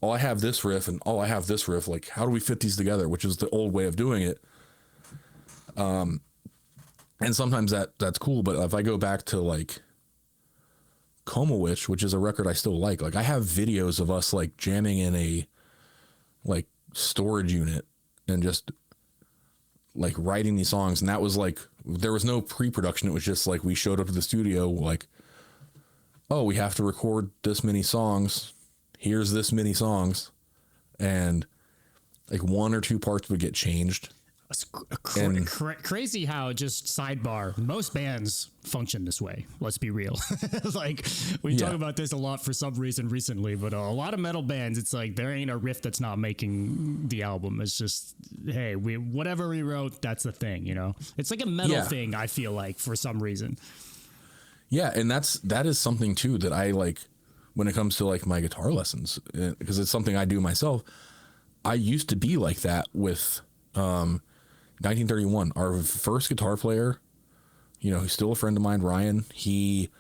oh, I have this riff and oh, I have this riff. Like, how do we fit these together? Which is the old way of doing it. And sometimes that's cool. But if I go back to like Coma Witch, which is a record I still like I have videos of us like jamming in a like storage unit and just like writing these songs. And that was like, there was no pre-production. It was just like, we showed up to the studio, like, oh, we have to record this many songs. Here's this many songs. And like one or two parts would get changed. It's crazy how, just sidebar, most bands function this way. Let's be real. Like we talk about this a lot for some reason recently, but a lot of metal bands, it's like there ain't a riff that's not making the album. It's just, hey, whatever we wrote, that's the thing, you know? It's like a metal thing, I feel like, for some reason. Yeah, and that is something too that I like when it comes to like my guitar lessons, because it's something I do myself. I used to be like that with 1931, our first guitar player, you know, he's still a friend of mine, Ryan. He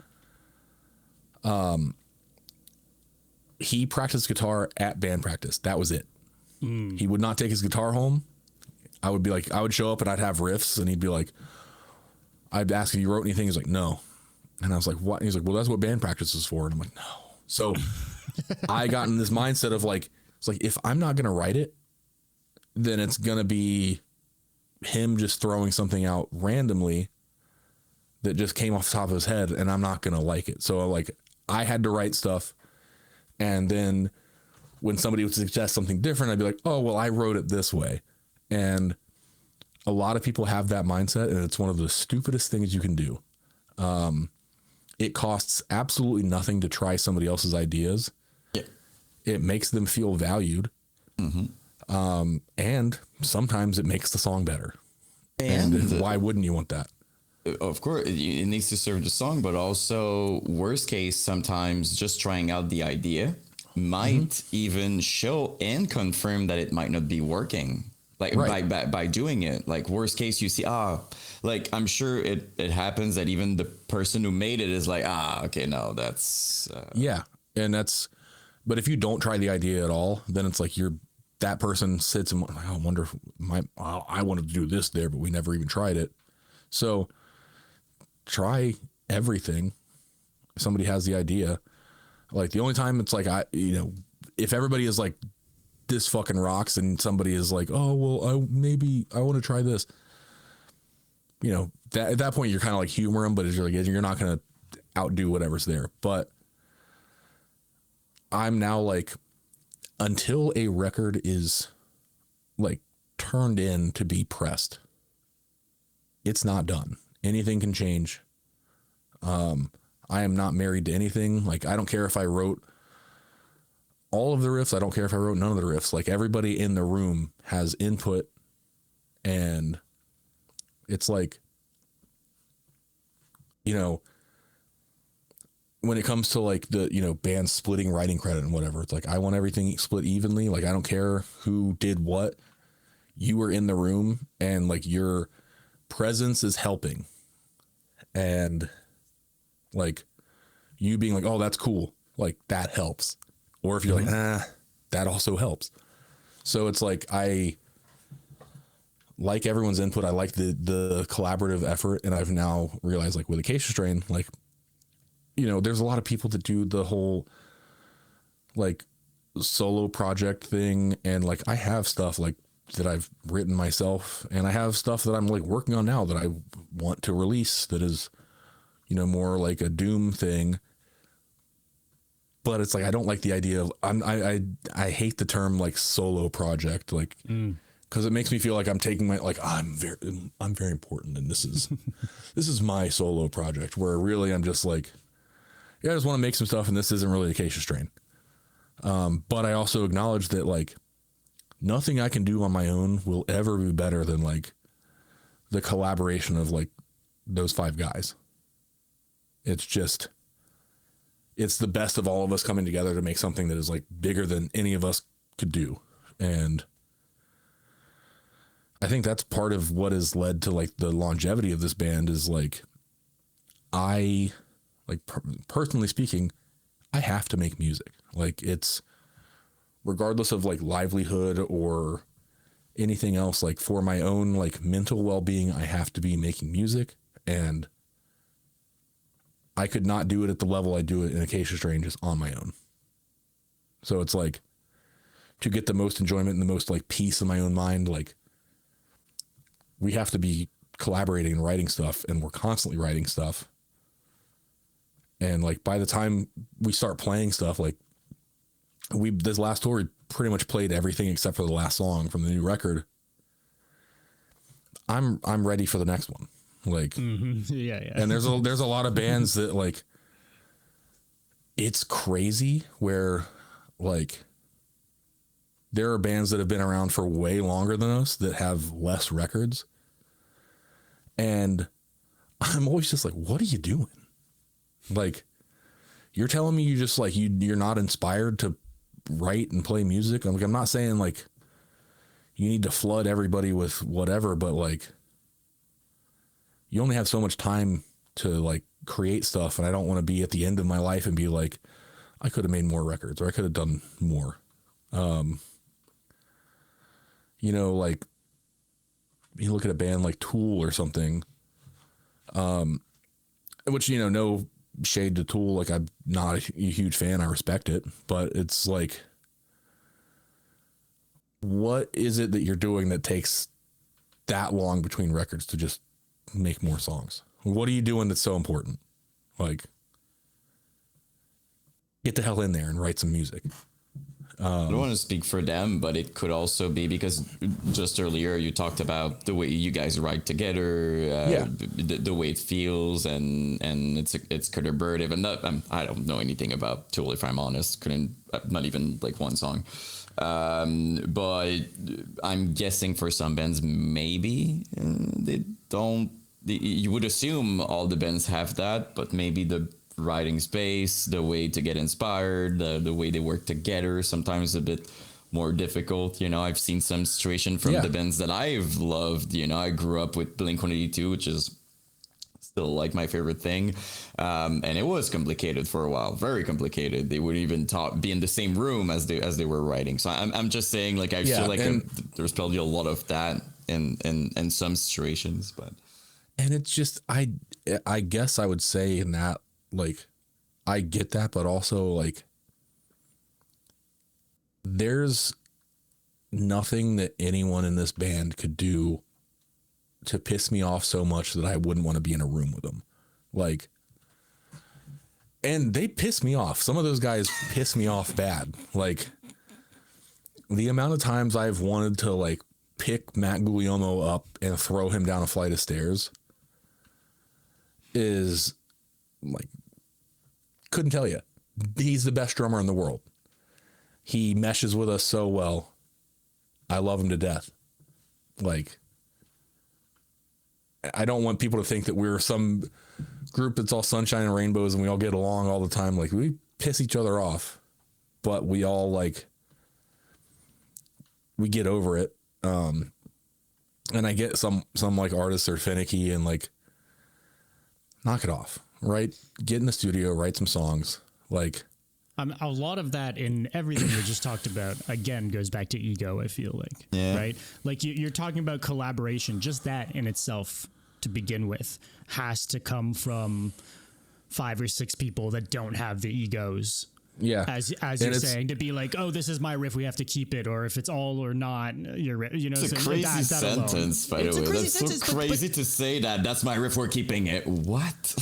practiced guitar at band practice. That was it. He would not take his guitar home. I would show up and I'd have riffs and he'd be like, I'd ask if he wrote anything. He's like, no. And I was like, what? And he's like, well, that's what band practice is for. And I'm like, no. So I got in this mindset of like, it's like, if I'm not going to write it, then it's going to be him just throwing something out randomly that just came off the top of his head and I'm not going to like it. So like I had to write stuff. And then when somebody would suggest something different, I'd be like, oh, well, I wrote it this way. And a lot of people have that mindset and it's one of the stupidest things you can do. It costs absolutely nothing to try somebody else's ideas. Yeah. It makes them feel valued. And sometimes it makes the song better. And why wouldn't you want that? Of course, it needs to serve the song, but also worst case, sometimes just trying out the idea might even show and confirm that it might not be working. Like by doing it, like worst case, you see, like I'm sure it happens that even the person who made it is like, okay, no, that's and that's. But if you don't try the idea at all, then it's like that person sits and I wonder if I wanted to do this there, but we never even tried it. So try everything. If somebody has the idea, like the only time it's like if everybody is like, this fucking rocks and somebody is like, oh, well, I want to try this. You know, at that point you're kind of like humor them, but you're not going to outdo whatever's there. But I'm now like, until a record is like turned in to be pressed, it's not done. Anything can change. I am not married to anything. Like, I don't care if I wrote all of the riffs. I don't care if I wrote none of the riffs. Like, everybody in the room has input, and it's like, you know, when it comes to like the, you know, bands splitting writing credit and whatever, it's like, I want everything split evenly. Like, I don't care who did what. You were in the room and like your presence is helping. And like you being like, oh, that's cool. Like that helps. Or if you're like, that also helps. So it's like, I like everyone's input. I like the collaborative effort. And I've now realized like with Acacia Strain, like, you know, there's a lot of people that do the whole like solo project thing. And like, I have stuff like that I've written myself, and I have stuff that I'm like working on now that I want to release that is, you know, more like a doom thing. But it's like, I don't like the idea of, I hate the term like solo project, like, cause it makes me feel like I'm taking my, like, I'm very important. And this is my solo project, where really I'm just like, yeah, I just want to make some stuff, and this isn't really Acacia Strain. But I also acknowledge that like nothing I can do on my own will ever be better than like the collaboration of like those 5 guys. It's just, it's the best of all of us coming together to make something that is like bigger than any of us could do. And I think that's part of what has led to like the longevity of this band is like, I like personally speaking, I have to make music. Like it's regardless of like livelihood or anything else, like for my own like mental well-being, I have to be making music, and I could not do it at the level I do it in Acacia Strain just on my own. So it's like, to get the most enjoyment and the most like peace in my own mind, like we have to be collaborating and writing stuff, and we're constantly writing stuff. And like, by the time we start playing stuff, like this last tour, we pretty much played everything except for the last song from the new record. I'm ready for the next one. Like, yeah. And there's a lot of bands that like, it's crazy where like there are bands that have been around for way longer than us that have less records. And I'm always just like, what are you doing? Like, you're telling me you just like, you're not inspired to write and play music. I'm not saying like you need to flood everybody with whatever, but like, you only have so much time to like create stuff. And I don't want to be at the end of my life and be like, I could have made more records, or I could have done more. You know, like you look at a band like Tool or something, which, you know, no shade to Tool. Like, I'm not a huge fan. I respect it, but it's like, what is it that you're doing that takes that long between records to just make more songs? What are you doing that's so important? Like, get the hell in there and write some music. I don't want to speak for them, but it could also be because just earlier you talked about the way you guys write together, the way it feels, and it's collaborative. And I don't know anything about Tool, if I'm honest. Not even like one song. But I'm guessing for some bands, maybe they don't. You would assume all the bands have that, but maybe the writing space, the way to get inspired, the way they work together, sometimes a bit more difficult. You know, I've seen some situation from the bands that I've loved. You know, I grew up with Blink-182, which is still like my favorite thing. And it was complicated for a while, very complicated. They would even be in the same room as they were writing. So I'm just saying, like, I feel like there's probably a lot of that in some situations, but. And it's just, I guess I would say in that, like, I get that, but also like, there's nothing that anyone in this band could do to piss me off so much that I wouldn't want to be in a room with them. Like, and they piss me off. Some of those guys piss me off bad. Like, the amount of times I've wanted to like pick Matt Guglielmo up and throw him down a flight of stairs is like, couldn't tell you. He's the best drummer in the world. He meshes with us so well. I love him to death. Like, I don't want people to think that we're some group that's all sunshine and rainbows and we all get along all the time. Like, we piss each other off, but we all like, we get over it. And I get some like artists are finicky and like, knock it off, right? Get in the studio, write some songs. Like, a lot of that in everything we just talked about, again, goes back to ego, I feel like, right? Like you're talking about collaboration, just that in itself to begin with has to come from 5 or 6 people that don't have the egos. Yeah. As you're saying, to be like, oh, this is my riff, we have to keep it, or if it's all or not, you know, it's a crazy sentence, by the way. That's so crazy to say that. That's my riff, we're keeping it. What?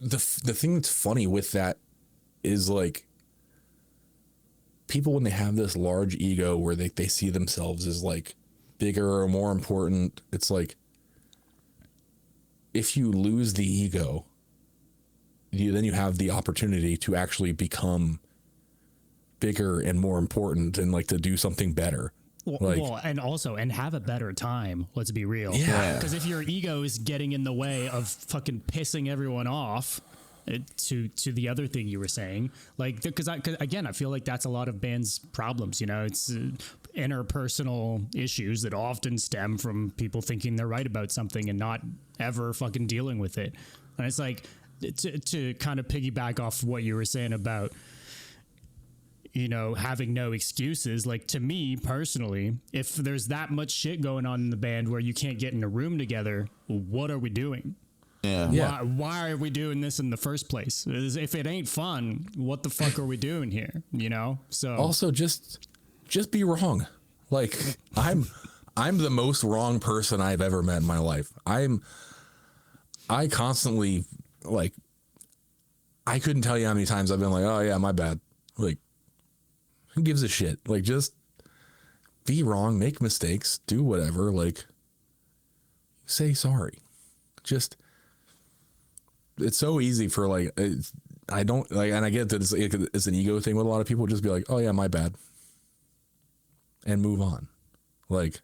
The thing that's funny with that is like, people when they have this large ego where they see themselves as like bigger or more important, it's like, if you lose the ego, then you have the opportunity to actually become bigger and more important and like to do something better. Well, and have a better time. Let's be real. Yeah. Because if your ego is getting in the way of fucking pissing everyone off, to the other thing you were saying, like, because again, I feel like that's a lot of bands' problems. You know, it's interpersonal issues that often stem from people thinking they're right about something and not ever fucking dealing with it. And it's like, to kind of piggyback off what you were saying about, you know, having no excuses. Like, to me personally, if there's that much shit going on in the band where you can't get in a room together, what are we doing? Yeah. Why are we doing this in the first place? If it ain't fun, what the fuck are we doing here? You know? So also just be wrong. Like, I'm the most wrong person I've ever met in my life. I constantly, like, I couldn't tell you how many times I've been like, oh yeah, my bad. Like, who gives a shit? Like, just be wrong, make mistakes, do whatever. Like, say sorry. Just, it's so easy for like, I don't like, and I get that it's an ego thing with a lot of people. Just be like, oh yeah, my bad, and move on. Like,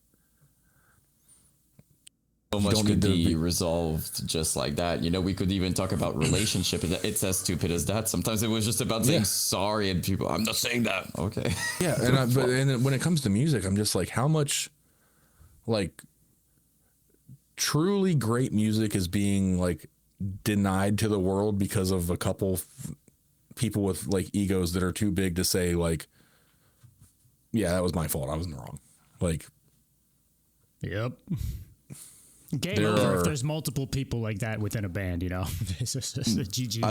so much could be resolved just like that. You know, we could even talk about relationship. It's as stupid as that. Sometimes it was just about saying sorry, and people, I'm not saying that. Okay. Yeah, and when it comes to music, I'm just like, how much, like, truly great music is being like denied to the world because of a couple people with like egos that are too big to say like, yeah, that was my fault, I was in the wrong. Like, yep. Game over if there's multiple people like that within a band, you know. It's just GG.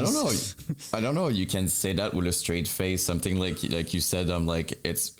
I don't know. You can say that with a straight face. Something like you said. I'm like, it's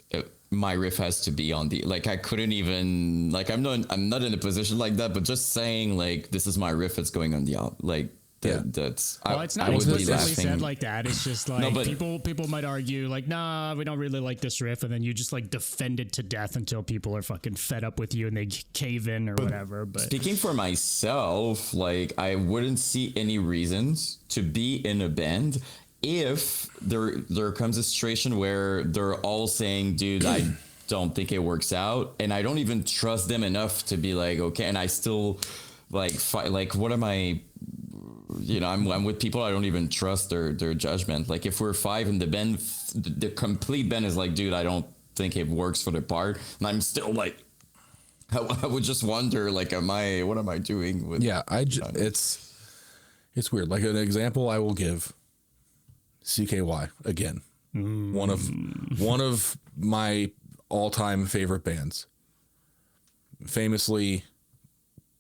my riff has to be on the, like, I couldn't even, like, I'm not in a position like that. But just saying like, this is my riff. It's going on the out. Like, that's. Well, it's not explicitly said like that. It's just like, no, people might argue like, nah, we don't really like this riff, and then you just like defend it to death until people are fucking fed up with you and they cave in or whatever. But speaking for myself, like, I wouldn't see any reasons to be in a band if there comes a situation where they're all saying, dude, I don't think it works out, and I don't even trust them enough to be like, okay, and I still like fight, like, what am I? You know, I'm with people I don't even trust their judgment. Like, if we're 5 in the band, the complete band is like, dude, I don't think it works for the part, and I'm still like, I would just wonder, like, what am I doing with? Yeah, it's weird. Like, an example I will give, CKY again, one of my all-time favorite bands. Famously,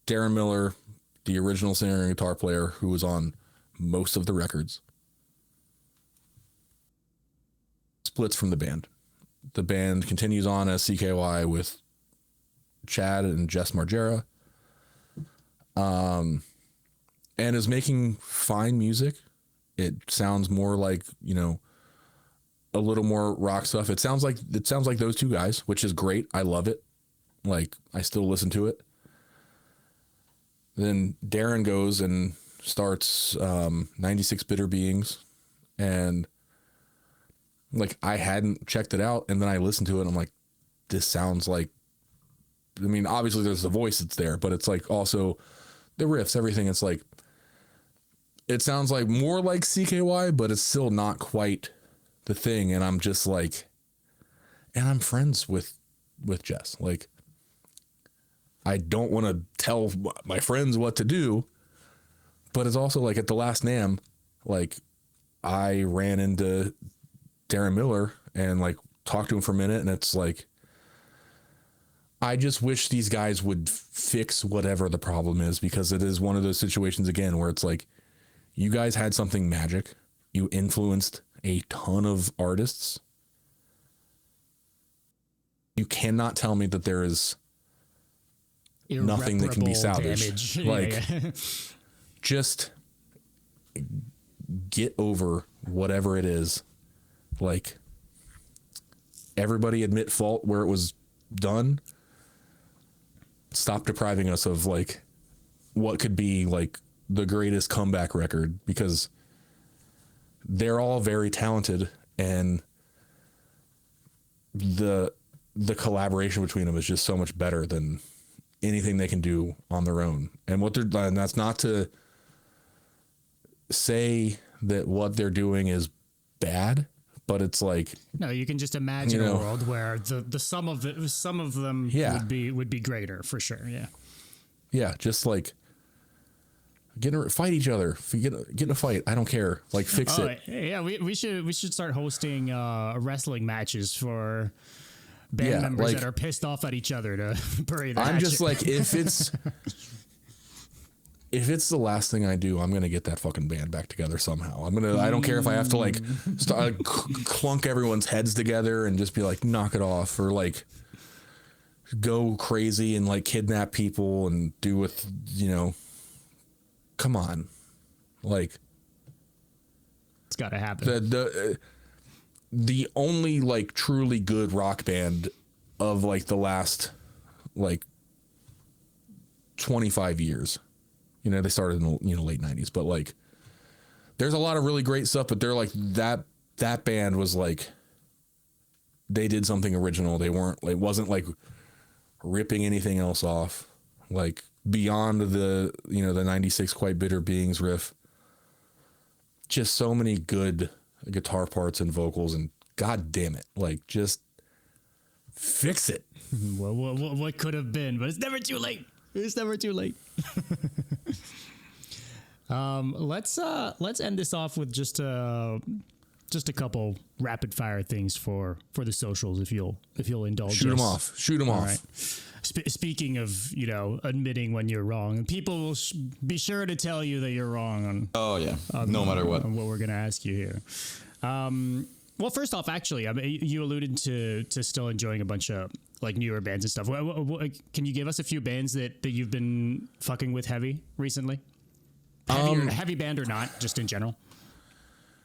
Darren Miller, the original singer and guitar player who was on most of the records, splits from the band. The band continues on as CKY with Chad and Jess Margera, and is making fine music. It sounds more like, you know, a little more rock stuff. It sounds like those two guys, which is great. I love it. Like, I still listen to it. Then Darren goes and starts 96 Bitter Beings, and like, I hadn't checked it out, and then I listened to it and I'm like, this sounds like I mean, obviously there's the voice that's there, but it's like also the riffs, everything. It's like, it sounds like more like CKY, but it's still not quite the thing. And I'm just like, and I'm friends with Jess. Like, I don't want to tell my friends what to do, but it's also like at the last NAMM, like I ran into Darren Miller and like talked to him for a minute. And it's like, I just wish these guys would fix whatever the problem is, because it is one of those situations again, where it's like, you guys had something magic. You influenced a ton of artists. You cannot tell me that there is nothing that can be salvaged. Like, just get over whatever it is. Like, everybody admit fault where it was done. Stop depriving us of like what could be like the greatest comeback record, because they're all very talented, and the collaboration between them is just so much better than anything they can do on their own. And and that's not to say that what they're doing is bad, but it's like, no, you can just imagine a world where the sum of them would be greater for sure. Yeah, just like fight each other. Get in a fight. I don't care. Like, fix it. Yeah, we should start hosting wrestling matches for band members that are pissed off at each other to bury the I'm hatchet. just like, if it's the last thing I do, I'm going to get that fucking band back together somehow. I don't care if I have to like start clunk everyone's heads together and just be like, knock it off, or like go crazy and like kidnap people and do with, come on. Like, it's got to happen. The only like truly good rock band of like the last like 25 years. They started in the late 90s, but like there's a lot of really great stuff, but they're like that band was like, they did something original. It wasn't like ripping anything else off, like beyond the 96 Quite Bitter Beings riff. Just so many good guitar parts and vocals, and god damn it, like, just fix it. Well, what could have been, but it's never too late. It's never too late. Let's end this off with just a couple rapid fire things for the socials, if you'll indulge. Shoot them off. Right. Speaking of admitting when you're wrong, people will be sure to tell you that you're wrong on. No matter what. On what we're gonna ask you here. Well, first off, actually, I mean, you alluded to still enjoying a bunch of like newer bands and stuff. Can you give us a few bands that you've been fucking with heavy recently? Heavy band or not, just in general.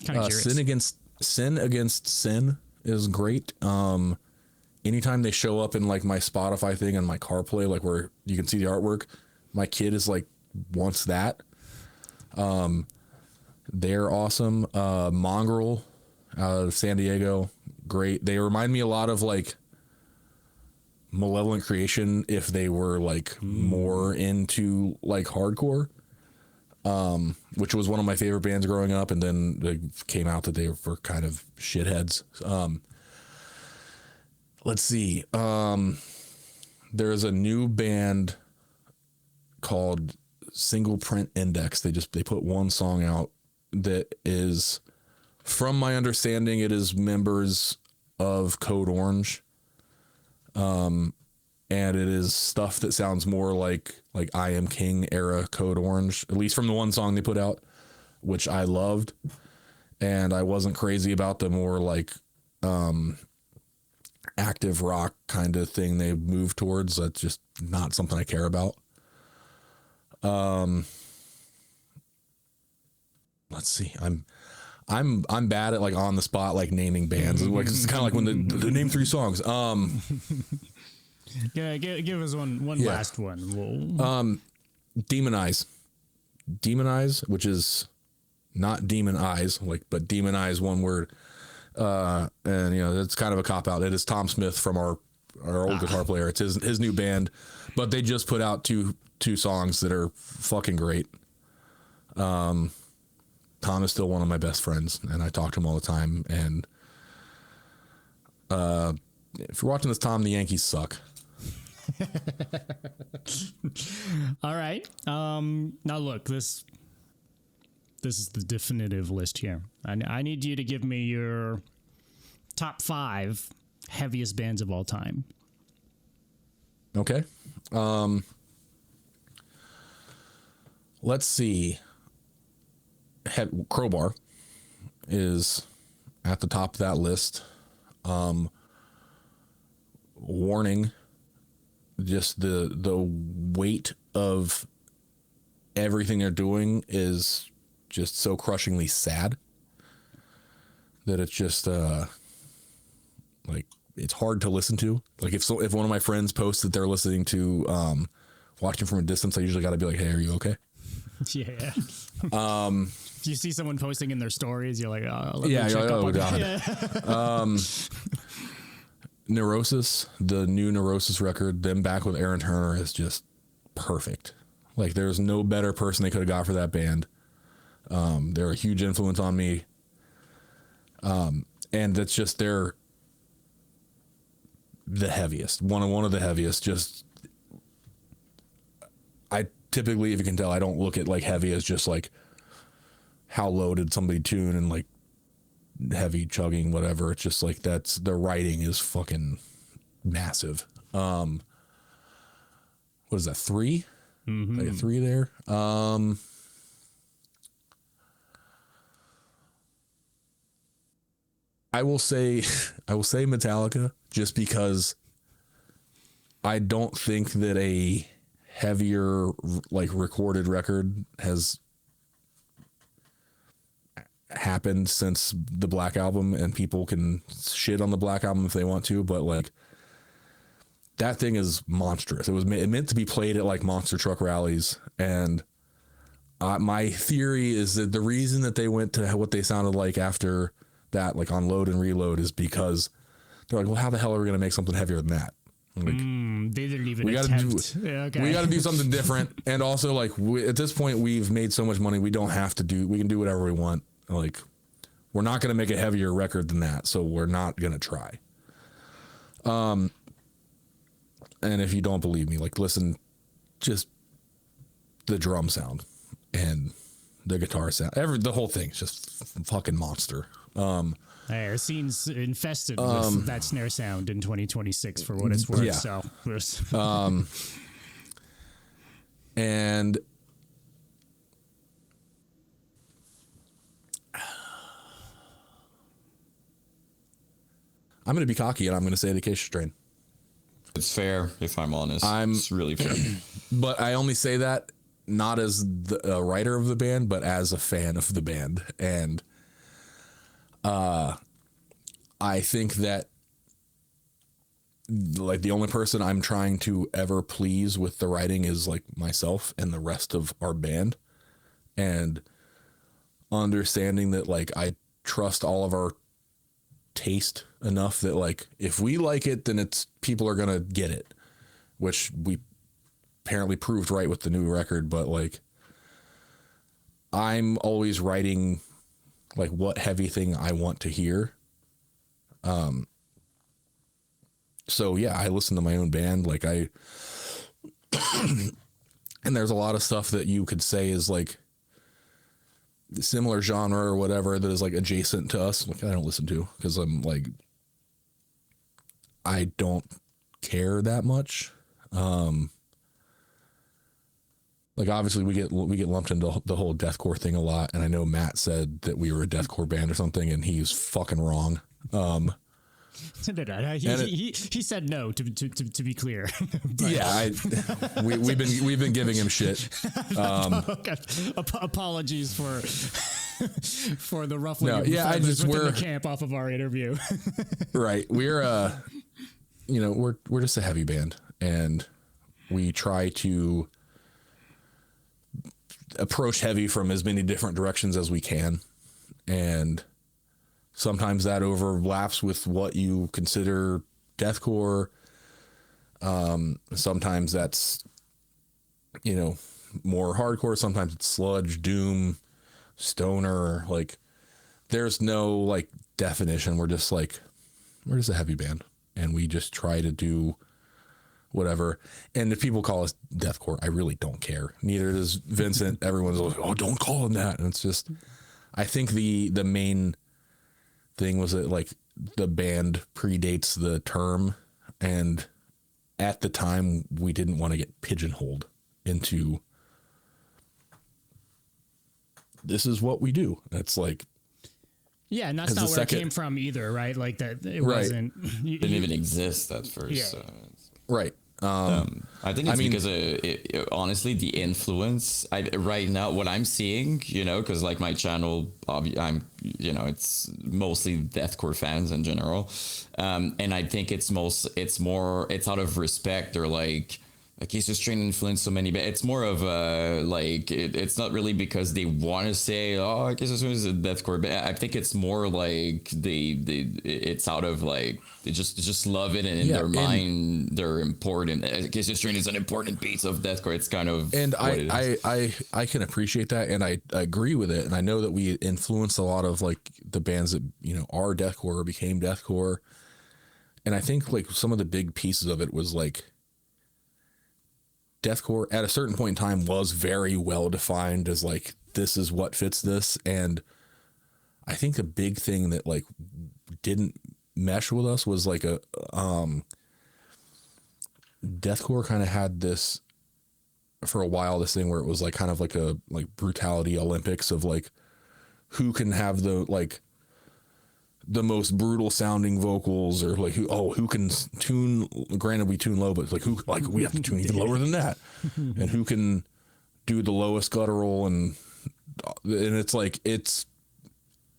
Kind of curious. Sin Against Sin is great. Anytime they show up in like my Spotify thing and my CarPlay, like where you can see the artwork, my kid is like wants that. They're awesome. Mongrel out of San Diego, great. They remind me a lot of like Malevolent Creation if they were like more into like hardcore, which was one of my favorite bands growing up, and then it came out that they were kind of shitheads. Let's see. There's a new band called Single Print Index. They put one song out that is, from my understanding, it is members of Code Orange. And it is stuff that sounds more like I Am King era Code Orange, at least from the one song they put out, which I loved. And I wasn't crazy about the more like active rock kind of thing they moved towards. That's just not something I care about. Let's see. I'm bad at like on the spot, like naming bands. Like, it's kind of like when the name three songs. Yeah, give us one last one. Demonize, which is not demon eyes, but demonize, one word. And it's kind of a cop out. It is Tom Smith from our our old guitar player. It's his new band, but they just put out two songs that are fucking great. Tom is still one of my best friends, and I talk to him all the time. And if you're watching this, Tom, the Yankees suck. All right. Now look, this is the definitive list here. I need you to give me your top 5 heaviest bands of all time. Okay. Let's see. Crowbar is at the top of that list. Warning, just the weight of everything they're doing is just so crushingly sad that it's just like it's hard to listen to. Like if one of my friends posts that they're listening to Watching from a Distance, I usually got to be like, hey, are you okay? Yeah. If you see someone posting in their stories, you're like, oh, let me yeah, check you're like, up oh on god. Neurosis, the new Neurosis record, them back with Aaron Turner, is just perfect. Like there's no better person they could have got for that band. They're a huge influence on me. And that's just the heaviest, one of the heaviest. Just I typically, if you can tell, I don't look at like heavy as just like how low did somebody tune and like heavy chugging, whatever. It's just like the writing is fucking massive. What is that, 3? Mm-hmm. Like a 3 there. I will say Metallica, just because I don't think that a heavier like recorded record has happened since the Black Album, and people can shit on the Black Album if they want to, but like that thing is monstrous. It was meant to be played at like monster truck rallies, and my theory is that the reason that they went to what they sounded like after that, like on Load and Reload, is because they're like, well, how the hell are we going to make something heavier than that? Like, they didn't even we got attempt. We got to do something different. And also, like, at this point, we've made so much money, we don't have to do. We can do whatever we want. Like, we're not going to make a heavier record than that, so we're not going to try. And if you don't believe me, like, listen, just the drum sound and the guitar sound, the whole thing's just fucking monster. Our scene's infested with that snare sound in 2026 for what it's worth. Yeah. So, and I'm going to be cocky and I'm going to say the Acacia Strain. It's fair, if I'm honest. It's really fair. But I only say that not as the writer of the band, but as a fan of the band. And I think that like the only person I'm trying to ever please with the writing is like myself and the rest of our band, and understanding that like I trust all of our taste enough that like if we like it, then people are gonna get it, which we apparently proved right with the new record. But like I'm always writing like what heavy thing I want to hear. So yeah, I listen to my own band. Like and there's a lot of stuff that you could say is like similar genre or whatever that is like adjacent to us. Like I don't listen to, because I'm like, I don't care that much. Like obviously we get lumped into the whole deathcore thing a lot, and I know Matt said that we were a deathcore band or something, and he's fucking wrong. He said no, to be clear. Yeah, we've been giving him shit. Apologies for the ruffling of feathers within the camp off of our interview. Right, we're we're just a heavy band, and we try to approach heavy from as many different directions as we can, and sometimes that overlaps with what you consider deathcore, Sometimes that's, you know, more hardcore. Sometimes it's sludge, doom, stoner. Like, there's no like definition. We're just a heavy band, and we just try to do whatever. And if people call us deathcore, I really don't care. Neither does Vincent. Everyone's like, oh, don't call him that. And it's just, I think the main thing was that like the band predates the term, and at the time we didn't want to get pigeonholed into this is what we do. It's like, yeah, and that's not where it came from either, right? Like that, it wasn't. Didn't even exist at first. Yeah. So right. I think it's because honestly, the influence right now, what I'm seeing, you know, because like my channel, it's mostly deathcore fans in general, and I think it's out of respect, or like Acacia Strain influenced so many, but it's more of it's not really because they want to say, oh, Acacia Strain is a deathcore, but I think it's more like it's out of like they just love it, and in their mind they're important. Acacia Strain is an important piece of deathcore. It's kind of, and I can appreciate that, and I agree with it, and I know that we influenced a lot of like the bands that, you know, are deathcore or became deathcore, and I think like some of the big pieces of it was like, deathcore at a certain point in time was very well defined as like, this is what fits this. And I think a big thing that like didn't mesh with us was like deathcore kind of had this for a while, this thing where it was like kind of like a like Brutality Olympics of like who can have the most brutal sounding vocals, or like who can tune, granted we tune low, but it's like who, like we have to tune even lower than that, and who can do the lowest guttural, and it's like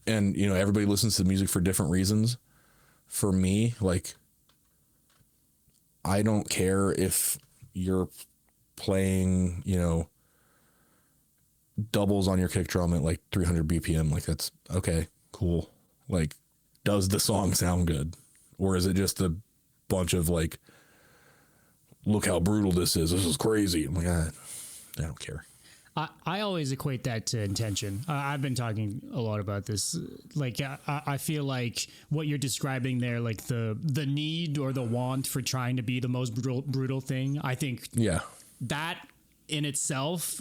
and you know, everybody listens to music for different reasons. For me, like, I don't care if you're playing, you know, doubles on your kick drum at like 300 BPM, like that's okay, cool. Like, does the song sound good, or is it just a bunch of like, look how brutal this is crazy? I'm like, I don't care. I always equate that to intention. I've been talking a lot about this. Like, I feel like what you're describing there, like the need or the want for trying to be the most brutal thing, I think that in itself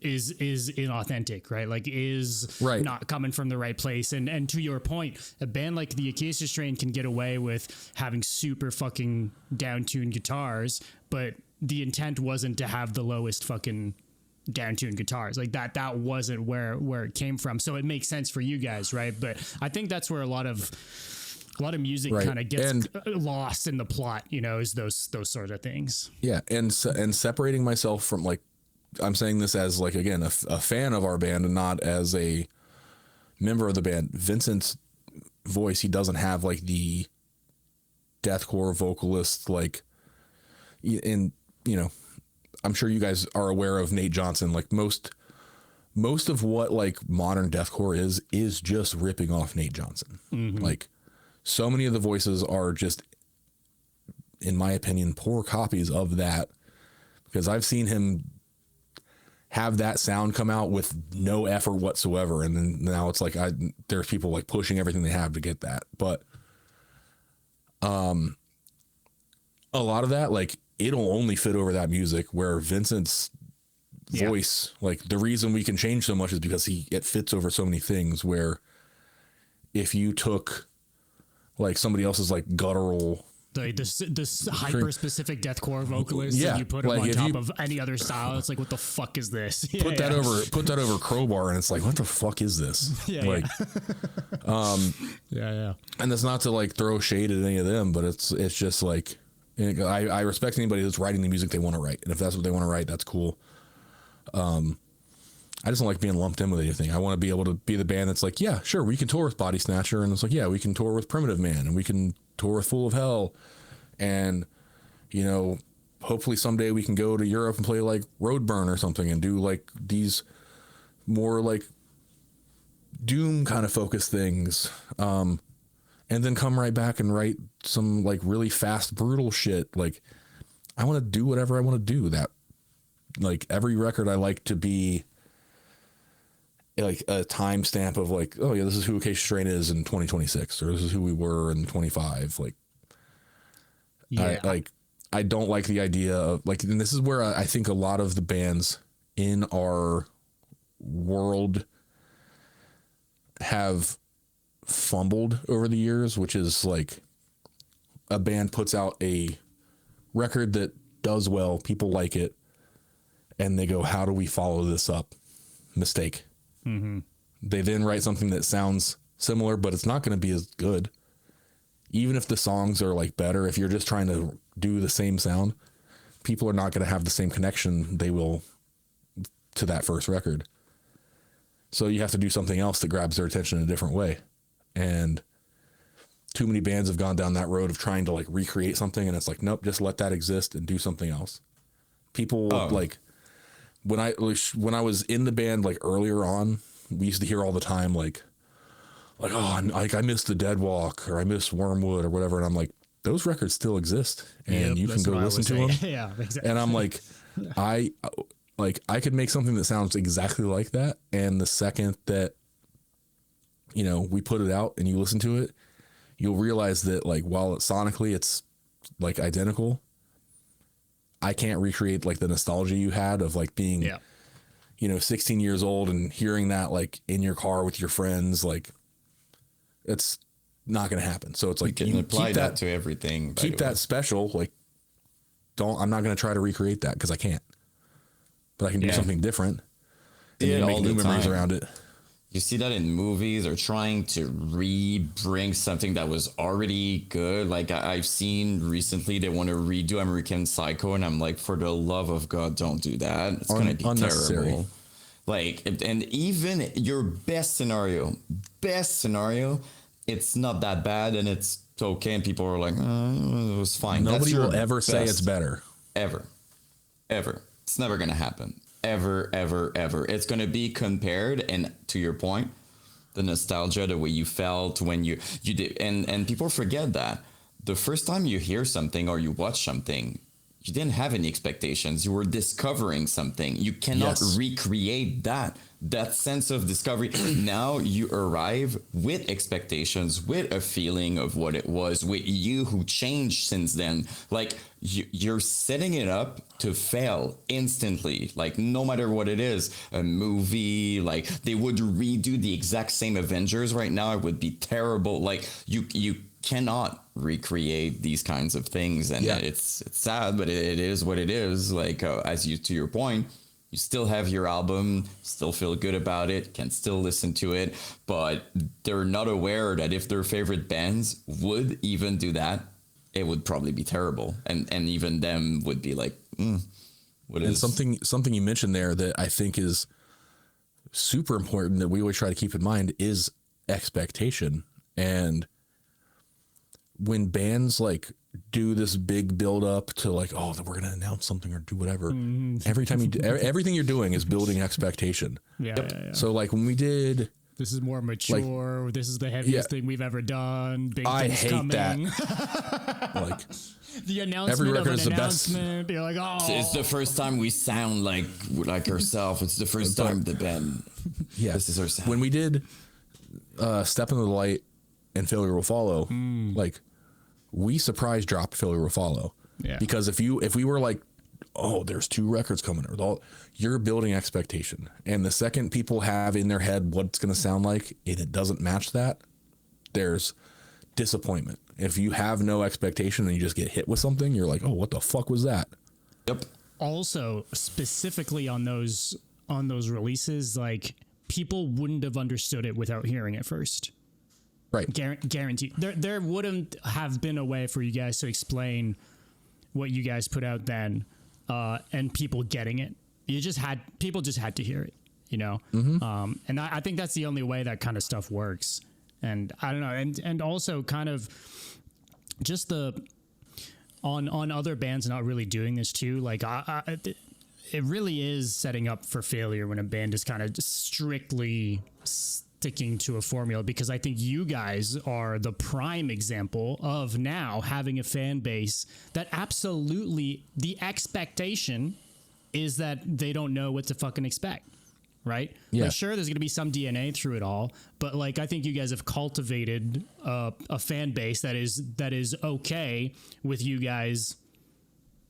is inauthentic, right? Like, is not coming from the right place. And to your point, a band like the Acacia Strain can get away with having super fucking down-tuned guitars, but the intent wasn't to have the lowest fucking down-tuned guitars. Like that wasn't where it came from. So it makes sense for you guys, right? But I think that's where a lot of music kind of gets lost in the plot, you know, is those sort of things. Yeah, and separating myself from, like, I'm saying this as like, again, a fan of our band and not as a member of the band. Vincent's voice, he doesn't have like the deathcore vocalist, like, in, you know, I'm sure you guys are aware of Nate Johnson. Like most of what like modern deathcore is just ripping off Nate Johnson. Mm-hmm. Like, so many of the voices are just, in my opinion, poor copies of that, because I've seen him have that sound come out with no effort whatsoever, and then now it's like there's people like pushing everything they have to get that. But a lot of that, like, it'll only fit over that music, where Vincent's voice, like, the reason we can change so much is because it fits over so many things, where if you took like somebody else's like guttural, this hyper specific deathcore vocalist, and you put him like on top of any other style, it's like, what the fuck is this? Put that over Crowbar, and it's like, what the fuck is this? And that's not to like throw shade at any of them, but it's just like, I respect anybody that's writing the music they want to write, and if that's what they want to write, that's cool. I just don't like being lumped in with anything. I want to be able to be the band that's like, yeah, sure, we can tour with Body Snatcher, and it's like, yeah, we can tour with Primitive Man, and we can tour with Full of Hell, and, you know, hopefully someday we can go to Europe and play like Roadburn or something, and do like these more like doom kind of focused things, and then come right back and write some like really fast, brutal shit. Like, I want to do whatever I want to do. That like every record I like to be like a timestamp of like, oh yeah, this is who Acacia Strain is in 2026, or this is who we were in 25. Like, Yeah. I don't like the idea of like, and this is where I think a lot of the bands in our world have fumbled over the years, which is like a band puts out a record that does well, people like it, and they go, how do we follow this up? Mistake. Mm-hmm. They then write something that sounds similar, but it's not going to be as good. Even if the songs are like better, if you're just trying to do the same sound, people are not going to have the same connection they will to that first record. So you have to do something else that grabs their attention in a different way. And too many bands have gone down that road of trying to like recreate something, and it's like, nope, just let that exist and do something else. People like when I was in the band, like earlier on, we used to hear all the time, like, oh, I miss the Dead Walk, or I miss Wormwood, or whatever. And I'm like, those records still exist, and you can go listen to them. Yeah, exactly. And I'm like, I could make something that sounds exactly like that. And the second that, you know, we put it out and you listen to it, you'll realize that like, while sonically it's like identical, I can't recreate like the nostalgia you had of like being, you know, 16 years old and hearing that like in your car with your friends. Like, it's not going to happen. So it's like, you can apply that to everything. Keep that special. Like, I'm not going to try to recreate that because I can't, but I can do something different and then make new memories around it. You see that in movies, or trying to bring something that was already good. Like I've seen recently, they want to redo American Psycho, and I'm like, for the love of God, don't do that. It's going to be terrible. Like, and even your best scenario, it's not that bad, and it's okay, and people are like, it was fine. Nobody will ever say it's better. Ever. It's never going to happen. Ever. It's going to be compared, and to your point, the nostalgia, the way you felt when you did, and people forget that the first time you hear something or you watch something, you didn't have any expectations. You were discovering something. You cannot recreate that sense of discovery. Now you arrive with expectations, with a feeling of what it was, with you who changed since then. Like you're setting it up to fail instantly. Like no matter what it is, a movie, like they would redo the exact same Avengers right now, it would be terrible. Like you cannot recreate these kinds of things, and it's sad, but it is what it is. Like to your point, you still have your album, still feel good about it, can still listen to it, but they're not aware that if their favorite bands would even do that, it would probably be terrible, and even them would be like, what is something you mentioned there that I think is super important that we always try to keep in mind is expectation. And when bands like do this big build up to like, oh, we're going to announce something or do whatever. Every time you do, everything you're doing is building expectation. Yeah. So like when we did, this is more mature. This is the heaviest thing we've ever done. Big things hate coming. That. Like the announcement every record of an is the announcement. You're like, oh, it's the first time we sound like ourselves. It's the first time the band. Yeah, this is our sound. When we did Step into the Light and Failure Will Follow, like we surprise dropped Failure Will Follow. Yeah. Because if we were like, oh, there's 2 records coming, or you're building expectation, and the second people have in their head what it's going to sound like, and it doesn't match that, there's disappointment. If you have no expectation and you just get hit with something, you're like, oh, what the fuck was that? Yep. Also, specifically on those releases, like people wouldn't have understood it without hearing it first. Right. Guaranteed. There wouldn't have been a way for you guys to explain what you guys put out then, and people getting it. People just had to hear it, you know? Mm-hmm. And I think that's the only way that kind of stuff works. And I don't know. And also kind of just on other bands not really doing this too. Like it really is setting up for failure when a band is kind of strictly sticking to a formula, because I think you guys are the prime example of now having a fan base that absolutely, the expectation is that they don't know what to fucking expect. Right? Yeah. Like, sure, there's going to be some DNA through it all, but like, I think you guys have cultivated a fan base that is okay with you guys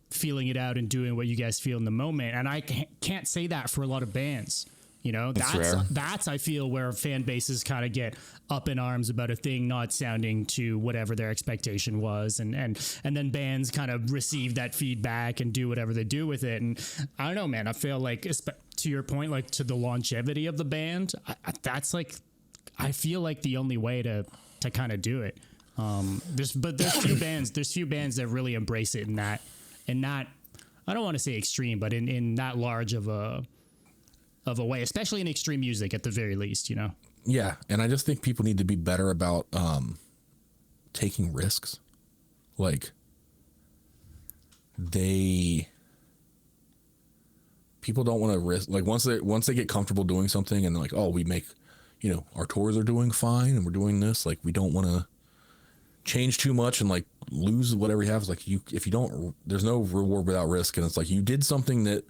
feeling it out and doing what you guys feel in the moment. And I can't say that for a lot of bands. You know, that's I feel where fan bases kind of get up in arms about a thing not sounding to whatever their expectation was, and then bands kind of receive that feedback and do whatever they do with it. And I don't know, man, I feel like, to your point, like, to the longevity of the band, that's like, I feel like the only way to kind of do it. There's few bands that really embrace it in that I don't want to say extreme, but in that large of a way, especially in extreme music at the very least, you know? Yeah. And I just think people need to be better about taking risks. Like, people don't want to risk, like, once they get comfortable doing something and they're like, oh, we make, you know, our tours are doing fine and we're doing this, like, we don't want to change too much and like lose whatever you have. It's like, if you don't, there's no reward without risk. And it's like, you did something that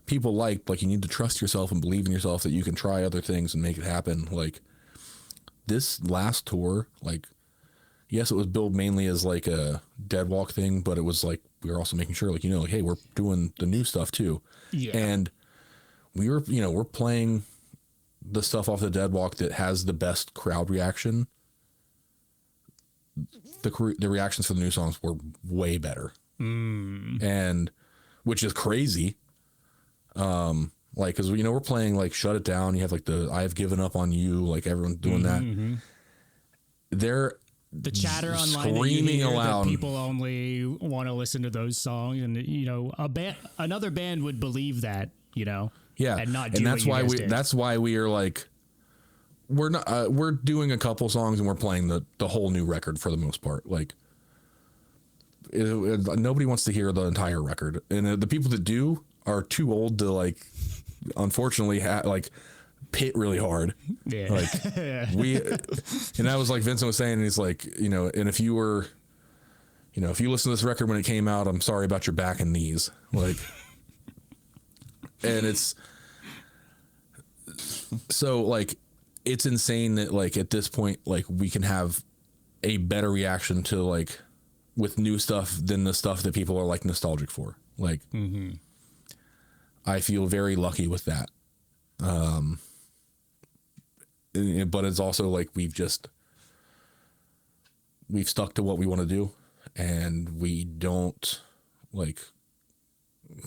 people liked, like, you need to trust yourself and believe in yourself that you can try other things and make it happen. Like, this last tour, like, yes, it was billed mainly as like a dead walk thing, but it was like, we were also making sure, like, you know, like, hey, we're doing the new stuff too. Yeah. And we were, you know, we're playing the stuff off the dead walk that has the best crowd reaction. The reactions for the new songs were way better. And which is crazy. Like, cause you know, we're playing like Shut It Down. You have like the I've Given Up on You, like everyone's doing that. They're the chatter online screaming aloud. That people only want to listen to those songs, and you know, another band would believe that, you know, yeah, and not do and that's what you why guys did. that's why we are like, we're not we're doing a couple songs and we're playing the whole new record for the most part. Like, nobody wants to hear the entire record, and the people that do are too old to, like, unfortunately like pit really hard. Yeah. Like, and that was like Vincent was saying, and he's like, you know, and if you were, you know, if you listen to this record when it came out, I'm sorry about your back and knees. Like, and it's so, like, it's insane that, like, at this point, like, we can have a better reaction to, like, with new stuff than the stuff that people are like nostalgic for. Like, I feel very lucky with that. But it's also like, we've stuck to what we want to do, and we don't, like,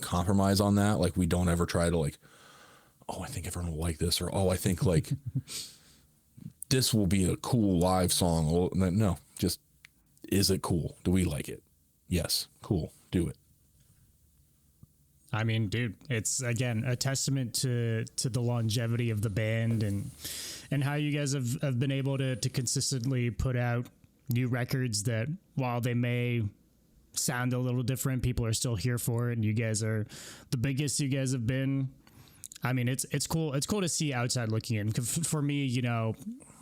compromise on that. Like, we don't ever try to, like, oh, I think everyone will like this, or, oh, I think, like, this will be a cool live song. No, just, is it cool? Do we like it? Yes. Cool. Do it. I mean, dude, it's, again, a testament to the longevity of the band and how you guys have been able to consistently put out new records that, while they may sound a little different, people are still here for it. And you guys are the biggest you guys have been. I mean, it's cool. It's cool to see outside looking in. For me, you know,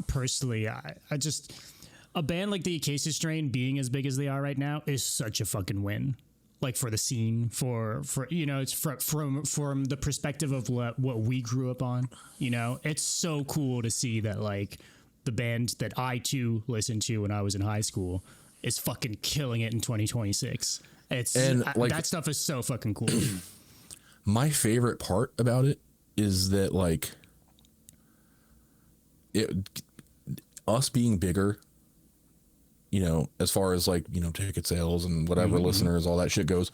personally, I just, a band like the Acacia Strain being as big as they are right now is such a fucking win. Like, for the scene, for you know, it's from the perspective of what we grew up on. You know, it's so cool to see that, like, the band that I too listened to when I was in high school is fucking killing it in 2026. Like, that stuff is so fucking cool. My favorite part about it is that, like, us being bigger, you know, as far as, like, you know, ticket sales and whatever, listeners, all that shit goes,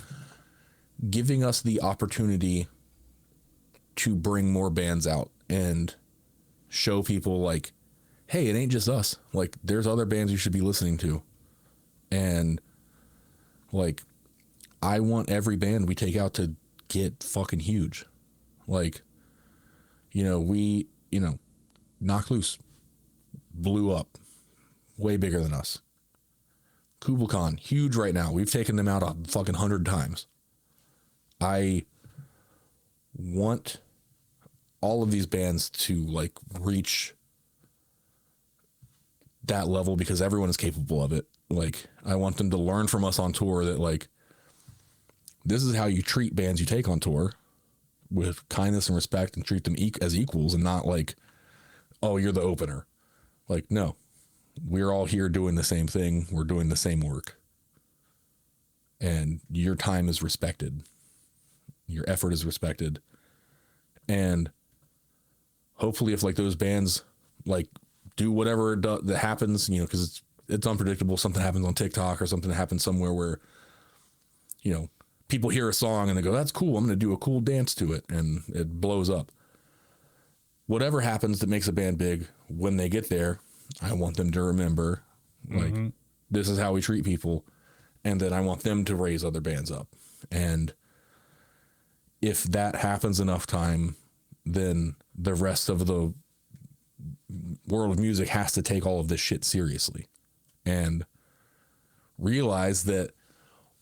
giving us the opportunity to bring more bands out and show people, like, hey, it ain't just us. Like, there's other bands you should be listening to. And, like, I want every band we take out to get fucking huge. Like, you know, Knock Loose blew up, way bigger than us. Kubla Khan, huge right now. We've taken them out a fucking 100 times. I want all of these bands to, like, reach that level because everyone is capable of it. Like, I want them to learn from us on tour that, like, this is how you treat bands you take on tour, with kindness and respect, and treat them as equals, and not like, oh, you're the opener. Like, no, we're all here doing the same thing. We're doing the same work, and your time is respected. Your effort is respected. And hopefully if like those bands like do whatever that happens, you know, cause it's unpredictable. Something happens on TikTok or something happens somewhere where, you know, people hear a song and they go, that's cool. I'm going to do a cool dance to it. And it blows up. Whatever happens that makes a band big, when they get there, I want them to remember, like, this is how we treat people. And then I want them to raise other bands up. And if that happens enough time, then the rest of the world of music has to take all of this shit seriously and realize that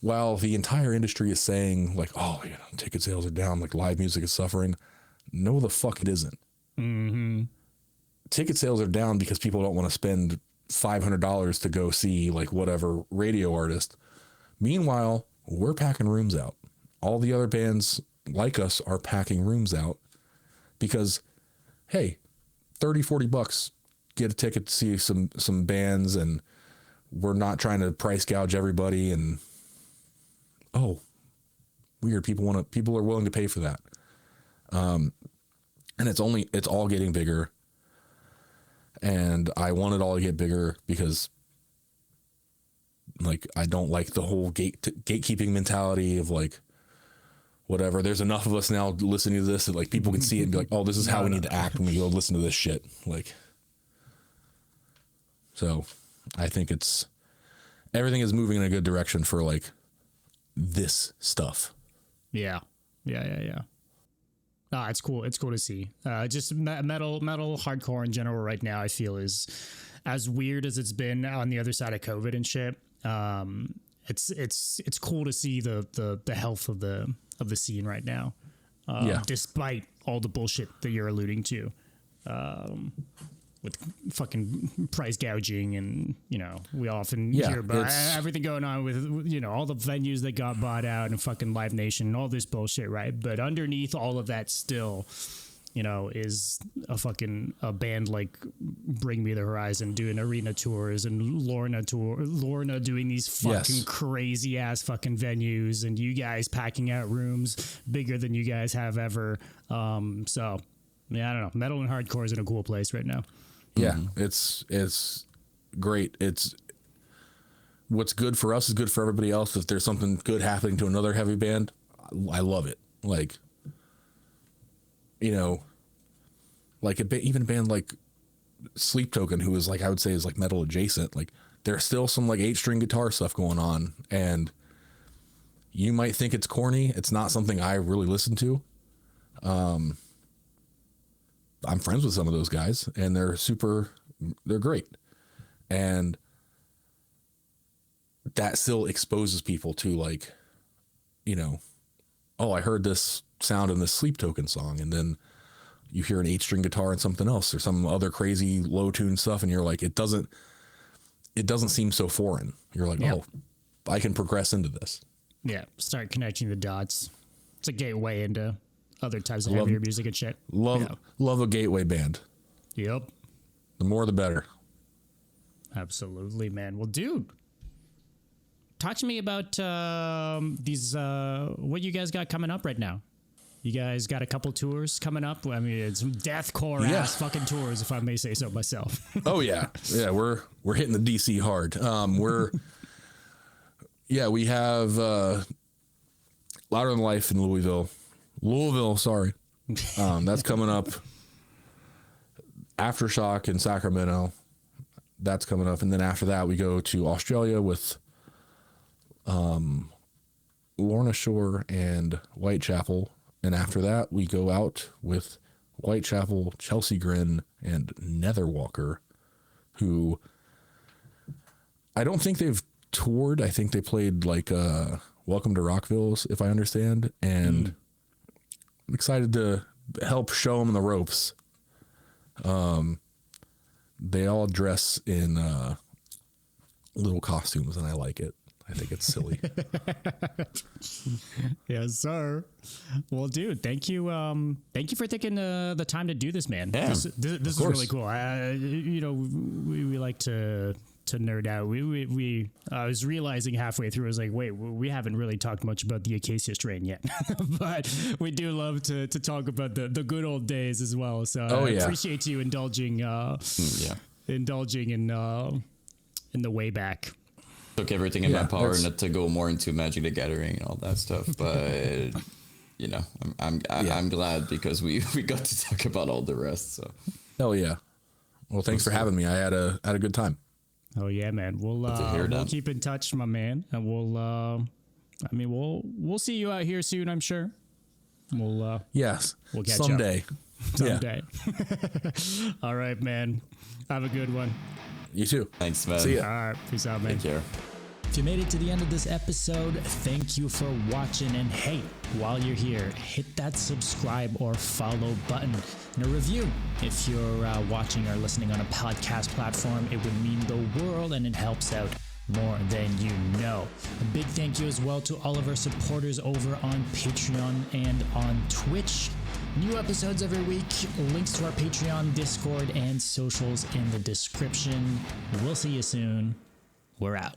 while the entire industry is saying like, oh, you know, ticket sales are down, like live music is suffering. No, the fuck it isn't. Ticket sales are down because people don't want to spend $500 to go see like whatever radio artist. Meanwhile, we're packing rooms out. All the other bands like us are packing rooms out because, hey, $30-$40, get a ticket to see some bands, and we're not trying to price gouge everybody. And oh, weird, people are willing to pay for that. And it's all getting bigger, and I want it all to get bigger because, like, I don't like the whole gatekeeping mentality of like, whatever. There's enough of us now listening to this that like people can see it and be like, oh, this is how we need to act when we go listen to this shit. Like, so I think everything is moving in a good direction for like this stuff. Yeah. Ah, it's cool. It's cool to see. Just metal, hardcore in general right now, I feel is as weird as it's been on the other side of COVID and shit. It's cool to see the health of the scene right now. Despite all the bullshit that you're alluding to, with fucking price gouging, and you know, we often hear about everything going on with, you know, all the venues that got bought out and fucking Live Nation and all this bullshit, right? But underneath all of that still, you know, is a band like Bring Me the Horizon doing arena tours, and Lorna doing these fucking crazy ass fucking venues, and you guys packing out rooms bigger than you guys have ever. So yeah, I don't know. Metal and hardcore is in a cool place right now. Yeah, it's great. It's what's good for us is good for everybody else. If there's something good happening to another heavy band, I love it. Like, you know, like even a band like Sleep Token, who is like, I would say is like metal adjacent. Like, there's still some like 8-string guitar stuff going on, and you might think it's corny. It's not something I really listen to. I'm friends with some of those guys, and they're great. And that still exposes people to like, you know, oh, I heard this sound in this Sleep Token song, and then you hear an 8-string guitar and something else or some other crazy low tune stuff, and you're like, it doesn't seem so foreign. You're like, oh, I can progress into this. Yeah, start connecting the dots. It's a gateway into other types of heavier music and shit. Love a gateway band. Yep. The more the better. Absolutely, man. Well, dude, talk to me about these what you guys got coming up right now. You guys got a couple tours coming up. I mean, it's deathcore ass fucking tours, if I may say so myself. Oh yeah, we're hitting the DC hard. We have Louder Than Life in Louisville, sorry. That's coming up. Aftershock in Sacramento. That's coming up. And then after that, we go to Australia with Lorna Shore and Whitechapel. And after that, we go out with Whitechapel, Chelsea Grin, and Netherwalker, who I don't think they've toured. I think they played like Welcome to Rockville's, if I understand. And I'm excited to help show them the ropes. they all dress in little costumes, and I like it. I think it's silly. Yes, sir. Well, dude, thank you. Thank you for taking the time to do this, man. Yeah, This is really cool. We like to nerd out. I was realizing halfway through, I was like, wait, we haven't really talked much about the Acacia Strain yet, but we do love to talk about the good old days as well. So I appreciate you indulging in the way back. Took everything in my power not to go more into Magic the Gathering and all that stuff, but you know, I'm glad because we got to talk about all the rest. So, hell yeah. Well, thanks for having me. I had a good time. Oh yeah, man. We'll keep in touch, my man, and we'll see you out here soon, I'm sure. We'll catch someday. up. Someday. All right, man. Have a good one. You too. Thanks, man. See ya. All right. Peace out, man. Take care. If you made it to the end of this episode, thank you for watching. And hey, while you're here, hit that subscribe or follow button and a review. If you're watching or listening on a podcast platform, it would mean the world and it helps out more than you know. A big thank you as well to all of our supporters over on Patreon and on Twitch. New episodes every week, links to our Patreon, Discord, and socials in the description. We'll see you soon. We're out.